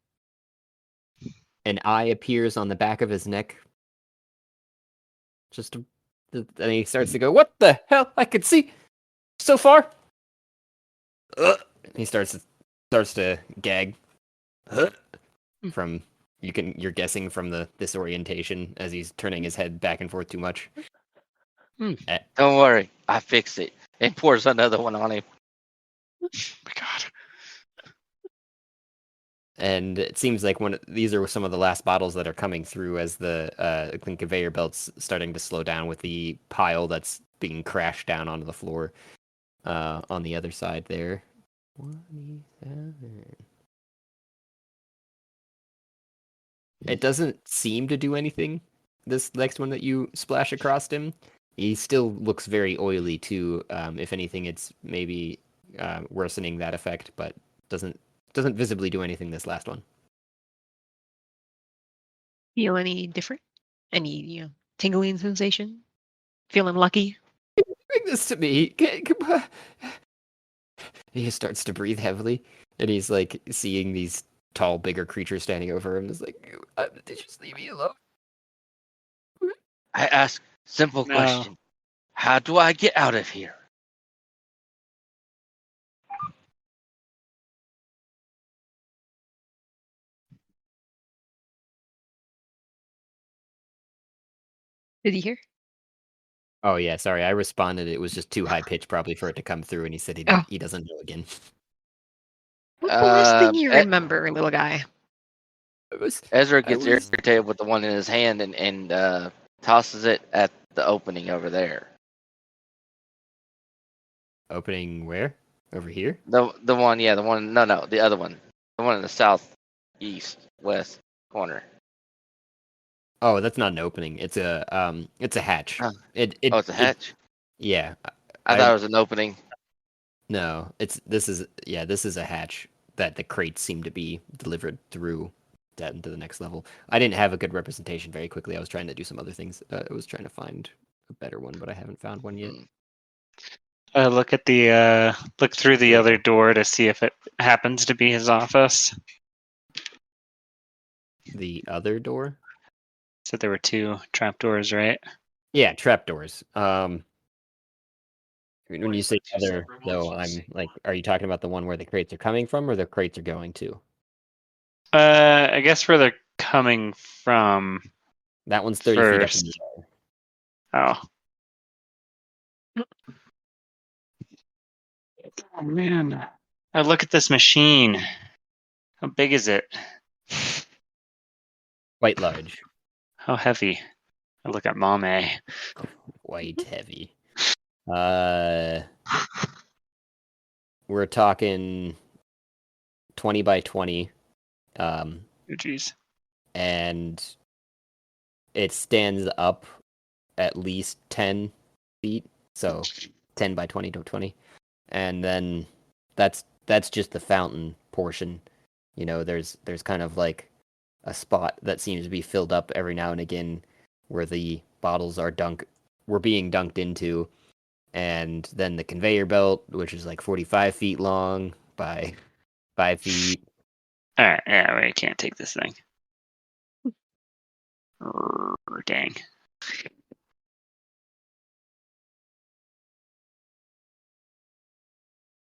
An eye appears on the back of his neck. And he starts to go, "What the hell? I could see so far." He starts to gag. From you're guessing from the disorientation as he's turning his head back and forth too much. Don't worry, I fix it. And pours another one on him. Oh my god. And it seems like these are some of the last bottles that are coming through as the conveyor belt's starting to slow down with the pile that's being crashed down onto the floor on the other side there. 27. It doesn't seem to do anything. This next one that you splash across him, he still looks very oily too. If anything, it's maybe worsening that effect, but doesn't visibly do anything this last one. Feel any different? Any tingling sensation? Feeling lucky? Bring this to me. He starts to breathe heavily, and he's like seeing these tall, bigger creatures standing over him. He's like, "Did you just leave me alone?" I ask simple No. question. How do I get out of here? Did you hear? Oh yeah, sorry. I responded. It was just too high pitched, probably for it to come through, and he said Oh. he doesn't know again. What's the last thing you Eh, remember, little guy? Ezra I gets was- irritated with the one in his hand and tosses it at the opening over there. Opening where? Over here? The one, yeah, the one. No, the other one. The one in the southeast west corner. Oh, that's not an opening. It's a hatch. Oh. It Oh, it's a hatch. yeah. I thought it was an opening. No, this is a hatch that the crates seem to be delivered through that into the next level. I didn't have a good representation very quickly. I was trying to do some other things. I was trying to find a better one, but I haven't found one yet. Look at the look through the other door to see if it happens to be his office. The other door? So there were 2 trapdoors, right? Yeah, trapdoors. When you say other, though, I'm like, are you talking about the one where the crates are coming from, or the crates are going to? I guess where they're coming from. That one's 30 feet up in First. the air. Oh man. Look at this machine. How big is it? Quite large. How heavy? I look at Mame. Quite heavy. We're talking 20 by 20. Oh, jeez. And it stands up at least 10 feet. So 10 by 20 to 20. And then that's just the fountain portion. You know, there's kind of like a spot that seems to be filled up every now and again where the bottles were being dunked into. And then the conveyor belt, which is like 45 feet long by 5 feet. Alright, yeah, we can't take this thing. Dang.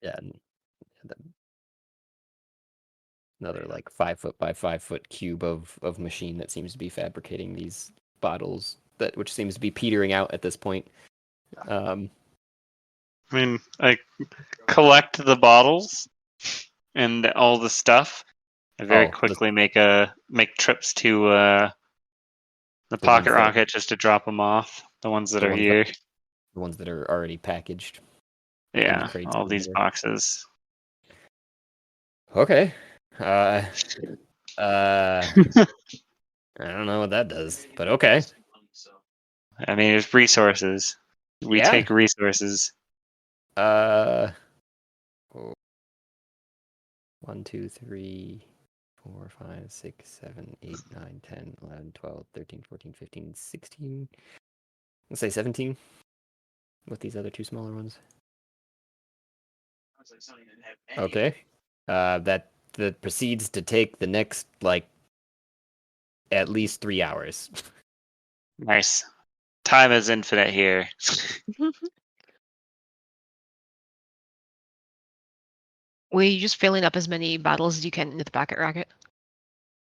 Yeah, and another like 5 foot by 5 foot cube of machine that seems to be fabricating these bottles which seems to be petering out at this point. I mean, I collect the bottles and all the stuff. I very quickly make trips to the pocket rocket just to drop them off. The ones that are here. The ones that are already packaged. Yeah, all these boxes. Okay. I don't know what that does, but okay. I mean, it's resources. We take resources. 1, 2, 3, 4, 5, 6, 7, 8, 9, 10, 11, 12, 13, 14, 15, 16. Let's say 17 with these other 2 smaller ones. Okay. That proceeds to take the next like at least 3 hours. Nice. Time is infinite here. Were you just filling up as many bottles as you can into the pocket rocket?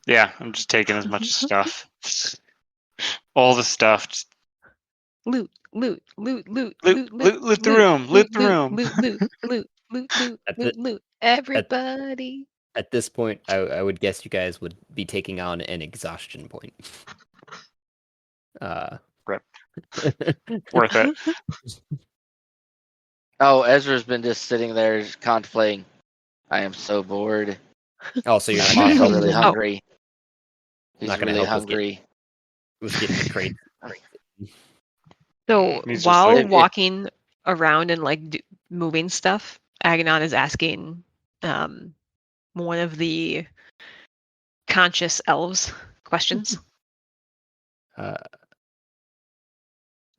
Yeah, I'm just taking as much stuff. All the stuff. Just Loot the room. Everybody. At this point, I would guess you guys would be taking on an exhaustion point. Rip. Worth it. Oh, Ezra's been just sitting there just contemplating. I am so bored. Oh, so you're not I'm gonna also help really with hungry. He's not gonna really help hungry. with getting the crate. So He's just while like, walking around and like moving stuff, Aganon is asking one of the conscious elves questions. Uh,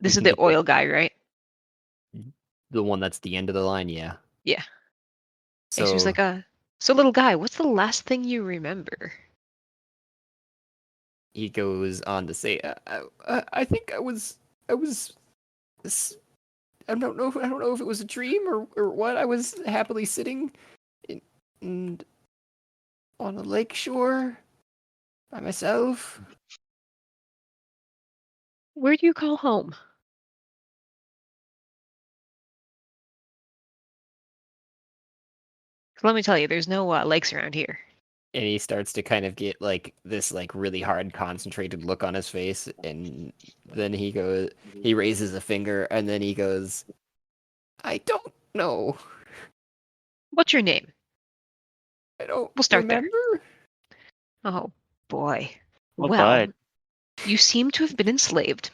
This is can the get oil guy, right? the one that's the end of the line, yeah. Yeah. And she was So like, so little guy, what's the last thing you remember? he goes on to say, I think I was, s- I don't know if it was a dream or what. I was happily sitting in on a lake shore by myself. Where do you call home? 'Cause let me tell you, there's no lakes around here. And he starts to kind of get like this like really hard concentrated look on his face, and then he raises a finger, and then he goes, I don't know. What's your name? I don't We'll start there. remember. Oh, boy. well, Well, bud. you seem to have been enslaved.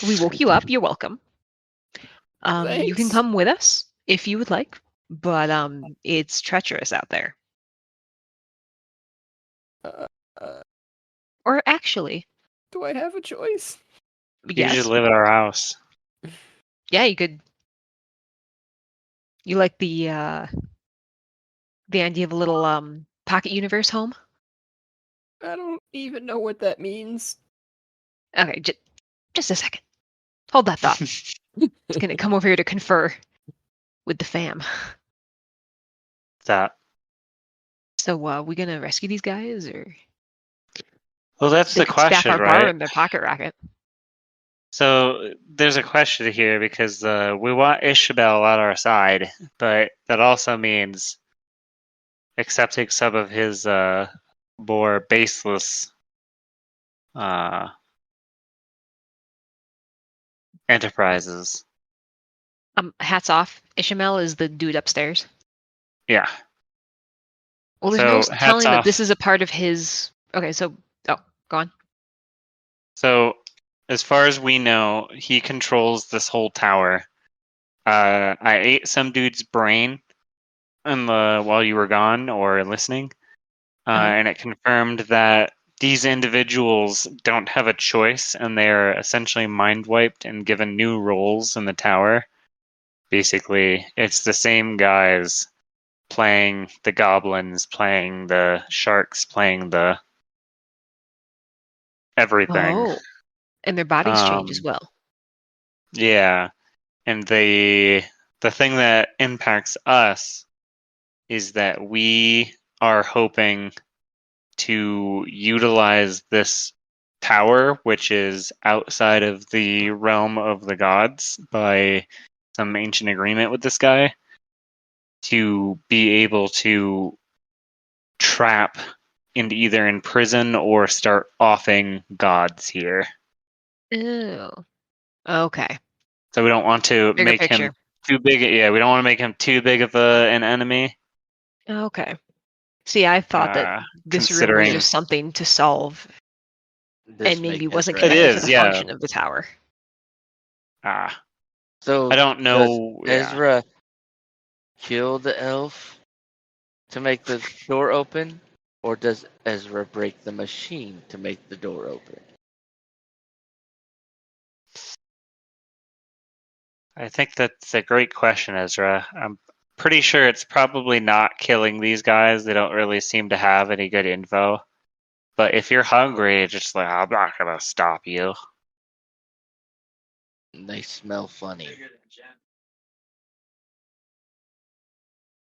We woke you up. You're welcome. You can Thanks. come with us if you would like, but it's treacherous out there. Uh, uh, Or actually, do I have a choice? You should yes, live at our house. yeah, you could. You like the idea of a little pocket universe home? I don't even know what that means. Okay, just a second. Hold that thought. It's gonna come over here to confer with the fam. That. So, we gonna rescue these guys, or Well, that's they the could staff question, our bar right? in their pocket rocket? So there's a question here because we want Ishamael on our side, but that also means accepting some of his more baseless uh, enterprises. Hats off. Ishamael is the dude upstairs. Yeah. Well, there's no So hats telling that this off. is a part of his. Okay, so go on. So as far as we know, he controls this whole tower. I ate some dude's brain while you were gone or listening, Uh-huh. and it confirmed that these individuals don't have a choice, and they are essentially mind wiped and given new roles in the tower. Basically, it's the same guys playing the goblins, playing the sharks, playing the everything. Oh, and their bodies change as Um, well. yeah, and the thing that impacts us is that we are hoping to utilize this tower, which is outside of the realm of the gods by some ancient agreement with this guy, to be able to trap and either in prison or start offing gods here. Oh, okay. So we don't want to Bigger make him picture. too big. Yeah, we don't want to make him too big of an enemy. Okay. See, I thought that this room was Considering just something to solve and Just make maybe wasn't Ezra it connected to is, the happy. yeah. function of the tower. I So don't does know. Yeah, Ezra kill the elf to make the door open, or does Ezra break the machine to make the door open? I think that's a great question, Ezra. I'm pretty sure it's probably not killing these guys. They don't really seem to have any good info. But if you're hungry, it's just like, I'm not gonna stop you. They smell funny.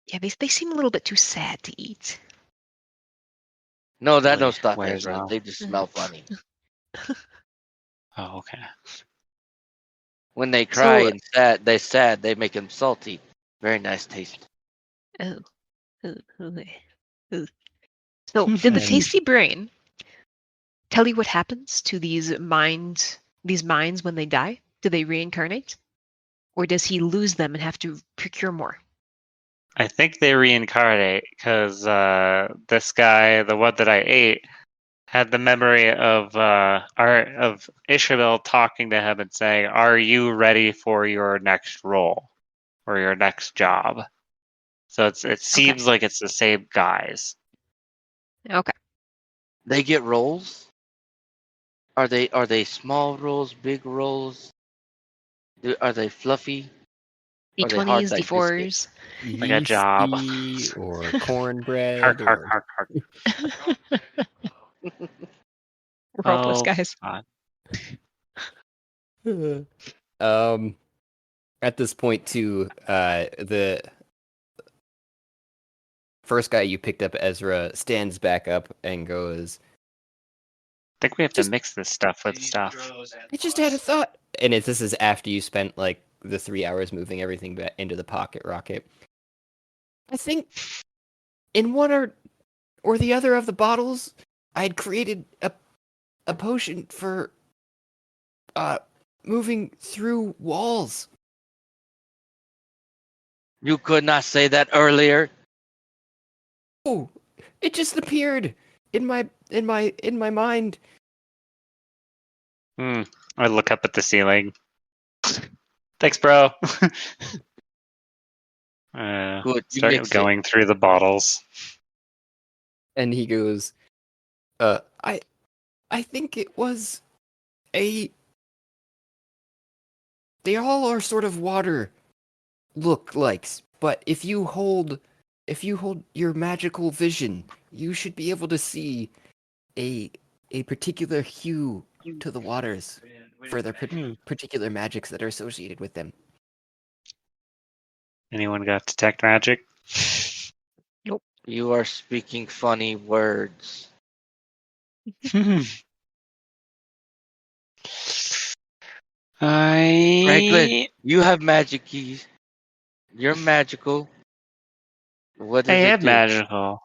Yeah, they seem a little bit too sad to eat. No, that Really don't stop wears Ezra. off. They just smell funny. Oh, okay. When they cry So, and sad, they make them salty. Very nice taste. oh, oh, oh, oh. So did the And tasty brain tell you what happens to these mind these mines when they die? Do they reincarnate? Or does he lose them and have to procure more? I think they reincarnate because this guy, the one that I ate, had the memory of Ishamael talking to him and saying, "Are you ready for your next role or your next job?" So it seems like it's the same guys. Okay. They get rolls. Are they small rolls, big rolls? Are they fluffy? Are they hard D20s, like D4s. Like a job. Yeasty or Hark, cornbread hark, or hark, hark. We're hopeless, Oh, guys. God. at this point too, the first guy you picked up, Ezra, stands back up and goes, I think we have to Just- mix this stuff with stuff. I just had a thought. And this is after you spent like the 3 hours moving everything back into the pocket rocket. I think in one or the other of the bottles, I had created a potion for moving through walls. You could not say that earlier. Oh, it just appeared in my mind. I look up at the ceiling. Thanks, bro. Good. You Start mix it. going through the bottles. And he goes, I think it was they all are sort of water look likes, but if you hold your magical vision, you should be able to see a particular hue to the waters for their particular magics that are associated with them. Anyone got detect magic? You are speaking funny words. Franklin, you have magic keys. You're magical. What I does it am do? magical,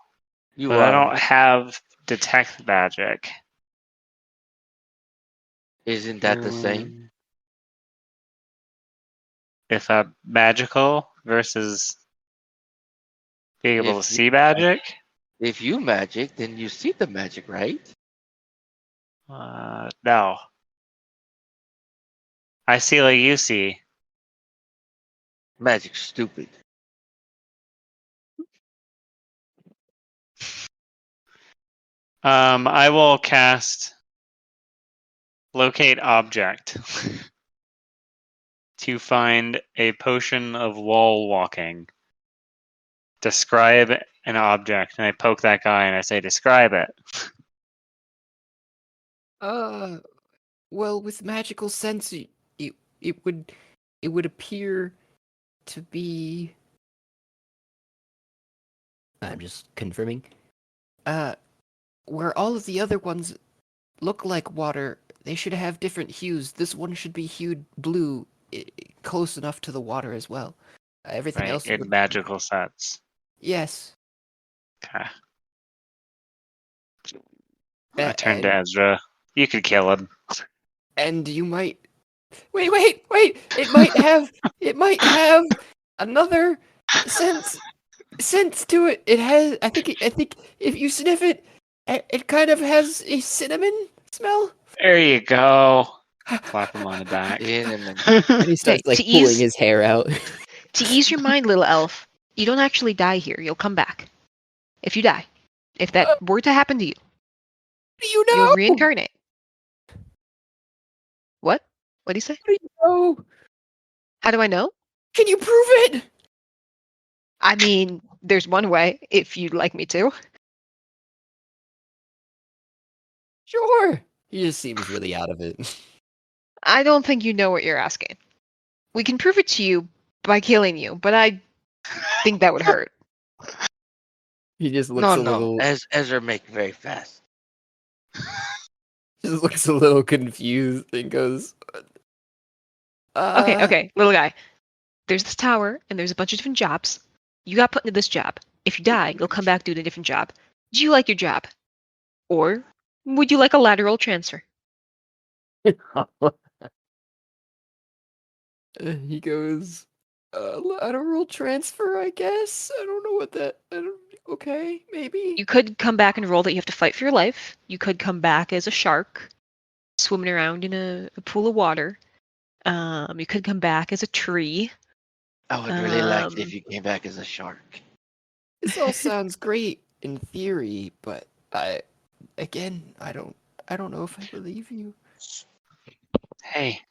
You but are. I don't have detect magic. Isn't that the same? If I'm magical versus being able to If you see magic? if you magic, then you see the magic, right? No. I see like you see. Magic's stupid. I will cast Locate Object to find a potion of wall walking. Describe an object, and I poke that guy and I say, "Describe it." Well, with magical sense, it would appear to be. I'm just confirming. Where all of the other ones look like water, they should have different hues. This one should be hued blue, close enough to the water as well. Everything Right, else in would. magical sense. Yes. Okay. I turn to And, Ezra. You could kill him. and you might. Wait! It might have another sense to it. It has. I think if you sniff it, it kind of has a cinnamon smell. There you go. Clap him on the back. Cinnamon. And he starts Okay, like to pulling ease- his hair out. To ease your mind, little elf, you don't actually die here. You'll come back. If you die. If that were to happen to you, You know? you'll reincarnate. What? What do you say? How do you know? How do I know? Can you prove it? I mean, there's one way, if you'd like me to. Sure. He just seems really out of it. I don't think you know what you're asking. We can prove it to you by killing you, but I think that would hurt. He just looks No, a no. little. As Ezra make very fast. Just looks a little confused and goes. Okay, little guy. There's this tower, and there's a bunch of different jobs. You got put into this job. If you die, you'll come back doing a different job. Do you like your job? Or would you like a lateral transfer? He goes, lateral transfer, I guess. I don't know what that. Okay, maybe. You could come back and roll that you have to fight for your life. You could come back as a shark, swimming around in a pool of water. You could come back as a tree. I would really like it if Um, you came back as a shark. This all sounds great in theory, but I don't know if I believe you. Hey,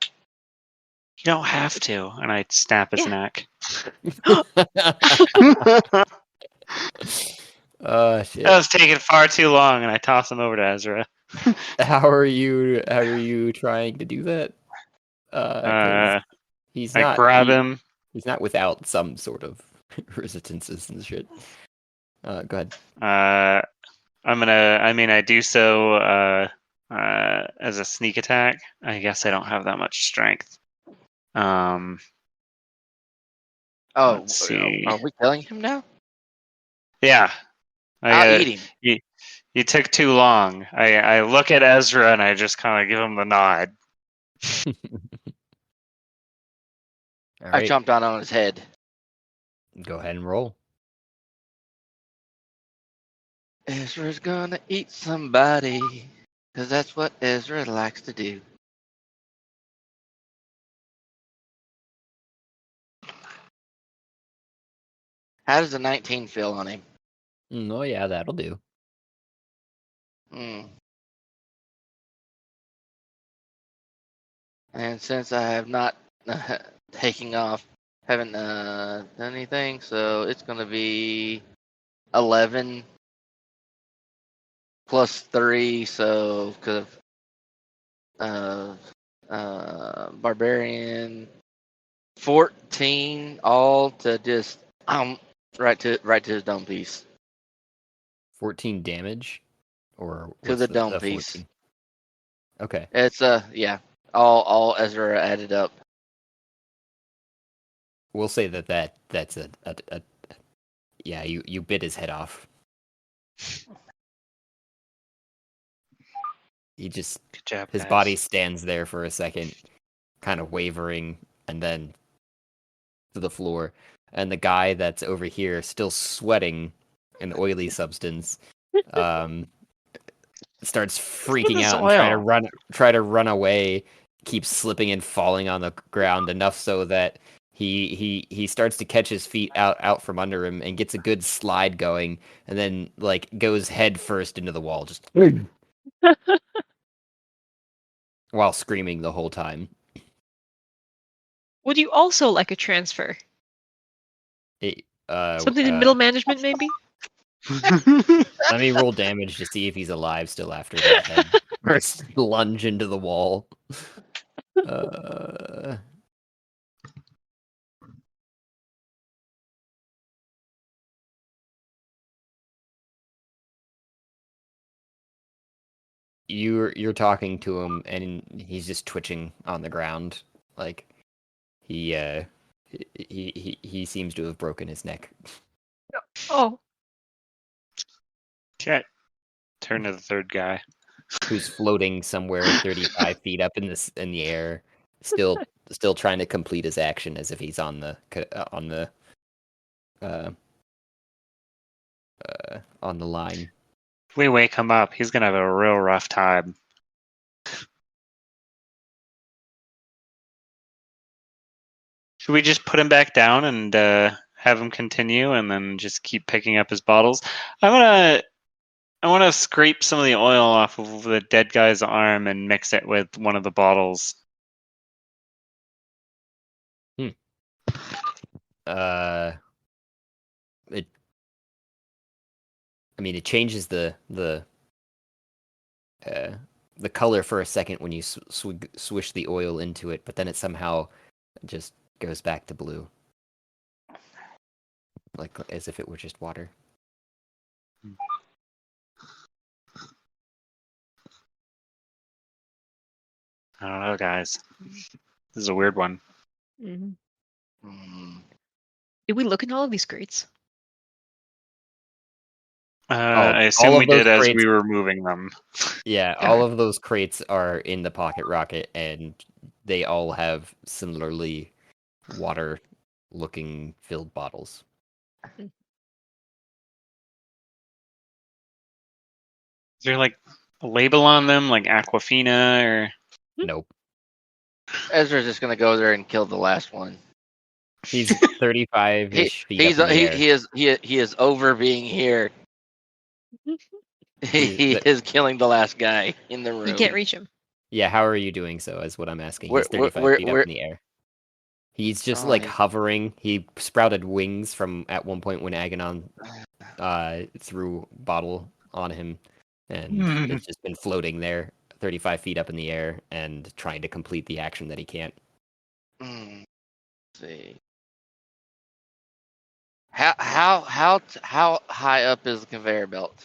you don't have to. And I snap his Yeah. neck. Shit. That was taking far too long, and I toss him over to Ezra. How are you trying to do that? 'Cause he's I not grab him. he's not without some sort of resistances and shit. Go ahead. I do so as a sneak attack. I guess I don't have that much strength. Oh, Let's see. are we killing him now? Yeah. I'll eat him. You took too long. I look at Ezra and I just kind of give him the nod. All I right, chomped down on his head. go ahead and roll. Ezra's gonna eat somebody, 'cause that's what Ezra likes to do. How does a 19 feel on him? Oh yeah, that'll do. Hmm. And since I have not taking off, haven't done anything, so it's gonna be 11 plus 3, so because of barbarian, 14 all to just right to his dome piece. 14 damage, or To what's the the dome 14? piece. Okay, It's yeah, all Ezra added up. we'll say that's a yeah. You bit his head off. He just Good job, his guys. body stands there for a second, kind of wavering, and then to the floor. And the guy that's over here, still sweating an oily substance, um, starts freaking is out and oil? try to run away. Keeps slipping and falling on the ground enough so that he starts to catch his feet out from under him and gets a good slide going, and then like goes head first into the wall, just while screaming the whole time. Would you also like a transfer? It, Something in middle management, maybe? let me roll damage to see if he's alive still after that head first lunge into the wall. Uh, you're talking to him and he's just twitching on the ground, like he seems to have broken his neck. Oh, Jet. Turn to the third guy. Who's floating somewhere 35 feet up in the air, still trying to complete his action as if he's on the uh, on the line. If we wake him up, he's gonna have a real rough time. Should we just put him back down and have him continue, and then just keep picking up his bottles? I want to scrape some of the oil off of the dead guy's arm and mix it with one of the bottles. It I mean, it changes the color for a second when you swish the oil into it, but then it somehow just goes back to blue, like as if it were just water. I don't know, guys. This is a weird one. mhm. Hmm. Did we look in all of these crates? I assume all we of those did as crates. we were moving them. Yeah, all of those crates are in the pocket rocket, and they all have similarly water-looking filled bottles. Is there like a label on them, like Aquafina or? Nope. Ezra's just gonna go there and kill the last one. He's 35-ish feet up in the air. He is over being here. He the- is killing the last guy in the room. You can't reach him. Yeah, how are you doing so, is what I'm asking. Where- He's 35 where- feet where- up in the air. He's just Oh, like he's- hovering. He sprouted wings from at one point when Aganon threw bottle on him, and it's just been floating there 35 feet up in the air and trying to complete the action that he can't. Let's see. How high up is the conveyor belt?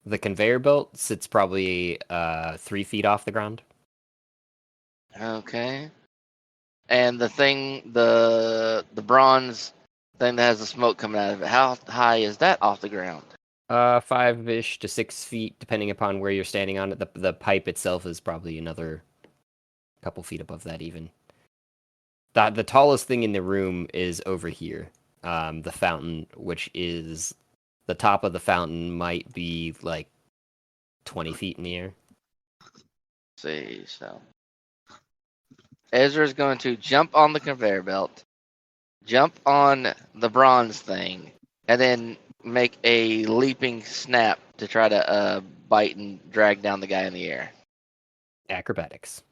The conveyor belt sits probably 3 feet off the ground. Okay. And the thing, the bronze thing that has the smoke coming out of it, how high is that off the ground? 5-ish to 6 feet, depending upon where you're standing on it. The pipe itself is probably another couple feet above that even. The tallest thing in the room is over here. The fountain, which is the top of the fountain, might be like 20 feet in the air. Let's see, so Ezra's going to jump on the conveyor belt, jump on the bronze thing, and then make a leaping snap to try to bite and drag down the guy in the air. Acrobatics.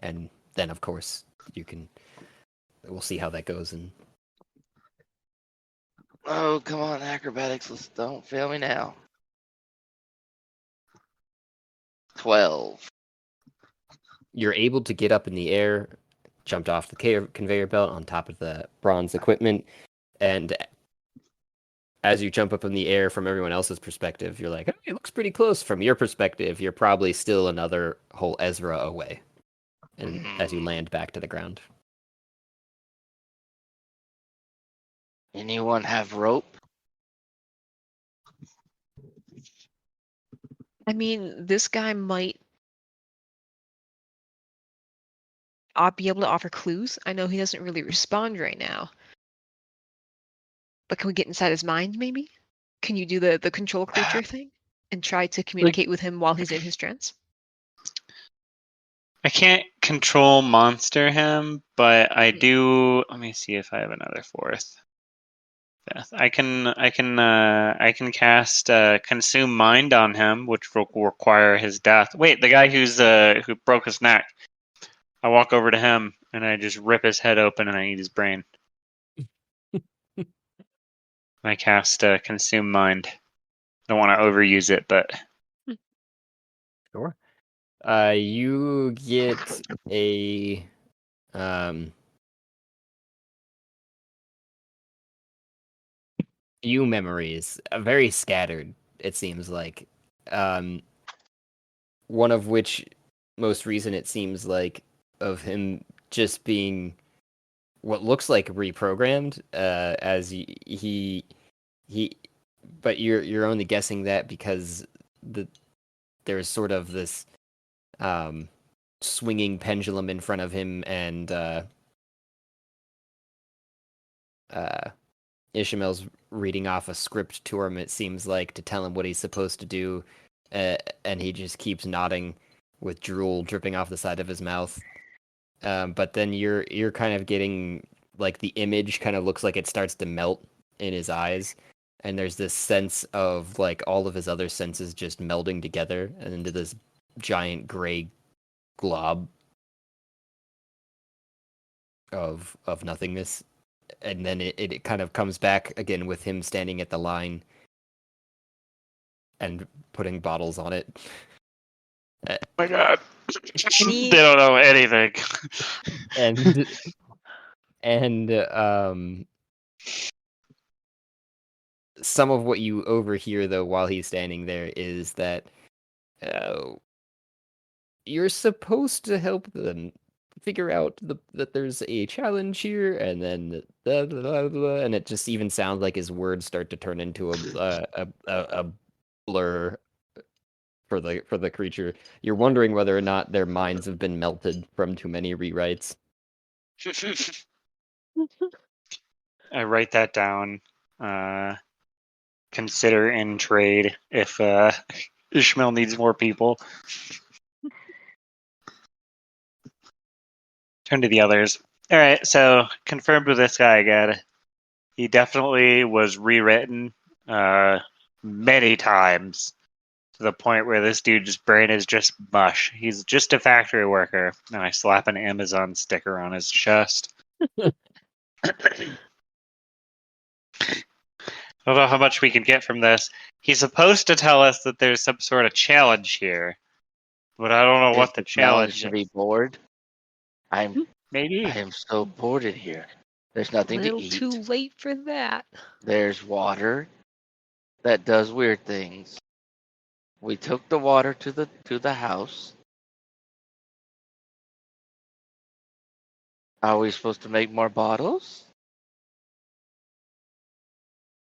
And then, of course, we'll see how that goes. And Oh, come on, acrobatics! Don't fail me now. 12. you're able to get up in the air, jumped off the conveyor belt on top of the bronze equipment, and as you jump up in the air from everyone else's perspective, you're like, oh, it looks pretty close. From your perspective, you're probably still another whole Ezra away. And as you land back to the ground. Anyone have rope? I mean, this guy might be able to offer clues. I know he doesn't really respond right now. But can we get inside his mind, maybe? Can you do the control creature thing and try to communicate with him while he's in his trance? I can't control monster him, but I do. Let me see if I have another fourth. Fifth. I can cast consume mind on him, which will require his death. Wait, the guy who broke his neck. I walk over to him and I just rip his head open and I eat his brain. I cast consume mind. I don't want to overuse it, but Sure. You get a few memories, very scattered, it seems like. One of which, most recent, it seems like, of him just being what looks like reprogrammed, as he, but you're only guessing that because there's sort of this swinging pendulum in front of him, and Ishamael's reading off a script to him, it seems like, to tell him what he's supposed to do, and he just keeps nodding with drool dripping off the side of his mouth. But then you're kind of getting, like, the image kind of looks like it starts to melt in his eyes, and there's this sense of, like, all of his other senses just melding together and into this giant gray glob of nothingness. And then it kind of comes back again with him standing at the line and putting bottles on it. oh my god, Any- they don't know anything. and some of what you overhear, though, while he's standing there is that you're supposed to help them figure out that there's a challenge here, and then and it just even sounds like his words start to turn into a blur for the creature. You're wondering whether or not their minds have been melted from too many rewrites. I write that down. Consider in trade if Ishmael needs more people. Turn to the others. All right, so confirmed with this guy again. He definitely was rewritten many times to the point where this dude's brain is just mush. He's just a factory worker, and I slap an Amazon sticker on his chest. I don't know how much we can get from this. He's supposed to tell us that there's some sort of challenge here, but I don't know what the challenge to is. be bored. I Maybe. am so bored in here. There's nothing to Little eat. too late for that. There's water that does weird things. We took the water to the house. Are we supposed to make more bottles?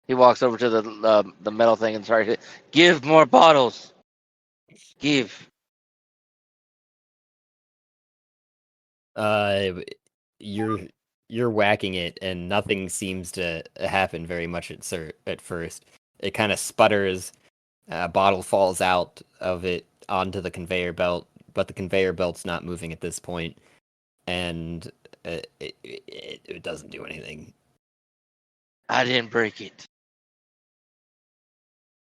He walks over to the metal thing and starts to give more bottles. Give. You're whacking it, and nothing seems to happen very much at first. It kind of sputters. A bottle falls out of it onto the conveyor belt, but the conveyor belt's not moving at this point, and it doesn't do anything. I didn't break it.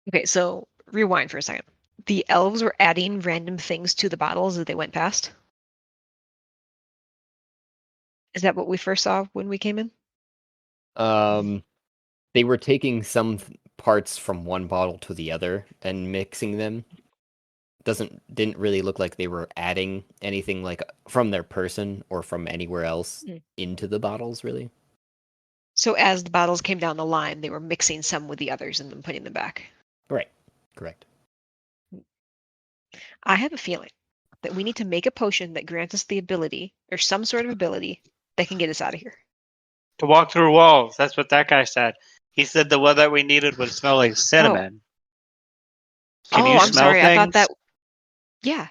Okay, so rewind for a second. The elves were adding random things to the bottles as they went past. Is that what we first saw when we came in? They were taking some parts from one bottle to the other and mixing them. Didn't really look like they were adding anything like from their person or from anywhere else into the bottles, really. So as the bottles came down the line, they were mixing some with the others and then putting them back. Right. Correct. I have a feeling that we need to make a potion that grants us the ability, or some sort of ability, that can get us out of here. To walk through walls. That's what that guy said. He said the one that we needed would smell like cinnamon. Can you I'm smell sorry. things? I thought that. Yeah,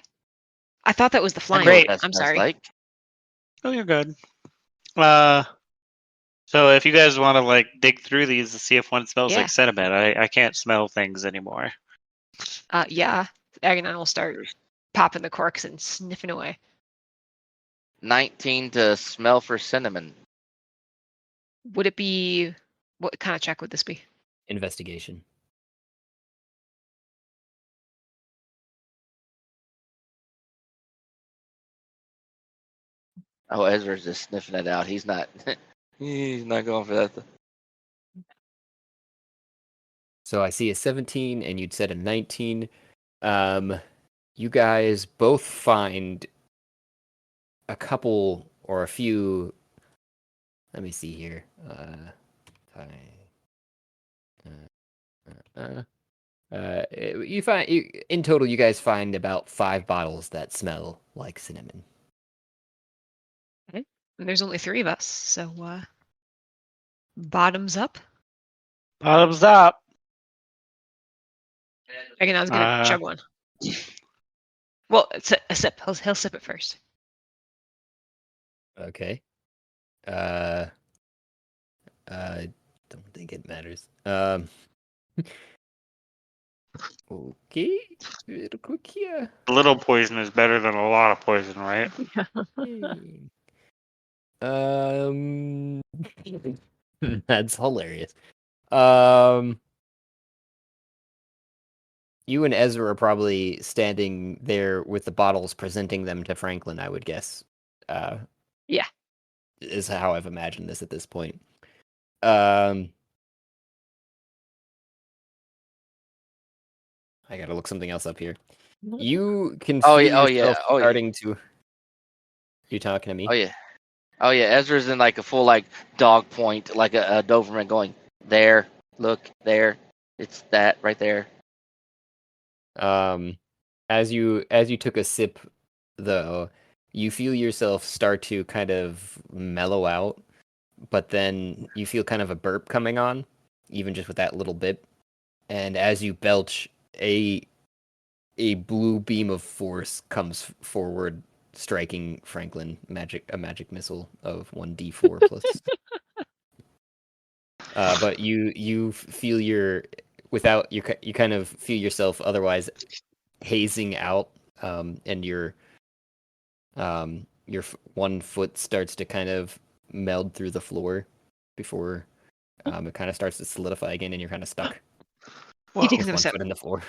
I thought that was the I flying know one. what that I'm smells sorry. like. Oh, you're good. So if you guys want to like dig through these to see if one smells Yeah. like cinnamon, I can't smell things anymore. Yeah. Aganon will start popping the corks and sniffing away. 19 to smell for cinnamon. Would it be? What kind of check would this be? Investigation. Oh, Ezra's just sniffing it out. He's not. He's not going for that. So I see a 17, and you'd said a 19. You guys both find a couple or a few. Let me see here. In total, you guys find about 5 bottles that smell like cinnamon. Okay. And there's only 3 of us, so bottoms up. Bottoms up. Agonon's gonna chug one. Well, it's a sip. He'll sip it first. Okay. Don't think it matters. Okay. Real quick here. A little poison is better than a lot of poison, right? That's hilarious. You and Ezra are probably standing there with the bottles, presenting them to Franklin, I would guess. Yeah. Is how I've imagined this at this point. I gotta look something else up here. You can feel yourself starting to. Are you talking to me? Oh yeah. Ezra's in like a full like dog point, like a Doberman going there. Look there. It's that right there. As you took a sip, though, you feel yourself start to kind of mellow out, but then you feel kind of a burp coming on, even just with that little bit. And as you belch, a blue beam of force comes forward, striking Franklin. A magic missile of 1d4 plus. But you feel you kind of feel yourself otherwise hazing out, and your one foot starts to kind of meld through the floor before it kind of starts to solidify again, and you're kind of stuck He takes with another one step. foot in the floor.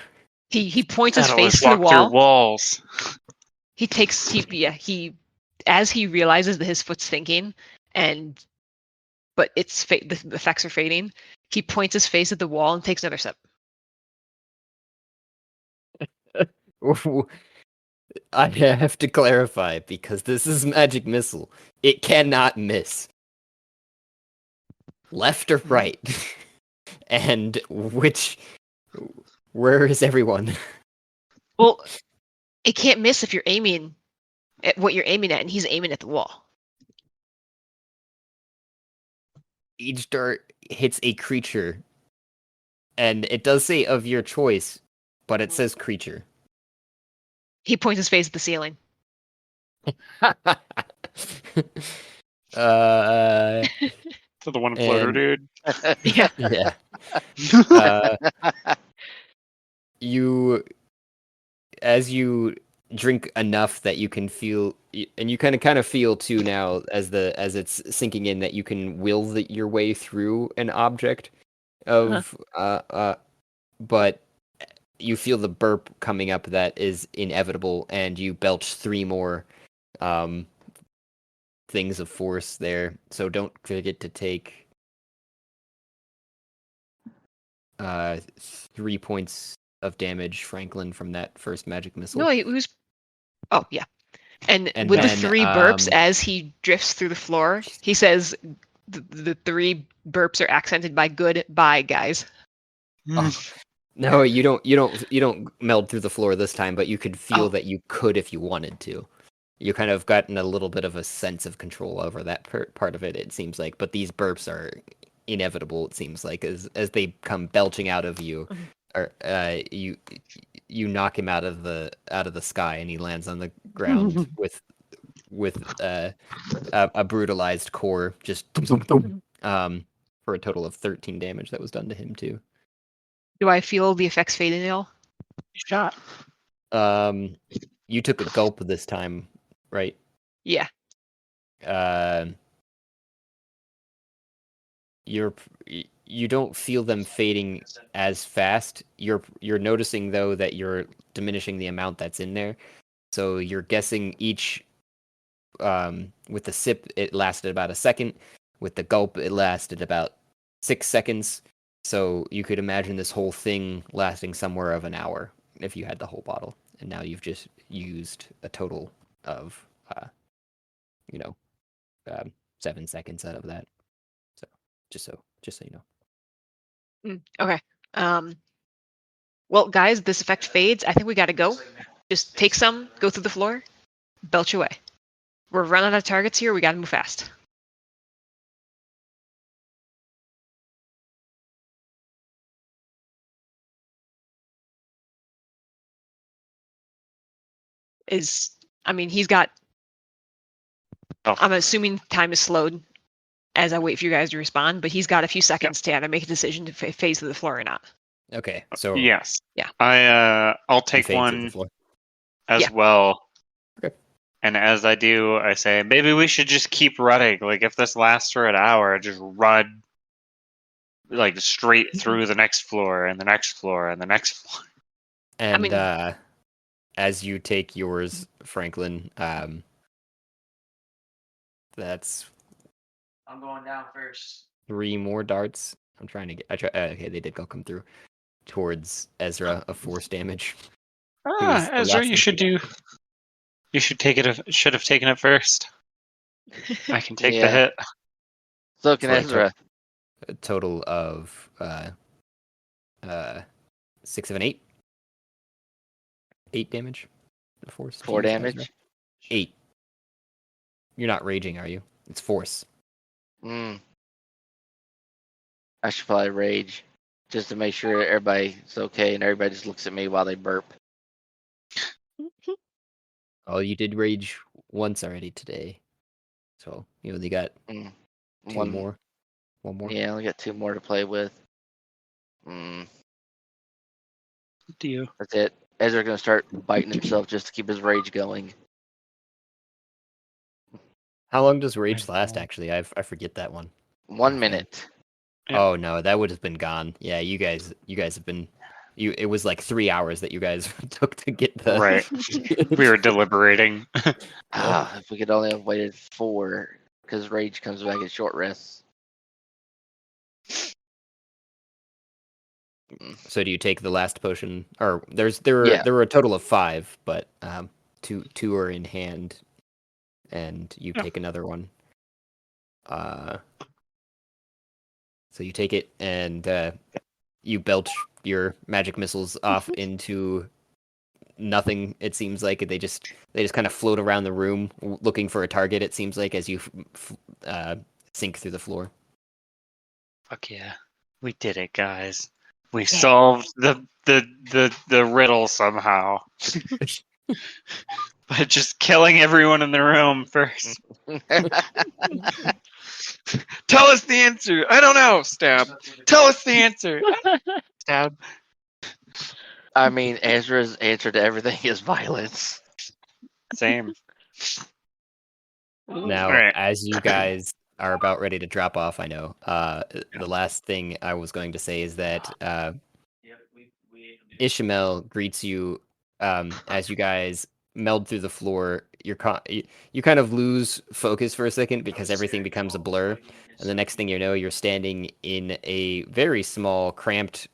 He points his Gotta face always to the walk through wall. walls. He as he realizes that his foot's sinking, but the effects are fading. He points his face at the wall and takes another step. I have to clarify because this is magic missile. It cannot miss. Left or right? And where is everyone? Well, it can't miss if you're aiming at what you're aiming at, and he's aiming at the wall. Each dart hits a creature, and it does say of your choice, but it says creature. He points his face at the ceiling. To the one floater, And- dude. Yeah. Yeah. As you drink enough that you can feel, and you kind of feel too now as it's sinking in that you can will your way through an object of but you feel the burp coming up that is inevitable, and you belch 3 more things of force there. So don't forget to take 3 points of damage, Franklin, from that first magic missile. No, it was. Oh yeah. And And with then, the 3 burps, as he drifts through the floor, he says, "The 3 burps are accented by goodbye, guys." No, you don't meld through the floor this time, but you could feel Oh. that you could if you wanted to. You kind of gotten a little bit of a sense of control over that part of it, it seems like. But these burps are inevitable, it seems like, as they come belching out of you, or you knock him out of the sky, and he lands on the ground with a brutalized core, just for a total of 13 damage that was done to him too. Do I feel the effects fading at all? Shot. You took a gulp this time, right? Yeah. You don't feel them fading as fast. You're noticing though that you're diminishing the amount that's in there. So you're guessing each with the sip it lasted about a second. With the gulp it lasted about 6 seconds. So you could imagine this whole thing lasting somewhere of an hour if you had the whole bottle. And now you've just used a total of 7 seconds out of that. So just so you know. Okay. Well, guys, this effect fades. I think we got to go. Just take some, go through the floor, belch away. We're running out of targets here. We got to move fast. He's got. Oh. I'm assuming time is slowed as I wait for you guys to respond, but he's got a few seconds to either make a decision to phase to the floor or not. Okay, so Yes. Yeah. I'll you take fade through the one floor. as Yeah. well. Okay. And as I do, I say, maybe we should just keep running. Like, if this lasts for an hour, just run like straight through the next floor and the next floor and the next floor. And as you take yours, Franklin, that's I'm going down first. 3 more darts. I'm trying to get. Okay, they did come through towards Ezra of force damage. was the Ezra, last you one. should do. You should take it. Should have taken it first. I can take the Yeah. hit. So can For a Ezra. A total of 6 of an 8. 8 damage. The force. to 4 use Ezra. damage. 8. You're not raging, are you? It's force. I should probably rage just to make sure everybody's okay and everybody just looks at me while they burp. Oh, you did rage once already today. So you only got Mm. two more. One more. Yeah, I only got 2 more to play with. Mm, Do you? that's it. Ezra's gonna start biting himself just to keep his rage going. How long does rage last? Actually, I forget that one. 1 Okay. minute. Yeah. Oh no, that would have been gone. Yeah, you guys have been. It was like 3 hours that you guys took to get the. Right. We were deliberating. If we could only have waited 4, because rage comes back at short rests. So do you take the last potion, or there Yeah. were a total of 5, but two are in hand, and you Yeah. take another one. So you take it and you belch your magic missiles off into nothing. It seems like they just kind of float around the room looking for a target. It seems like as you sink through the floor. Fuck yeah. We did it, guys. We solved the riddle somehow. By just killing everyone in the room first. Tell us the answer. I don't know. Stab. Tell us the answer. Stab. I mean, Ezra's answer to everything is violence. Same. Now, Alright. as you guys are about ready to drop off, I know the last thing I was going to say is that Ishamael greets you as you guys meld through the floor. You kind of lose focus for a second because everything becomes a blur, and the next thing you know, you're standing in a very small, cramped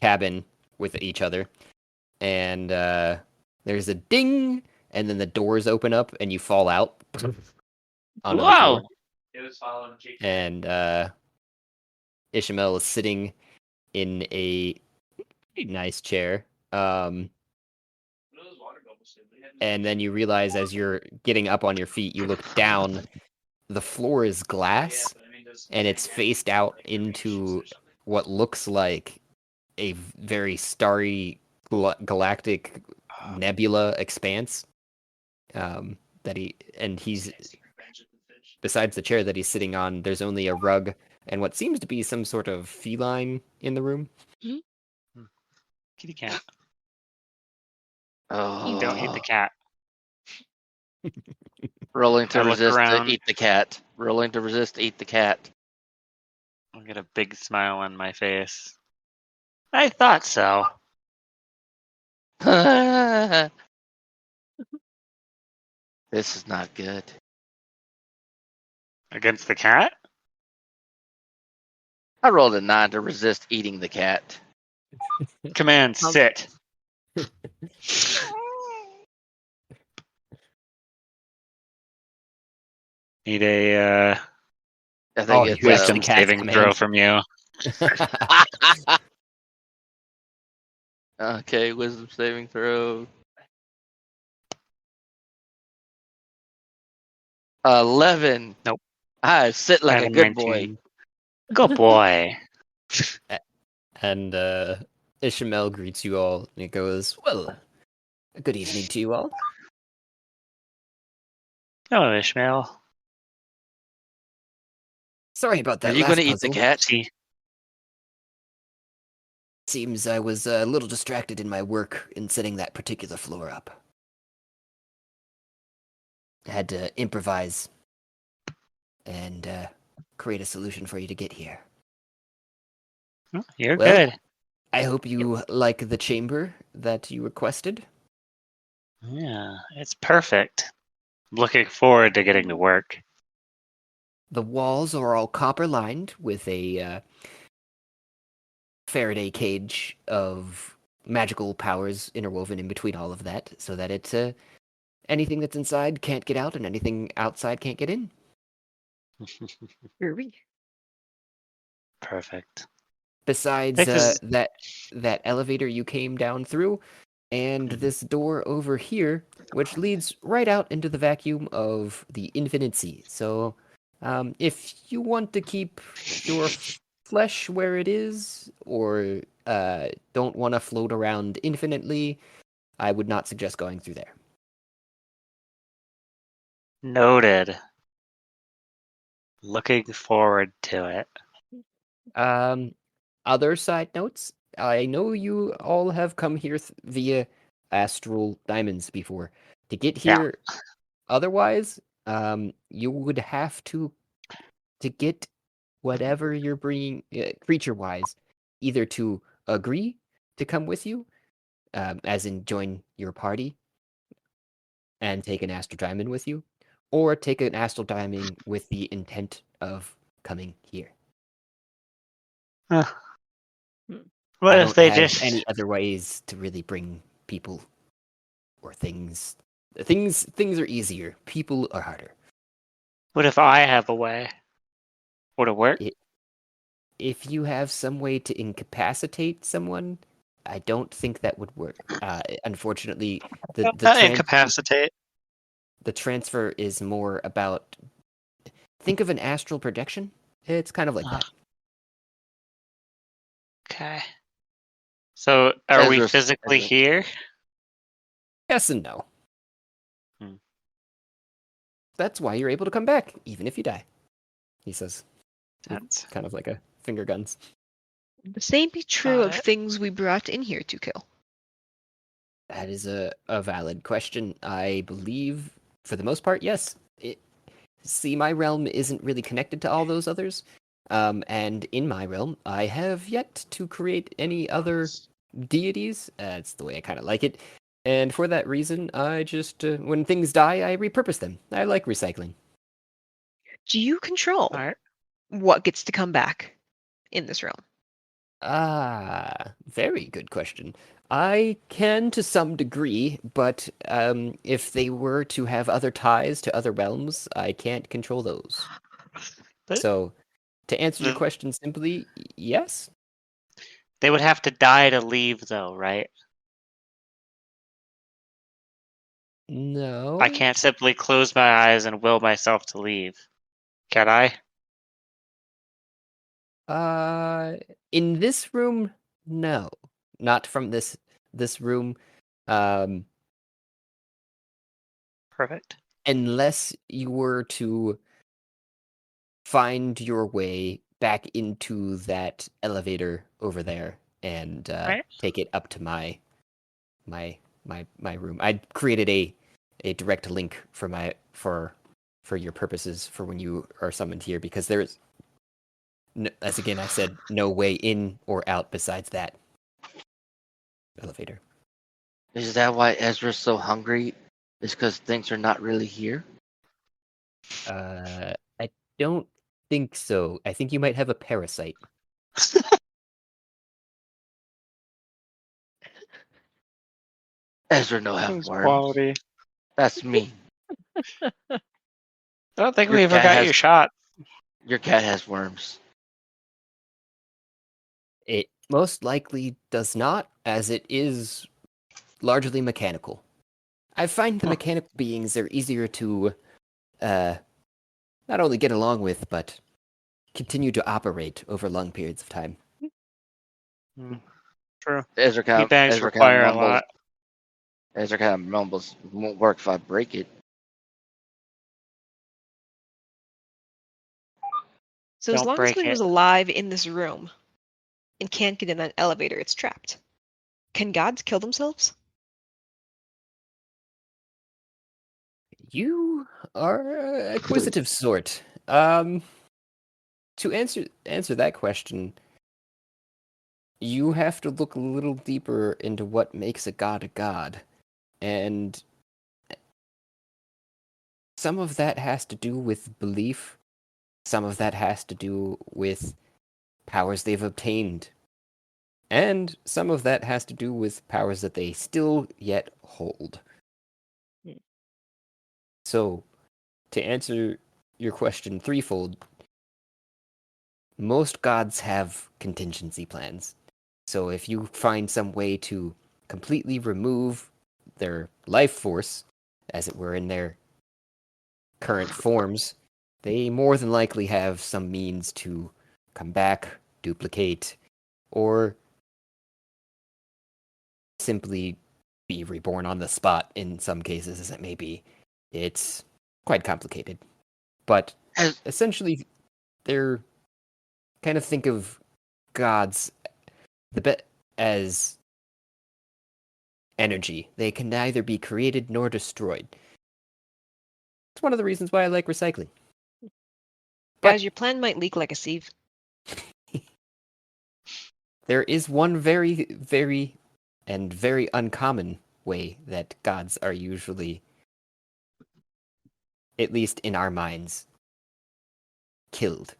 cabin with each other, and there's a ding, and then the doors open up, and you fall out onto the floor. And Ishamael is sitting in a nice chair. And then you realize as you're getting up on your feet, you look down. The floor is glass, and it's faced out into what looks like a very starry galactic nebula expanse. He's besides the chair that he's sitting on, there's only a rug and what seems to be some sort of feline in the room. Kitty cat. Oh. Don't eat the cat. Rolling to I look resist around. to eat the cat. Rolling to resist to eat the cat. I'll get a big smile on my face. I thought so. This is not good. Against the cat? I rolled a 9 to resist eating the cat. Command, sit. Need a I think it's wisdom the cat's saving command. throw from you. okay, wisdom saving throw. 11. Nope. I sit like I a have good 19. boy. Good boy. And Ishamael greets you all, and he goes, "Well, good evening to you all." Hello, Ishmael. Sorry about that. Are you last going to eat the puzzle. cat? See, Seems I was a little distracted in my work in setting that particular floor up. I had to improvise and create a solution for you to get here. you're Well, good. I hope you like the chamber that you requested. Yeah, it's perfect. Looking forward to getting to work. The walls are all copper lined with a Faraday cage of magical powers interwoven in between all of that, so that it's anything that's inside can't get out and anything outside can't get in. Perfect. Besides Think this is- that elevator you came down through, and this door over here, which leads right out into the vacuum of the infinite sea. So, if you want to keep your flesh where it is, or don't want to float around infinitely, I would not suggest going through there. Noted. Looking forward to it. Other side notes. I know you all have come here via astral diamonds before. To get Yeah. here, otherwise, you would have to get whatever you're bringing creature-wise, either to agree to come with you, as in join your party and take an astral diamond with you, or take an astral diamond with the intent of coming here. Huh. Hmm. What I if don't they have just any other ways to really bring people or things. Things are easier. People are harder. What if I have a way? Would it work? If you have some way to incapacitate someone, I don't think that would work. Unfortunately, Incapacitate. the transfer is more about. Think of an astral projection. It's kind of like that. Okay. So, are we Ezra- physically Ezra. here? Yes and no. Hmm. That's why you're able to come back, even if you die. He says, with That's kind of like a finger guns. The same be true Got of it. things we brought in here to kill. That is a valid question. I believe, for the most part, yes. See, my realm isn't really connected to all those others. And in my realm, I have yet to create any other deities. That's the way I kind of like it. And for that reason, I just, when things die, I repurpose them. I like recycling. Do you control All right. what gets to come back in this realm? Very good question. I can to some degree, but if they were to have other ties to other realms, I can't control those. But So, to answer your the- question simply, yes. they would have to die to leave, though, right? No. I can't simply close my eyes and will myself to leave. Can I? In this room, no. Not from this room. Um, Perfect. unless you were to find your way back into that elevator over there and Right. take it up to my room. I created a direct link for for your purposes for when you are summoned here because there's as again I said no way in or out besides that elevator. Is that why Ezra's so hungry? Is because things are not really here? I don't think so. I think you might have a parasite. Ezra no have Seems worms. quality. That's me. I don't think Your we ever cat got has- you shot. Your cat has worms. It most likely does not, as it is largely mechanical. I find the Huh. mechanical beings are easier to not only get along with, but continue to operate over long periods of time. True. Ezra kind Bags Ezra kind require a mumbles. lot. Ezra kind of mumbles. Won't work if I break it. So as Don't long as break something it. was alive in this room and can't get in that elevator, it's trapped. Can gods kill themselves? You are a acquisitive sort. To answer that question, you have to look a little deeper into what makes a god, and some of that has to do with belief. Some of that has to do with powers they've obtained. And some of that has to do with powers that they still yet hold. Hmm. So, to answer your question threefold, most gods have contingency plans. So if you find some way to completely remove their life force, as it were, in their current forms, they more than likely have some means to come back, duplicate, or simply be reborn on the spot in some cases, as it may be. It's quite complicated. But As- essentially, they're kind of think of gods as energy. They can neither be created nor destroyed. It's one of the reasons why I like recycling. But- Guys, your plan might leak like a sieve. There is one very, very, and very uncommon way that gods are usually, at least in our minds, killed.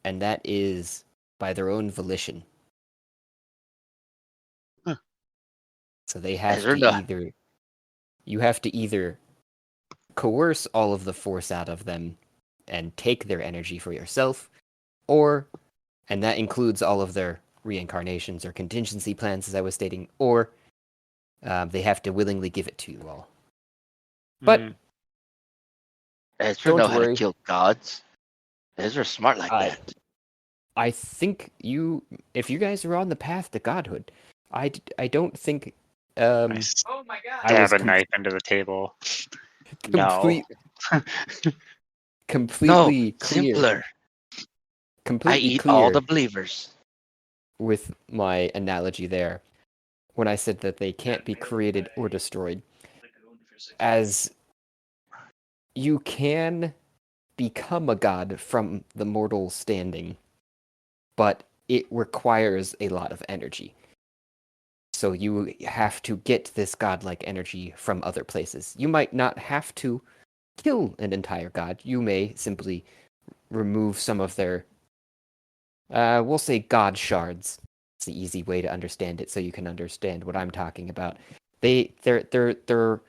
And that is by their own volition. Huh. So they have to Ezra. either... You have to either coerce all of the force out of them and take their energy for yourself, or, and that includes all of their reincarnations or contingency plans, as I was stating, or they have to willingly give it to you all. But Mm. Ezra don't know how to worry. kill gods. Ezra's smart like I- that. I think if you guys are on the path to godhood, I don't think I I was Oh my god. stab a com- knife into the table. No. complete, No, completely clear, simpler. I completely eat all clear the believers. with my analogy there when I said that they can't be created or destroyed, as you can become a god from the mortal standing, but it requires a lot of energy. So you have to get this godlike energy from other places. You might not have to kill an entire god. You may simply remove some of their, we'll say god shards. It's the easy way to understand it, so you can understand what I'm talking about. They're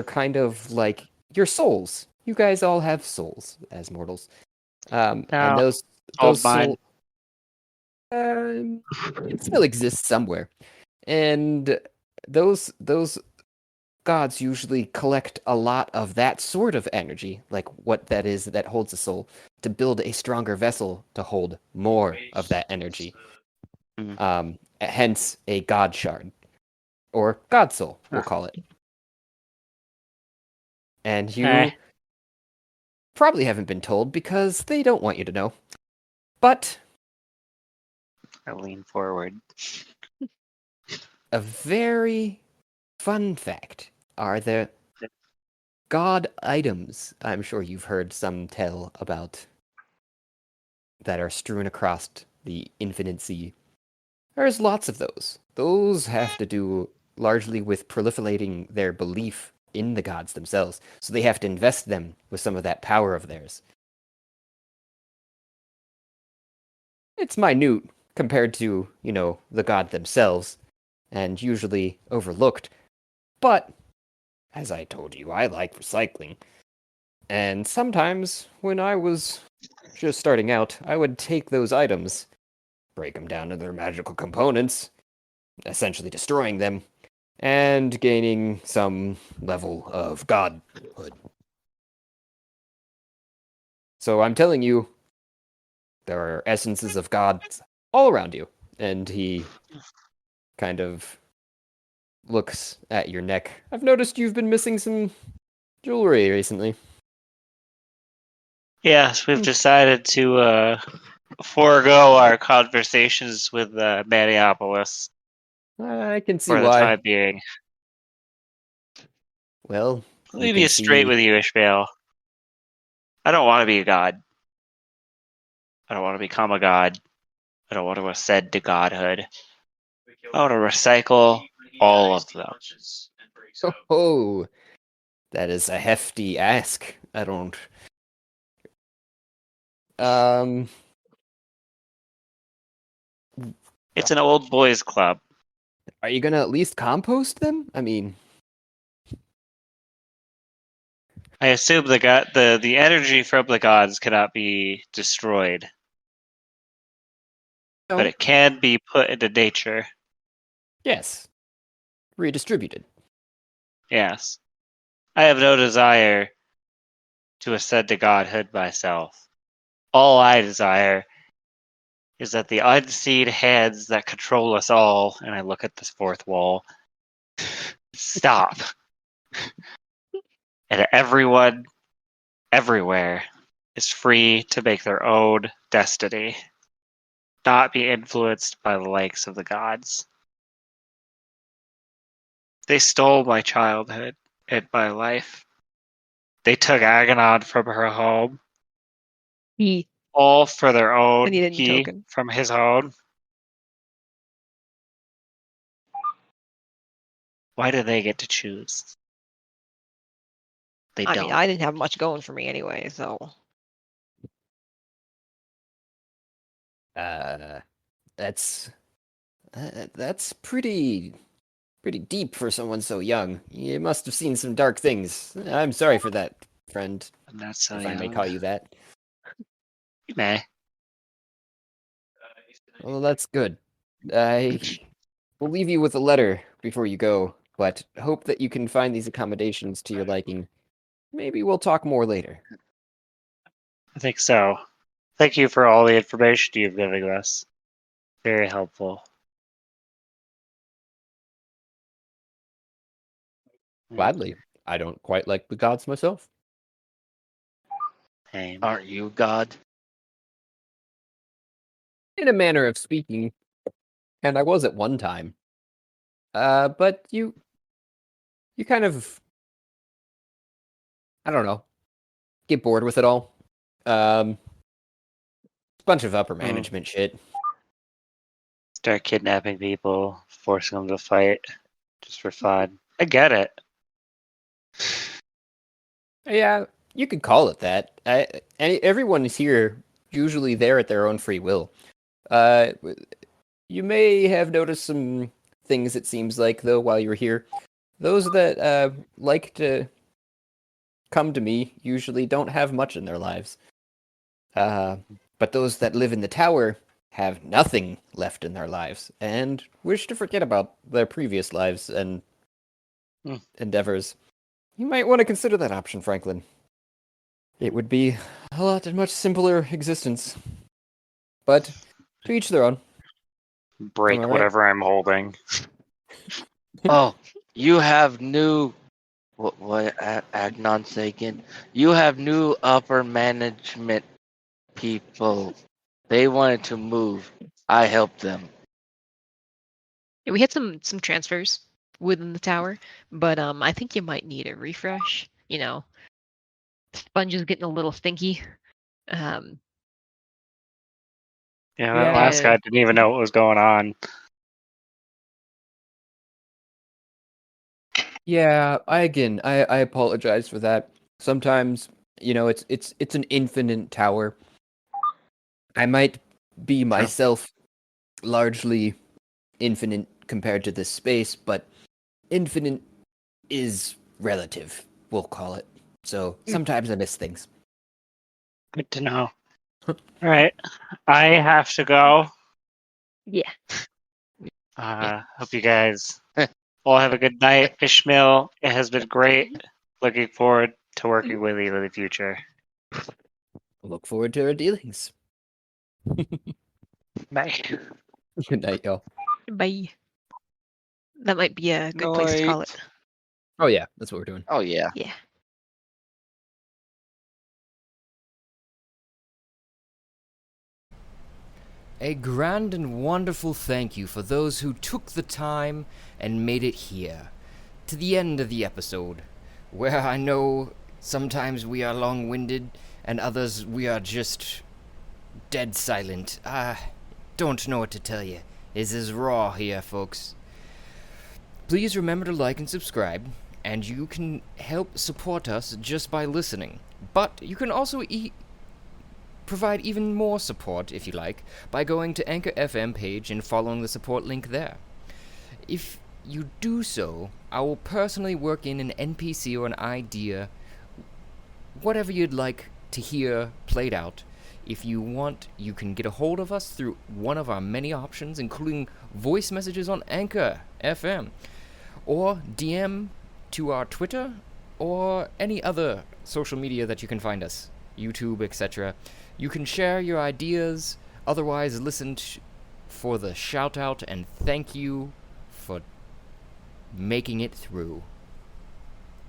kind of like your souls. You guys all have souls as mortals, and No, those hold mine. souls it still exists somewhere, and those gods usually collect a lot of that sort of energy, like what that is that holds a soul, to build a stronger vessel to hold more of that energy. Hence a god shard, or god soul, we'll call it. And you Eh. probably haven't been told because they don't want you to know. But I lean forward. a very fun fact are the god items I'm sure you've heard some tell about that are strewn across the infinite sea. There's lots of those. Those have to do largely with proliferating their belief in the gods themselves, so they have to invest them with some of that power of theirs. It's minute compared to, the god themselves, and usually overlooked, but, as I told you, I like recycling. And sometimes, when I was just starting out, I would take those items, break them down to their magical components, essentially destroying them, and gaining some level of godhood. So I'm telling you, there are essences of gods all around you. And he kind of looks at your neck. I've noticed you've been missing some jewelry recently. Yes, we've decided to forego our conversations with Mariopolis I can see for the why. time being. Well, Let you me can be straight see... with you, Ishmael. I don't want to be a god. I don't want to become a god. I don't want to ascend to godhood. I want to recycle all of them. Oh, that is a hefty ask. I don't... It's an old boys club. Are you gonna at least compost them? I mean... I assume the energy from the gods cannot be destroyed, but No. it can be put into nature. Yes. redistributed. Yes. I have no desire to ascend to godhood myself. All I desire is that the unseen hands that control us all, and I look at this fourth wall, stop. And everyone, everywhere, is free to make their own destiny, not be influenced by the likes of the gods. They stole my childhood and my life. They took Aganon from her home, He. all for their I own, need a new he token. from his own. Why do they get to choose? They I don't. mean, I didn't have much going for me anyway, so. That's pretty deep for someone so young. You must have seen some dark things. I'm sorry for that, friend, I'm not so if I may young. call you that. You may. Well, that's good. I will leave you with a letter before you go, but hope that you can find these accommodations to your liking. Maybe we'll talk more later. I think so. Thank you for all the information you've given us. Very helpful. Gladly. I don't quite like the gods myself. Same. Aren't you God? In a manner of speaking, and I was at one time. But you kind of, I don't know, get bored with it all. Bunch of upper management shit. Start kidnapping people, forcing them to fight just for fun. I get it. Yeah, you could call it that. Everyone is here usually there at their own free will. You may have noticed some things, it seems like, though, while you're here. Those that like to come to me usually don't have much in their lives. But those that live in the tower have nothing left in their lives and wish to forget about their previous lives and endeavors. You might want to consider that option, Franklin. It would be a lot and much simpler existence. But to each their own. Break Am I right? whatever I'm holding. Oh, you have new. What Agnon say again? You have new upper management people. They wanted to move. I helped them. Yeah, we had some transfers within the tower, but I think you might need a refresh. You know, sponge is getting a little stinky. Um, Yeah, that last Yeah. guy didn't even know what was going on. Yeah, I apologize for that. Sometimes, it's an infinite tower. I might be myself largely infinite compared to this space, but infinite is relative, we'll call it. So sometimes I miss things. Good to know. All right. I have to go. yeah. Hope you guys all have a good night. Ishmael, it has been great. Looking forward to working with you in the future. Look forward to our dealings. Bye. Good night, y'all. Bye. That might be a good place to call it. Oh yeah, that's what we're doing. Oh yeah. Yeah. A grand and wonderful thank you for those who took the time and made it here, to the end of the episode, where I know sometimes we are long-winded and others we are just dead silent. I don't know what to tell you. This is raw here, folks. Please remember to like and subscribe, and you can help support us just by listening. But you can also provide even more support, if you like, by going to Anchor FM page and following the support link there. If you do so, I will personally work in an NPC or an idea, whatever you'd like to hear played out. If you want, you can get a hold of us through one of our many options, including voice messages on Anchor FM, or DM to our Twitter or any other social media that you can find us, YouTube, etc. You can share your ideas, otherwise listen for the shout out and thank you for making it through.